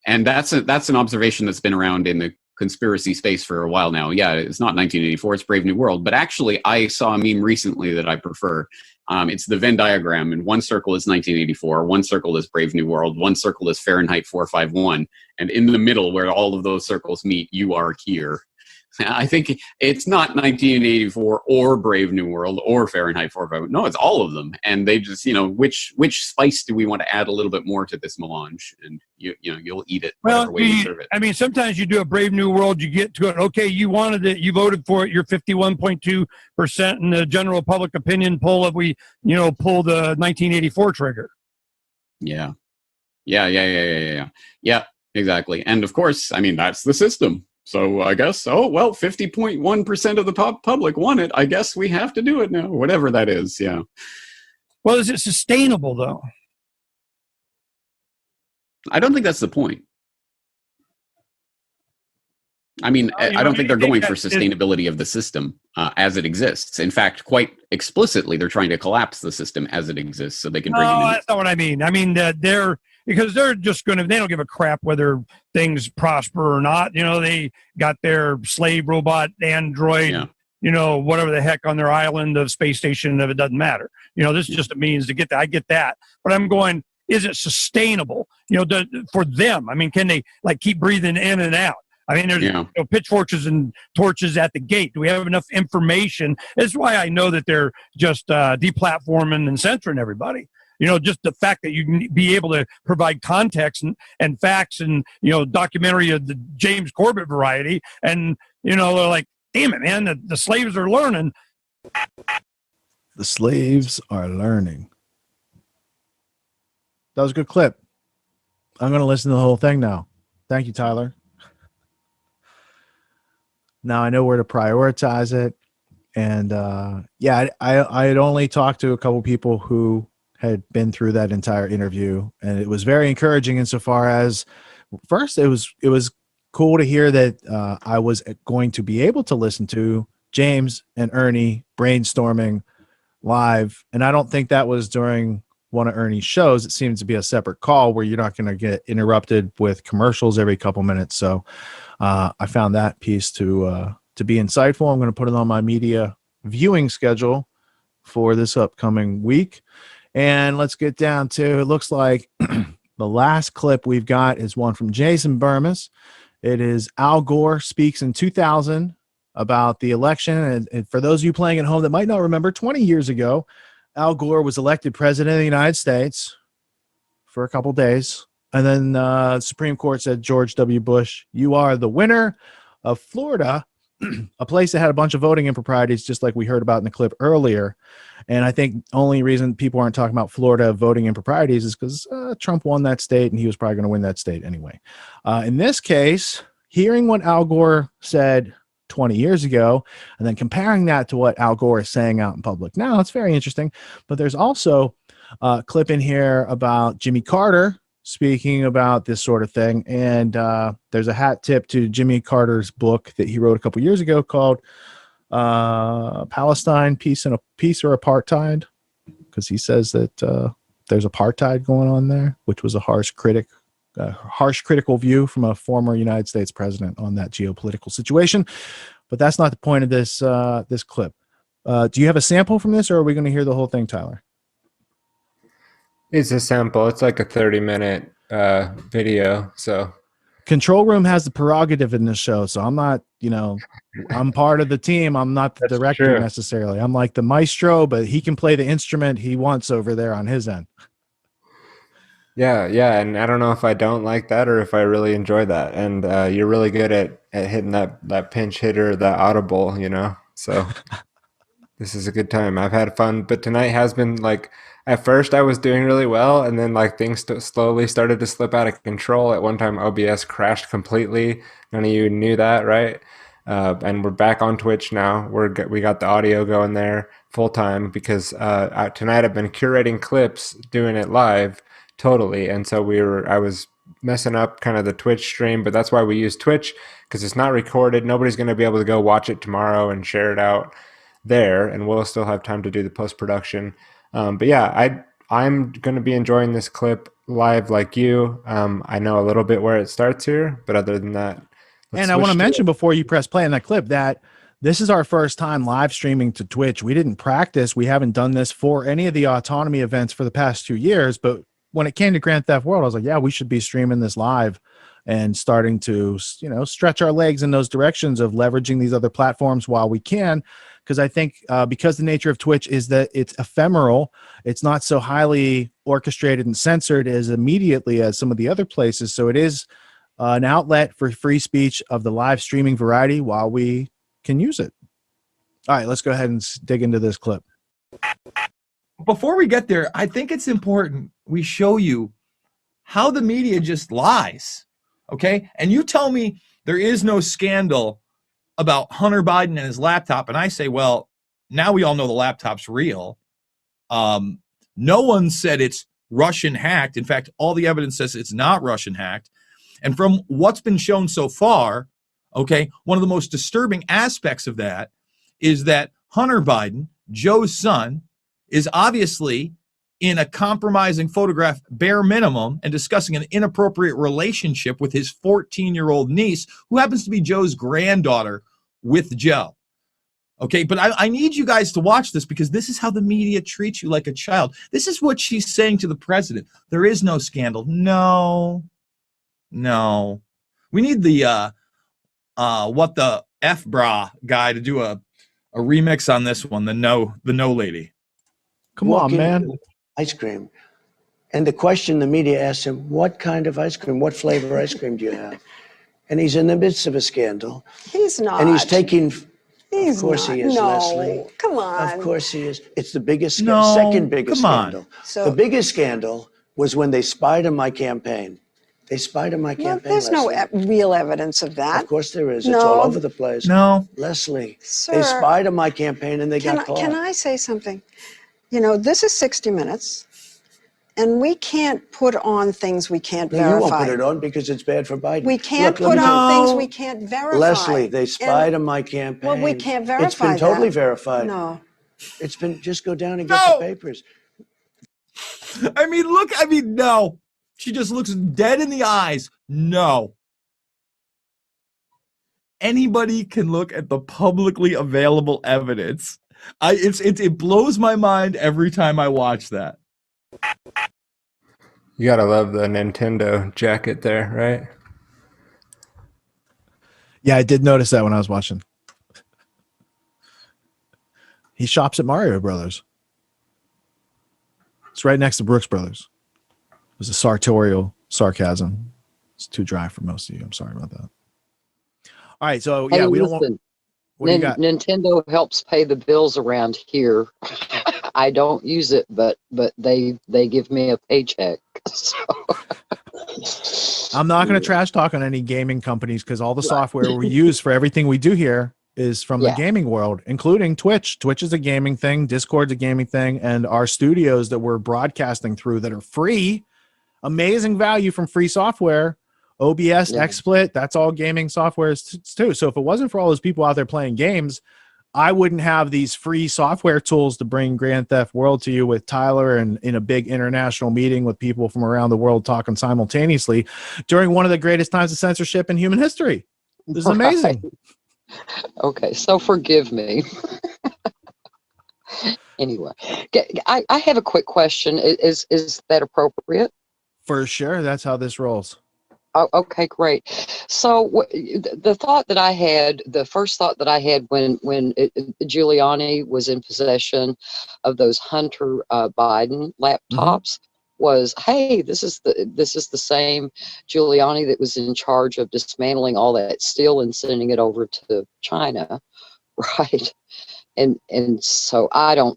And that's an observation that's been around in the conspiracy space for a while now. Yeah, it's not 1984, it's Brave New World. But actually, I saw a meme recently that I prefer. It's the Venn diagram, and one circle is 1984, one circle is Brave New World, one circle is Fahrenheit 451, and in the middle, where all of those circles meet, you are here. I think it's not 1984 or Brave New World or Fahrenheit 451. No, it's all of them. And they just, which spice do we want to add a little bit more to this melange? And you'll eat it whatever way you serve it. I mean, sometimes you do a Brave New World, you get to it. Okay, you wanted it, you voted for it. You're 51.2% in the general public opinion poll if we, pull the 1984 trigger. Yeah, exactly. And of course, I mean, that's the system. So I guess, 50.1% of the public want it. I guess we have to do it now, whatever that is. Yeah. Well, is it sustainable, though? I don't think that's the point. I mean, I don't think they're going for sustainability of the system as it exists. In fact, quite explicitly, they're trying to collapse the system as it exists so they can bring in. That's not what I mean. I mean, because they're just they don't give a crap whether things prosper or not. They got their slave robot, android, whatever the heck on their island of space station, if it doesn't matter. This is just a means to get that. I get that. But I'm going, is it sustainable, for them? I mean, can they keep breathing in and out? I mean, there's pitchforks and torches at the gate. Do we have enough information? That's why I know that they're just deplatforming and censoring everybody. Just the fact that you can be able to provide context and facts and, documentary of the James Corbett variety. And, they're like, damn it, man, the slaves are learning. The slaves are learning. That was a good clip. I'm going to listen to the whole thing now. Thank you, Tyler. Now I know where to prioritize it. And I had only talked to a couple people who had been through that entire interview, and it was very encouraging insofar as, first, it was cool to hear that I was going to be able to listen to James and Ernie brainstorming live, and I don't think that was during one of Ernie's shows. It seems to be a separate call where you're not going to get interrupted with commercials every couple minutes. So I found that piece to be insightful. I'm going to put it on my media viewing schedule for this upcoming week. And let's get down to, it looks like the last clip we've got is one from Jason Burmis. It is Al Gore speaks in 2000 about the election. And for those of you playing at home that might not remember, 20 years ago, Al Gore was elected president of the United States for a couple days. And then the Supreme Court said, George W. Bush, you are the winner of Florida, a place that had a bunch of voting improprieties, just like we heard about in the clip earlier. And I think the only reason people aren't talking about Florida voting improprieties is because Trump won that state, and he was probably going to win that state anyway. In this case, hearing what Al Gore said 20 years ago and then comparing that to what Al Gore is saying out in public now, it's very interesting. But there's also a clip in here about Jimmy Carter speaking about this sort of thing. And there's a hat tip to Jimmy Carter's book that he wrote a couple years ago called Palestine, Peace or Apartheid, because he says that there's apartheid going on there, which was a harsh critical view from a former United States president on that geopolitical situation. But that's not the point of this this clip. Do you have a sample from this, or are we going to hear the whole thing, Tyler? It's a sample. It's like a 30-minute video. So Control Room has the prerogative in this show, so I'm not, I'm part of the team. I'm not the director necessarily. I'm like the maestro, but he can play the instrument he wants over there on his end. yeah, and I don't know if I don't like that or if I really enjoy that. And you're really good at hitting that pinch hitter, that audible, So this is a good time. I've had fun, but tonight has been like, at first I was doing really well, and then like things slowly started to slip out of control. At one time, OBS crashed completely. None of you knew that, right? And we're back on Twitch now. We got the audio going there full time because tonight I've been curating clips, doing it live totally, and so I was messing up kind of the Twitch stream, but that's why we use Twitch, because it's not recorded. Nobody's going to be able to go watch it tomorrow and share it out there, and we'll still have time to do the post-production. But yeah, I'm going to be enjoying this clip live like you. I know a little bit where it starts here, but other than that, and I want to mention before you press play on that clip that this is our first time live streaming to Twitch. We didn't practice. We haven't done this for any of the autonomy events for the past 2 years, but when it came to Grand Theft World, I was like, yeah, we should be streaming this live and starting to, stretch our legs in those directions of leveraging these other platforms while we can. Because I think because the nature of Twitch is that it's ephemeral, it's not so highly orchestrated and censored as immediately as some of the other places. So it is an outlet for free speech of the live streaming variety while we can use it. All right, let's go ahead and dig into this clip. Before we get there, I think it's important we show you how the media just lies. Okay? And you tell me there is no scandal about Hunter Biden and his laptop, and I say, well, now we all know the laptop's real. No one said it's Russian hacked. In fact, all the evidence says it's not Russian hacked. And from what's been shown so far, okay, one of the most disturbing aspects of that is that Hunter Biden, Joe's son, is obviously in a compromising photograph, bare minimum, and discussing an inappropriate relationship with his 14-year-old niece, who happens to be Joe's granddaughter, with Joe. Okay, but I need you guys to watch this because this is how the media treats you like a child. This is what she's saying to the president. There is no scandal. No. We need the what the LBRY guy to do a remix on this one. The no lady. Come on, man. Ice cream. And the question the media asks him, what kind of ice cream? What flavor ice cream do you have? And he's in the midst of a scandal. He's not. And he's taking. He's of course not. he is, No, Leslie. come on. Of course he is. It's the biggest, No, second biggest come on. scandal. So- the biggest scandal was when they spied on my campaign. They spied on my Well, campaign. there's no Leslie. real evidence of that. Of course there is. It's No. all over the place. No. Leslie, Sir, they spied on my campaign and they can got caught. Can I say something? This is 60 Minutes, and we can't put on things we can't No, you won't verify. put it on because it's bad for Biden. We can't Look, let put me on tell you- things we can't verify. Leslie, they spied And- on my campaign. Well, we can't verify It's been totally that. verified. No. It's been, just go down and get the papers. No. She just looks dead in the eyes. No. Anybody can look at the publicly available evidence. It blows my mind every time I watch that. you gotta love the Nintendo jacket there, right? Yeah, I did notice that when I was watching. He shops at Mario Brothers. It's right next to Brooks Brothers. It was a sartorial sarcasm. It's too dry for most of you. I'm sorry about that. All right, so yeah, Hey, we don't want. listen, What do you got? Nintendo helps pay the bills around here. I don't use it, but they give me a paycheck. So. I'm not going to trash talk on any gaming companies because all the software we use for everything we do here is from the gaming world, including Twitch. Twitch is a gaming thing. Discord's a gaming thing. And our studios that we're broadcasting through that are free amazing value from free software. OBS, Yeah. XSplit, that's all gaming software too. So if it wasn't for all those people out there playing games, I wouldn't have these free software tools to bring Grand Theft World to you with Tyler and in a big international meeting with people from around the world talking simultaneously during one of the greatest times of censorship in human history. This is amazing. Right. Okay, so forgive me. Anyway, I have a quick question. Is that appropriate? For sure. That's how this rolls. Oh, okay, great. So the thought that I had, the first thought that I had when Giuliani was in possession of those Hunter Biden laptops was, hey, this is the same Giuliani that was in charge of dismantling all that steel and sending it over to China, right? And so I don't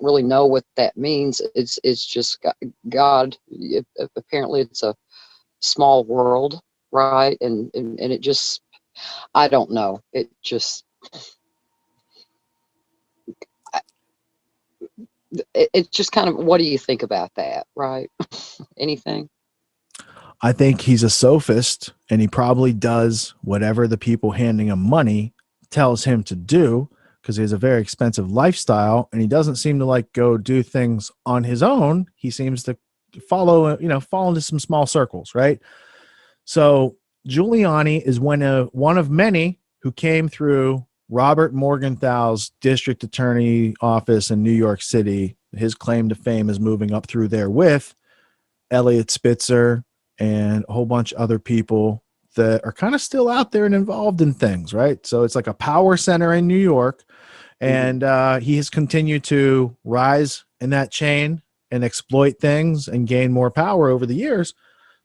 really know what that means. It's just God. Apparently, it's a small world, right? And it just, I don't know. It just, it's just kind of, what do you think about that, right? Anything? I think he's a sophist, and he probably does whatever the people handing him money tells him to do, because he has a very expensive lifestyle, and he doesn't seem to like go do things on his own. He seems to fall into some small circles, right? So Giuliani is one of many who came through Robert Morgenthal's district attorney office in New York City. His claim to fame is moving up through there with Elliot Spitzer and a whole bunch of other people that are kind of still out there and involved in things, right? So it's like a power center in New York, and he has continued to rise in that chain and exploit things and gain more power over the years.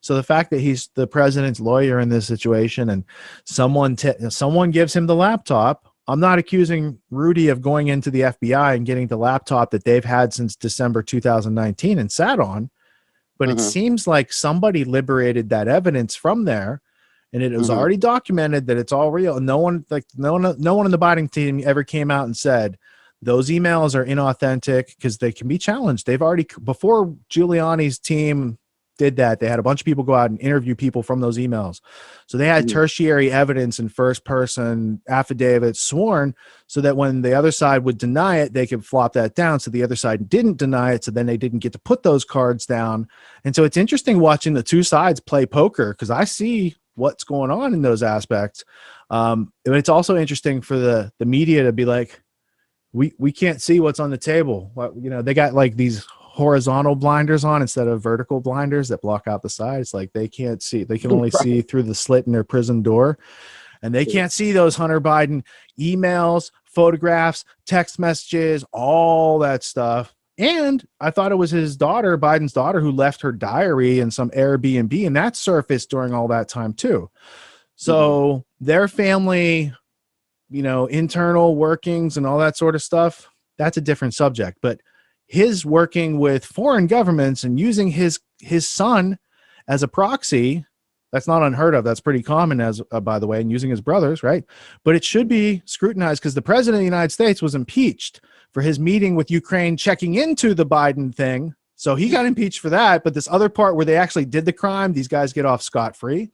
So the fact that he's the president's lawyer in this situation and someone gives him the laptop. I'm not accusing Rudy of going into the FBI and getting the laptop that they've had since December 2019 and sat on. But it seems like somebody liberated that evidence from there, and it was already documented that it's all real. And no one in the Biden team ever came out and said those emails are inauthentic, because they can be challenged. They've already, before Giuliani's team did that, they had a bunch of people go out and interview people from those emails. So they had tertiary evidence and first person affidavits sworn, so that when the other side would deny it, they could flop that down. So the other side didn't deny it. So then they didn't get to put those cards down. And so it's interesting watching the two sides play poker, because I see what's going on in those aspects. And it's also interesting for the media to be like, we can't see what's on the table. They got like these horizontal blinders on instead of vertical blinders that block out the sides. Like they can't see, they can only see through the slit in their prison door, and they can't see those Hunter Biden emails, photographs, text messages, all that stuff. And I thought it was his daughter, Biden's daughter, who left her diary in some Airbnb, and that surfaced during all that time too. So their family, internal workings and all that sort of stuff, that's a different subject. But his working with foreign governments and using his son as a proxy, that's not unheard of. That's pretty common, as by the way, and using his brothers, right? But it should be scrutinized, because the president of the United States was impeached for his meeting with Ukraine, checking into the Biden thing. So he got impeached for that. But this other part where they actually did the crime, these guys get off scot-free.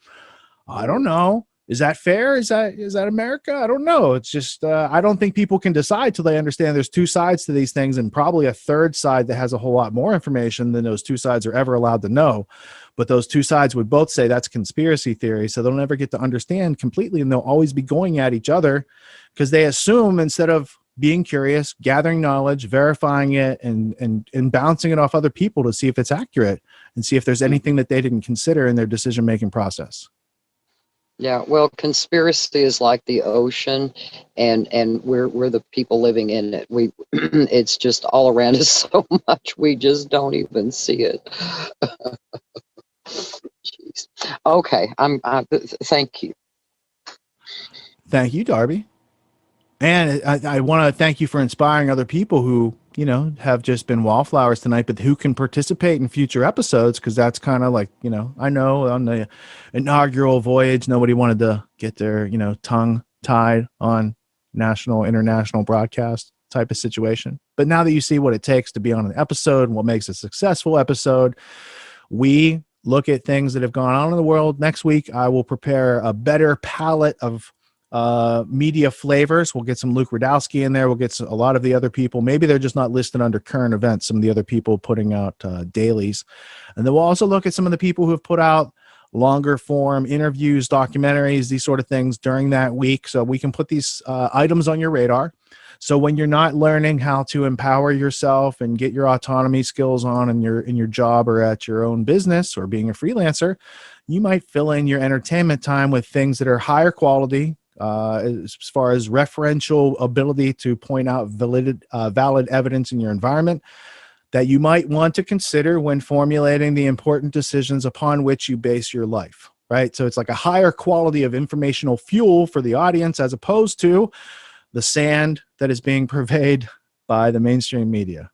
I don't know. Is that fair? Is that America? I don't know. It's just, I don't think people can decide till they understand there's two sides to these things, and probably a third side that has a whole lot more information than those two sides are ever allowed to know. But those two sides would both say that's conspiracy theory. So they'll never get to understand completely, and they'll always be going at each other, because they assume, instead of being curious, gathering knowledge, verifying it, and bouncing it off other people to see if it's accurate and see if there's anything that they didn't consider in their decision-making process. Yeah, well, conspiracy is like the ocean, and we're the people living in it. We it's just all around us so much we just don't even see it. Jeez. Okay, thank you. Thank you, Darby. And I want to thank you for inspiring other people who, have just been wallflowers tonight, but who can participate in future episodes, because that's kind of like, I know on the inaugural voyage, nobody wanted to get their, tongue tied on national, international broadcast type of situation. But now that you see what it takes to be on an episode and what makes a successful episode, we look at things that have gone on in the world. Next week, I will prepare a better palette of media flavors. We'll get some Luke Radowski in there. We'll get a lot of the other people. Maybe they're just not listed under current events, some of the other people putting out dailies. And then we'll also look at some of the people who have put out longer form interviews, documentaries, these sort of things during that week. So we can put these items on your radar. So when you're not learning how to empower yourself and get your autonomy skills on in your job or at your own business or being a freelancer, you might fill in your entertainment time with things that are higher quality, as far as referential ability to point out valid evidence in your environment that you might want to consider when formulating the important decisions upon which you base your life, right? So it's like a higher quality of informational fuel for the audience as opposed to the sand that is being purveyed by the mainstream media.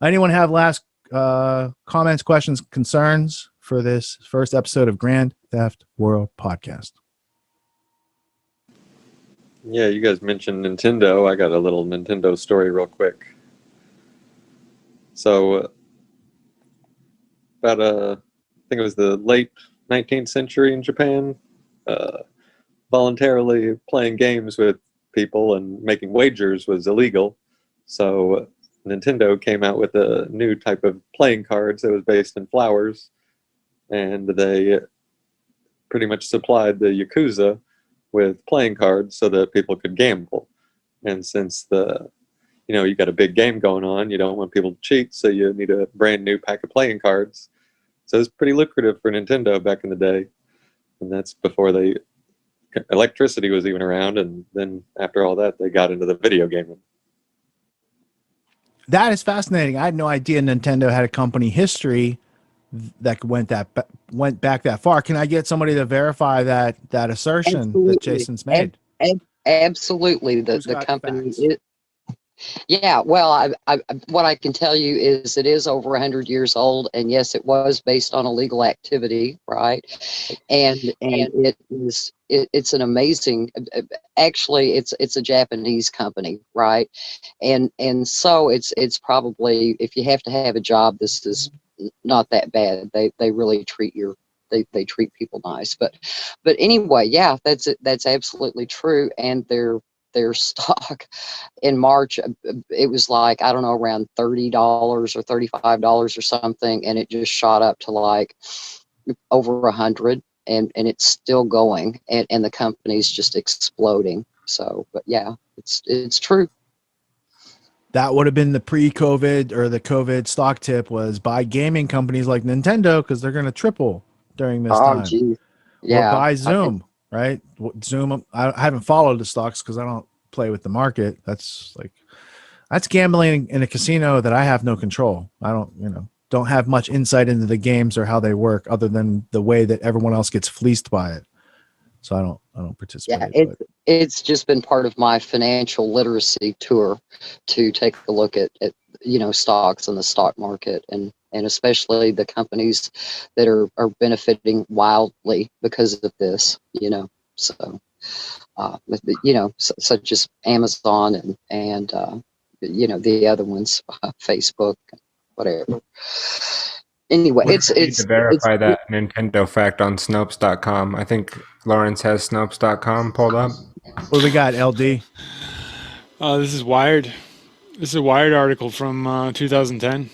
Anyone have last comments, questions, concerns for this first episode of Grand Theft World Podcast? Yeah, you guys mentioned Nintendo. I got a little Nintendo story real quick. So, about I think it was the late 19th century in Japan, voluntarily playing games with people and making wagers was illegal. So, Nintendo came out with a new type of playing cards that was based in flowers, and they pretty much supplied the Yakuza with playing cards so that people could gamble. And since you got a big game going on, you don't want people to cheat, so you need a brand new pack of playing cards. So it was pretty lucrative for Nintendo back in the day. And that's before electricity was even around. And then after all that, they got into the video gaming. That is fascinating. I had no idea Nintendo had a company history that went back that far. Can I get somebody to verify that assertion that Jason's made? Absolutely. The company is. Yeah, well, what I can tell you is it is over 100 years old, and yes, it was based on illegal activity, right? And it's an amazing. Actually, it's a Japanese company, right? And so it's probably, if you have to have a job, this is not that bad. They really treat they treat people nice. But anyway, yeah, that's absolutely true. And their stock in March, it was like, I don't know, around $30 or $35 or something, and it just shot up to like over 100, and it's still going, and the company's just exploding. So, but yeah, it's true. That would have been the pre-COVID or the COVID stock tip, was buy gaming companies like Nintendo because they're going to triple during this time. Geez. Yeah. Or buy Zoom, right? Zoom. I haven't followed the stocks because I don't play with the market. That's gambling in a casino that I have no control. I don't have much insight into the games or how they work other than the way that everyone else gets fleeced by it. So I don't participate. Yeah, it's just been part of my financial literacy tour to take a look at stocks in the stock market, and especially the companies that are benefiting wildly because of this, so such as Amazon and the other ones, Facebook, whatever. Anyway, Need to verify that Nintendo fact on Snopes.com. I think Lawrence has Snopes.com pulled up. What do we got, LD? This is Wired. This is a Wired article from 2010.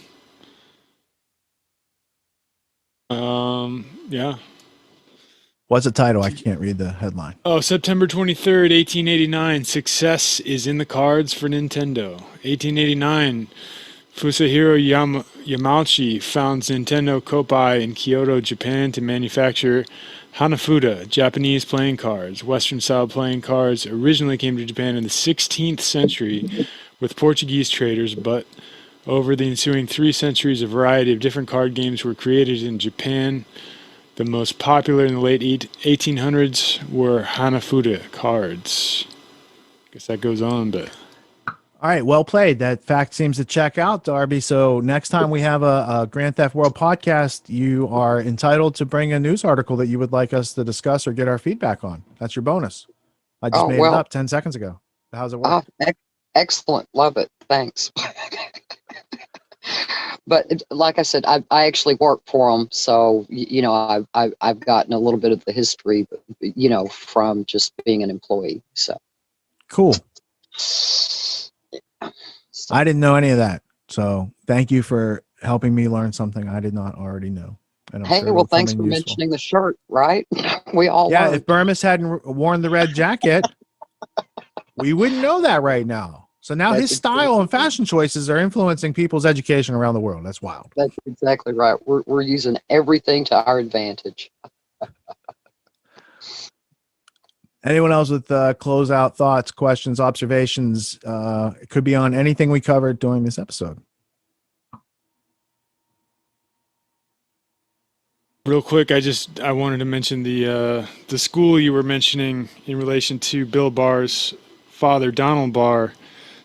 Yeah. What's the title? I can't read the headline. Oh, September 23rd, 1889. Success is in the cards for Nintendo. 1889. Fusahiro Yamauchi founds Nintendo Koppai in Kyoto, Japan to manufacture Hanafuda, Japanese playing cards. Western-style playing cards originally came to Japan in the 16th century with Portuguese traders, but over the ensuing 3 centuries, a variety of different card games were created in Japan. The most popular in the late 1800s were Hanafuda cards. Guess that goes on, but... All right, well played. That fact seems to check out, Darby. So next time we have a Grand Theft World podcast, you are entitled to bring a news article that you would like us to discuss or get our feedback on. That's your bonus. I just made it up 10 seconds ago. How's it work? Excellent. Love it. Thanks. like I said, I actually work for them, so you know I've gotten a little bit of the history, you know, from just being an employee. So Cool. I didn't know any of that. So thank you for helping me learn something I did not already know. And I'm hey, sure it'll well, come thanks in for useful. mentioning the shirt, right? We all Yeah, learn. if Burmis hadn't worn the red jacket, we wouldn't know that right now. So now That's his style and fashion choices are influencing people's education around the world. That's wild. That's exactly right. We're using everything to our advantage. Anyone else with closeout thoughts, questions, observations? It could be on anything we covered during this episode. Real quick, I wanted to mention the school you were mentioning in relation to Bill Barr's father, Donald Barr,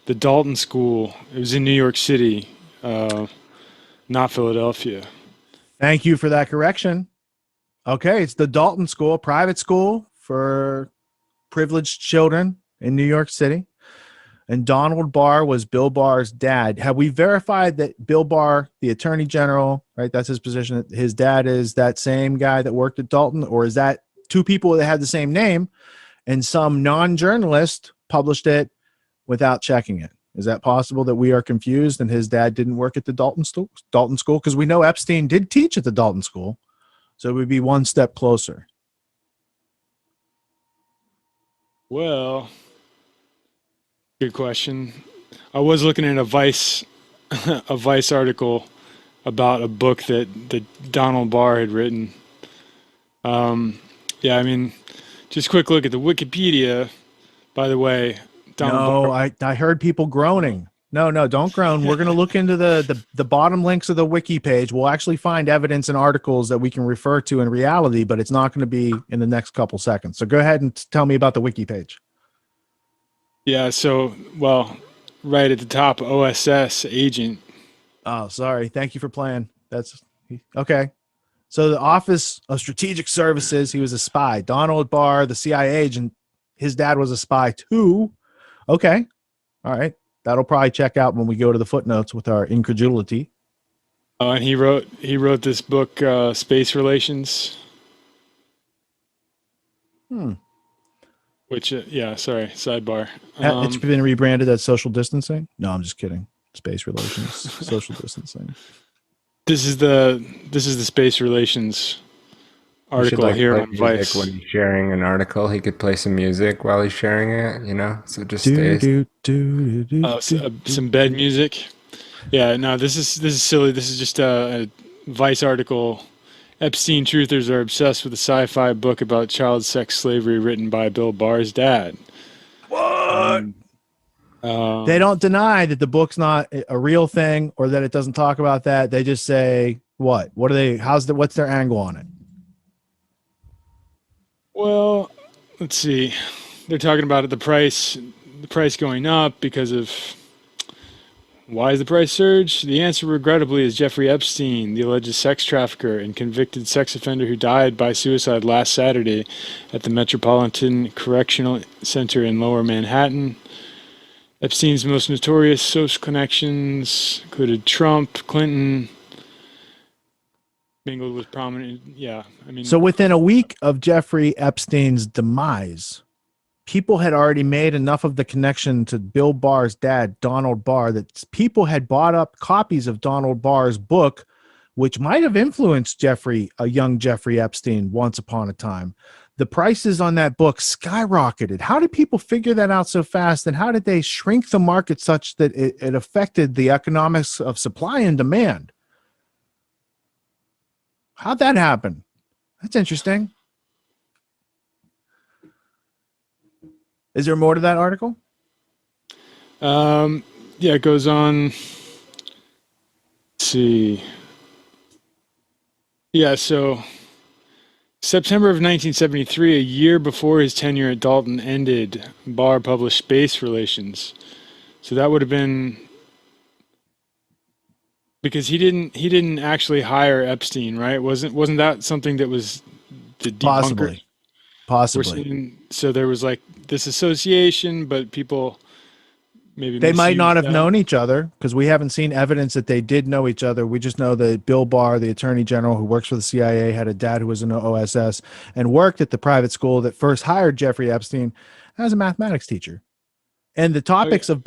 the Dalton School. It was in New York City, not Philadelphia. Thank you for that correction. Okay, it's the Dalton School, private school for privileged children in New York City. And Donald Barr was Bill Barr's dad. Have we verified that Bill Barr, the attorney general, right? That's his position. His dad is that same guy that worked at Dalton, or is that two people that had the same name and some non-journalist published it without checking it? Is that possible that we are confused and his dad didn't work at the Dalton school? Because we know Epstein did teach at the Dalton school. So it would be one step closer. Well, good question. I was looking at a Vice a Vice article about a book that Donald Barr had written. Yeah, I mean, just quick look at the Wikipedia. By the way, Donald Barr. I heard people groaning. No, don't groan. We're going to look into the bottom links of the wiki page. We'll actually find evidence and articles that we can refer to in reality, but it's not going to be in the next couple seconds. So go ahead and tell me about the wiki page. Yeah, so, well, right at the top, OSS agent. Oh, sorry. Thank you for playing. That's okay. So the Office of Strategic Services, he was a spy. Donald Barr, the CIA agent, his dad was a spy too. Okay. All right. That'll probably check out when we go to the footnotes with our incredulity. And he wrote this book, Space Relations. Which, yeah, sorry, sidebar. It's been rebranded as social distancing. No, I'm just kidding. Space relations, social distancing. This is the Space Relations article here play on music Vice. when he's sharing an article. He could play some music while he's sharing it, you know, so it just stays. Some bed music. Yeah, no, this is silly. This is just a Vice article. Epstein truthers are obsessed with a sci-fi book about child sex slavery written by Bill Barr's dad. What? They don't deny that the book's not a real thing or that it doesn't talk about that. They just say, what? What are they? What's their angle on it? Well, let's see. They're talking about the price going up because of why is the price surge? The answer, regrettably, is Jeffrey Epstein, the alleged sex trafficker and convicted sex offender who died by suicide last Saturday at the Metropolitan Correctional Center in Lower Manhattan. Epstein's most notorious social connections included Trump, Clinton, mingled with prominent. Yeah, I mean. So within a week of Jeffrey Epstein's demise, people had already made enough of the connection to Bill Barr's dad, Donald Barr, that people had bought up copies of Donald Barr's book, which might have influenced young Jeffrey Epstein once upon a time. The prices on that book skyrocketed. How did people figure that out so fast? And how did they shrink the market such that it affected the economics of supply and demand? How'd that happen? That's interesting. Is there more to that article? Yeah, it goes on. Let's see. Yeah, so September of 1973, a year before his tenure at Dalton ended, Barr published Space Relations. So that would have been because he didn't actually hire Epstein, right? Wasn't that something that was the debunkers? Possibly. So there was like this association, but people maybe They might not misused have that. known each other because we haven't seen evidence that they did know each other. We just know that Bill Barr, the attorney general who works for the CIA, had a dad who was an OSS and worked at the private school that first hired Jeffrey Epstein as a mathematics teacher. And the topics of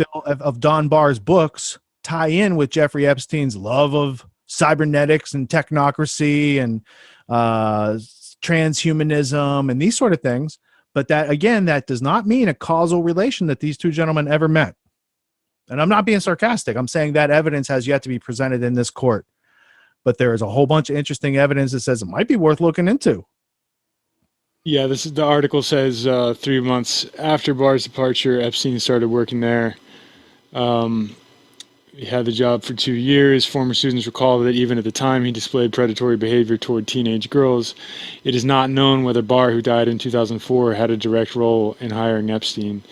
Don Barr's books tie in with Jeffrey Epstein's love of cybernetics and technocracy and transhumanism and these sort of things. But that, again, that does not mean a causal relation that these two gentlemen ever met. And I'm not being sarcastic. I'm saying that evidence has yet to be presented in this court. But there is a whole bunch of interesting evidence that says it might be worth looking into. Yeah, this is the article says 3 months after Barr's departure, Epstein started working there. He had the job for 2 years. Former students recall that even at the time he displayed predatory behavior toward teenage girls. It is not known whether Barr, who died in 2004, had a direct role in hiring Epstein.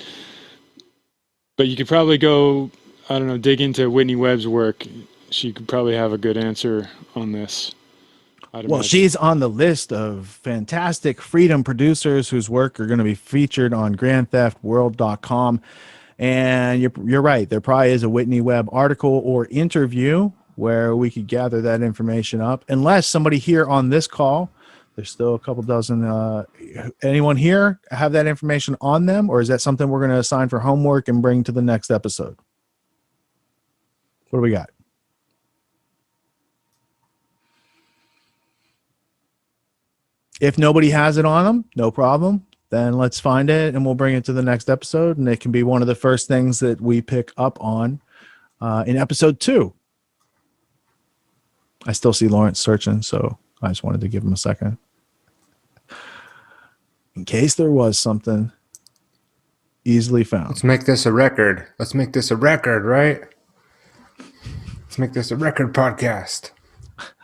But you could probably go, I don't know, dig into Whitney Webb's work. She could probably have a good answer on this. Well, she's on the list of fantastic freedom producers whose work are going to be featured on GrandTheftWorld.com. And you're right. There probably is a Whitney Webb article or interview where we could gather that information up. Unless somebody here on this call, there's still a couple dozen. Anyone here have that information on them, or is that something we're going to assign for homework and bring to the next episode? What do we got? If nobody has it on them, no problem. Then let's find it and we'll bring it to the next episode. And it can be one of the first things that we pick up on in episode 2. I still see Lawrence searching, so I just wanted to give him a second. In case there was something easily found. Let's make this a record. Let's make this a record, right? Let's make this a record podcast.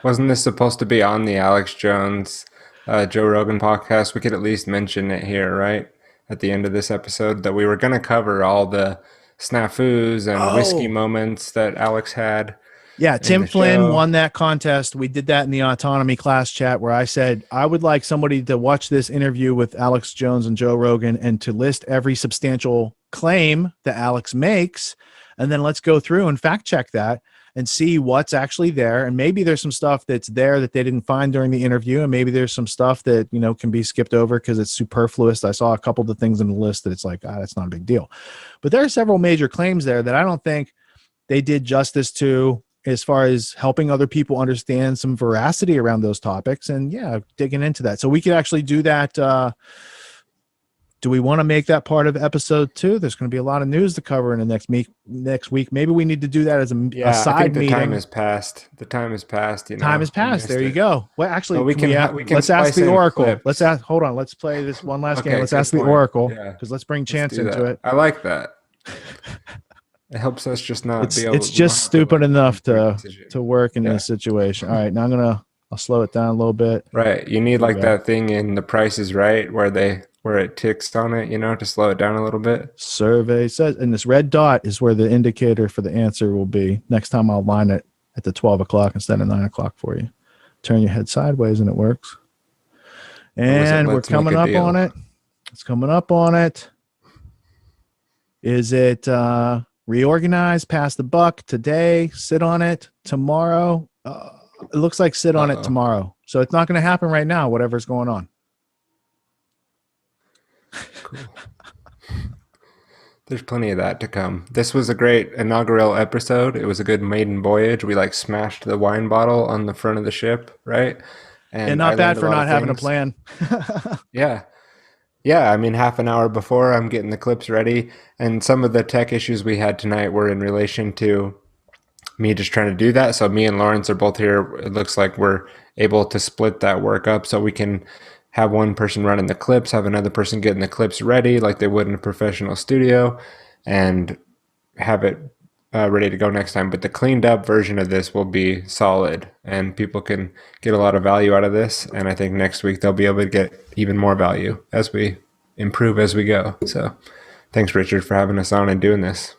Wasn't this supposed to be on the Alex Jones Joe Rogan podcast? We could at least mention it here, right? At the end of this episode, that we were going to cover all the snafus and whiskey moments that Alex had. Yeah, Tim Flynn won that contest. We did that in the autonomy class chat where I said I would like somebody to watch this interview with Alex Jones and Joe Rogan and to list every substantial claim that Alex makes. And then let's go through and fact check that and see what's actually there. And maybe there's some stuff that's there that they didn't find during the interview. And maybe there's some stuff that, you know, can be skipped over because it's superfluous. I saw a couple of the things in the list that it's like, that's not a big deal. But there are several major claims there that I don't think they did justice to as far as helping other people understand some veracity around those topics and digging into that. So we could actually do that. Do we want to make that part of episode 2? There's going to be a lot of news to cover in the next week. Maybe we need to do that as a side I think the meeting. time has passed. The time has passed. You know, time has passed. There you go. Well, actually, we can let's ask the Oracle. clips. Let's ask. Hold on. Let's play this one last game. Let's good ask the point. Oracle Yeah. because let's bring Let's Chance do into that. it. I like that. It helps us just not be able. It's just stupid enough to work in this situation. All right, now I'll slow it down a little bit. Right, you need like that thing in The Price is Right where it ticks on it, you know, to slow it down a little bit. Survey says, and this red dot is where the indicator for the answer will be. Next time I'll line it at the 12 o'clock instead of 9 o'clock for you. Turn your head sideways and it works. And we're coming up on it. It's coming up on it. Is it reorganize, pass the buck today, sit on it tomorrow? It looks like sit on it tomorrow. So it's not going to happen right now, whatever's going on. Cool. There's plenty of that to come. This was a great inaugural episode. It was a good maiden voyage. We like smashed the wine bottle on the front of the ship, right? And not bad for not having a plan. Yeah, I mean, half an hour before I'm getting the clips ready. And some of the tech issues we had tonight were in relation to me just trying to do that. So me and Lawrence are both here. It looks like we're able to split that work up so we can have one person running the clips, have another person getting the clips ready like they would in a professional studio, and have it ready to go next time. But the cleaned up version of this will be solid and people can get a lot of value out of this. And I think next week they'll be able to get even more value as we improve as we go. So thanks, Richard, for having us on and doing this.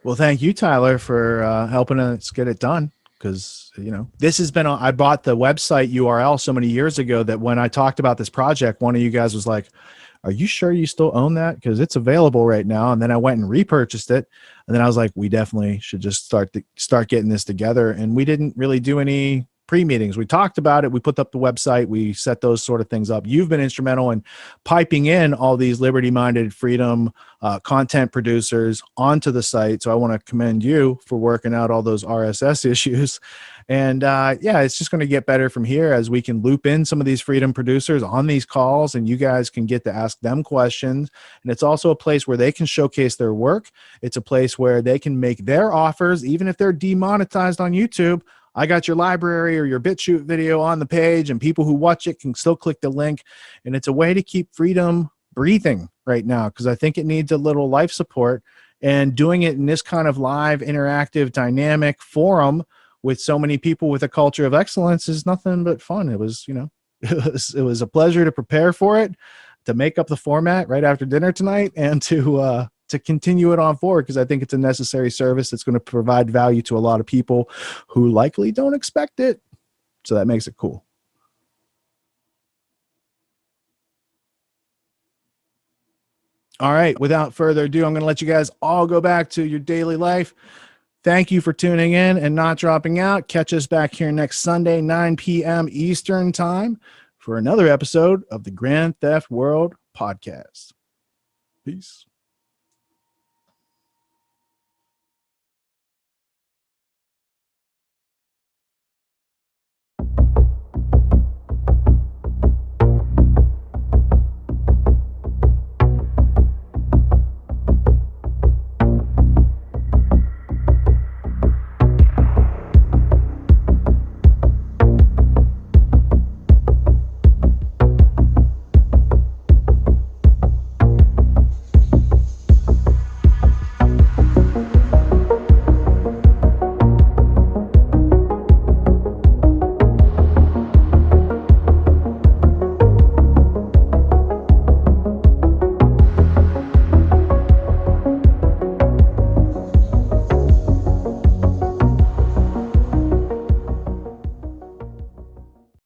Well, thank you, Tyler, for helping us get it done. Because, you know, this has been, I bought the website URL so many years ago that when I talked about this project, one of you guys was like, are you sure you still own that? Because it's available right now. And then I went and repurchased it. And then I was like, we definitely should just start getting this together. And we didn't really do any pre-meetings. We talked about it. We put up the website. We set those sort of things up. You've been instrumental in piping in all these liberty-minded freedom content producers onto the site. So I want to commend you for working out all those RSS issues. And yeah, it's just going to get better from here as we can loop in some of these freedom producers on these calls, and you guys can get to ask them questions. And it's also a place where they can showcase their work. It's a place where they can make their offers, even if they're demonetized on YouTube. I got your LBRY or your BitChute video on the page, and people who watch it can still click the link. And it's a way to keep freedom breathing right now, because I think it needs a little life support. And doing it in this kind of live, interactive, dynamic forum with so many people with a culture of excellence is nothing but fun. It was, it was a pleasure to prepare for it, to make up the format right after dinner tonight, and to continue it on forward, because I think it's a necessary service that's going to provide value to a lot of people who likely don't expect it. So that makes it cool. All right, without further ado, I'm going to let you guys all go back to your daily life. Thank you for tuning in and not dropping out. Catch us back here next Sunday, 9 p.m. Eastern Time, for another episode of the Grand Theft World Podcast. Peace.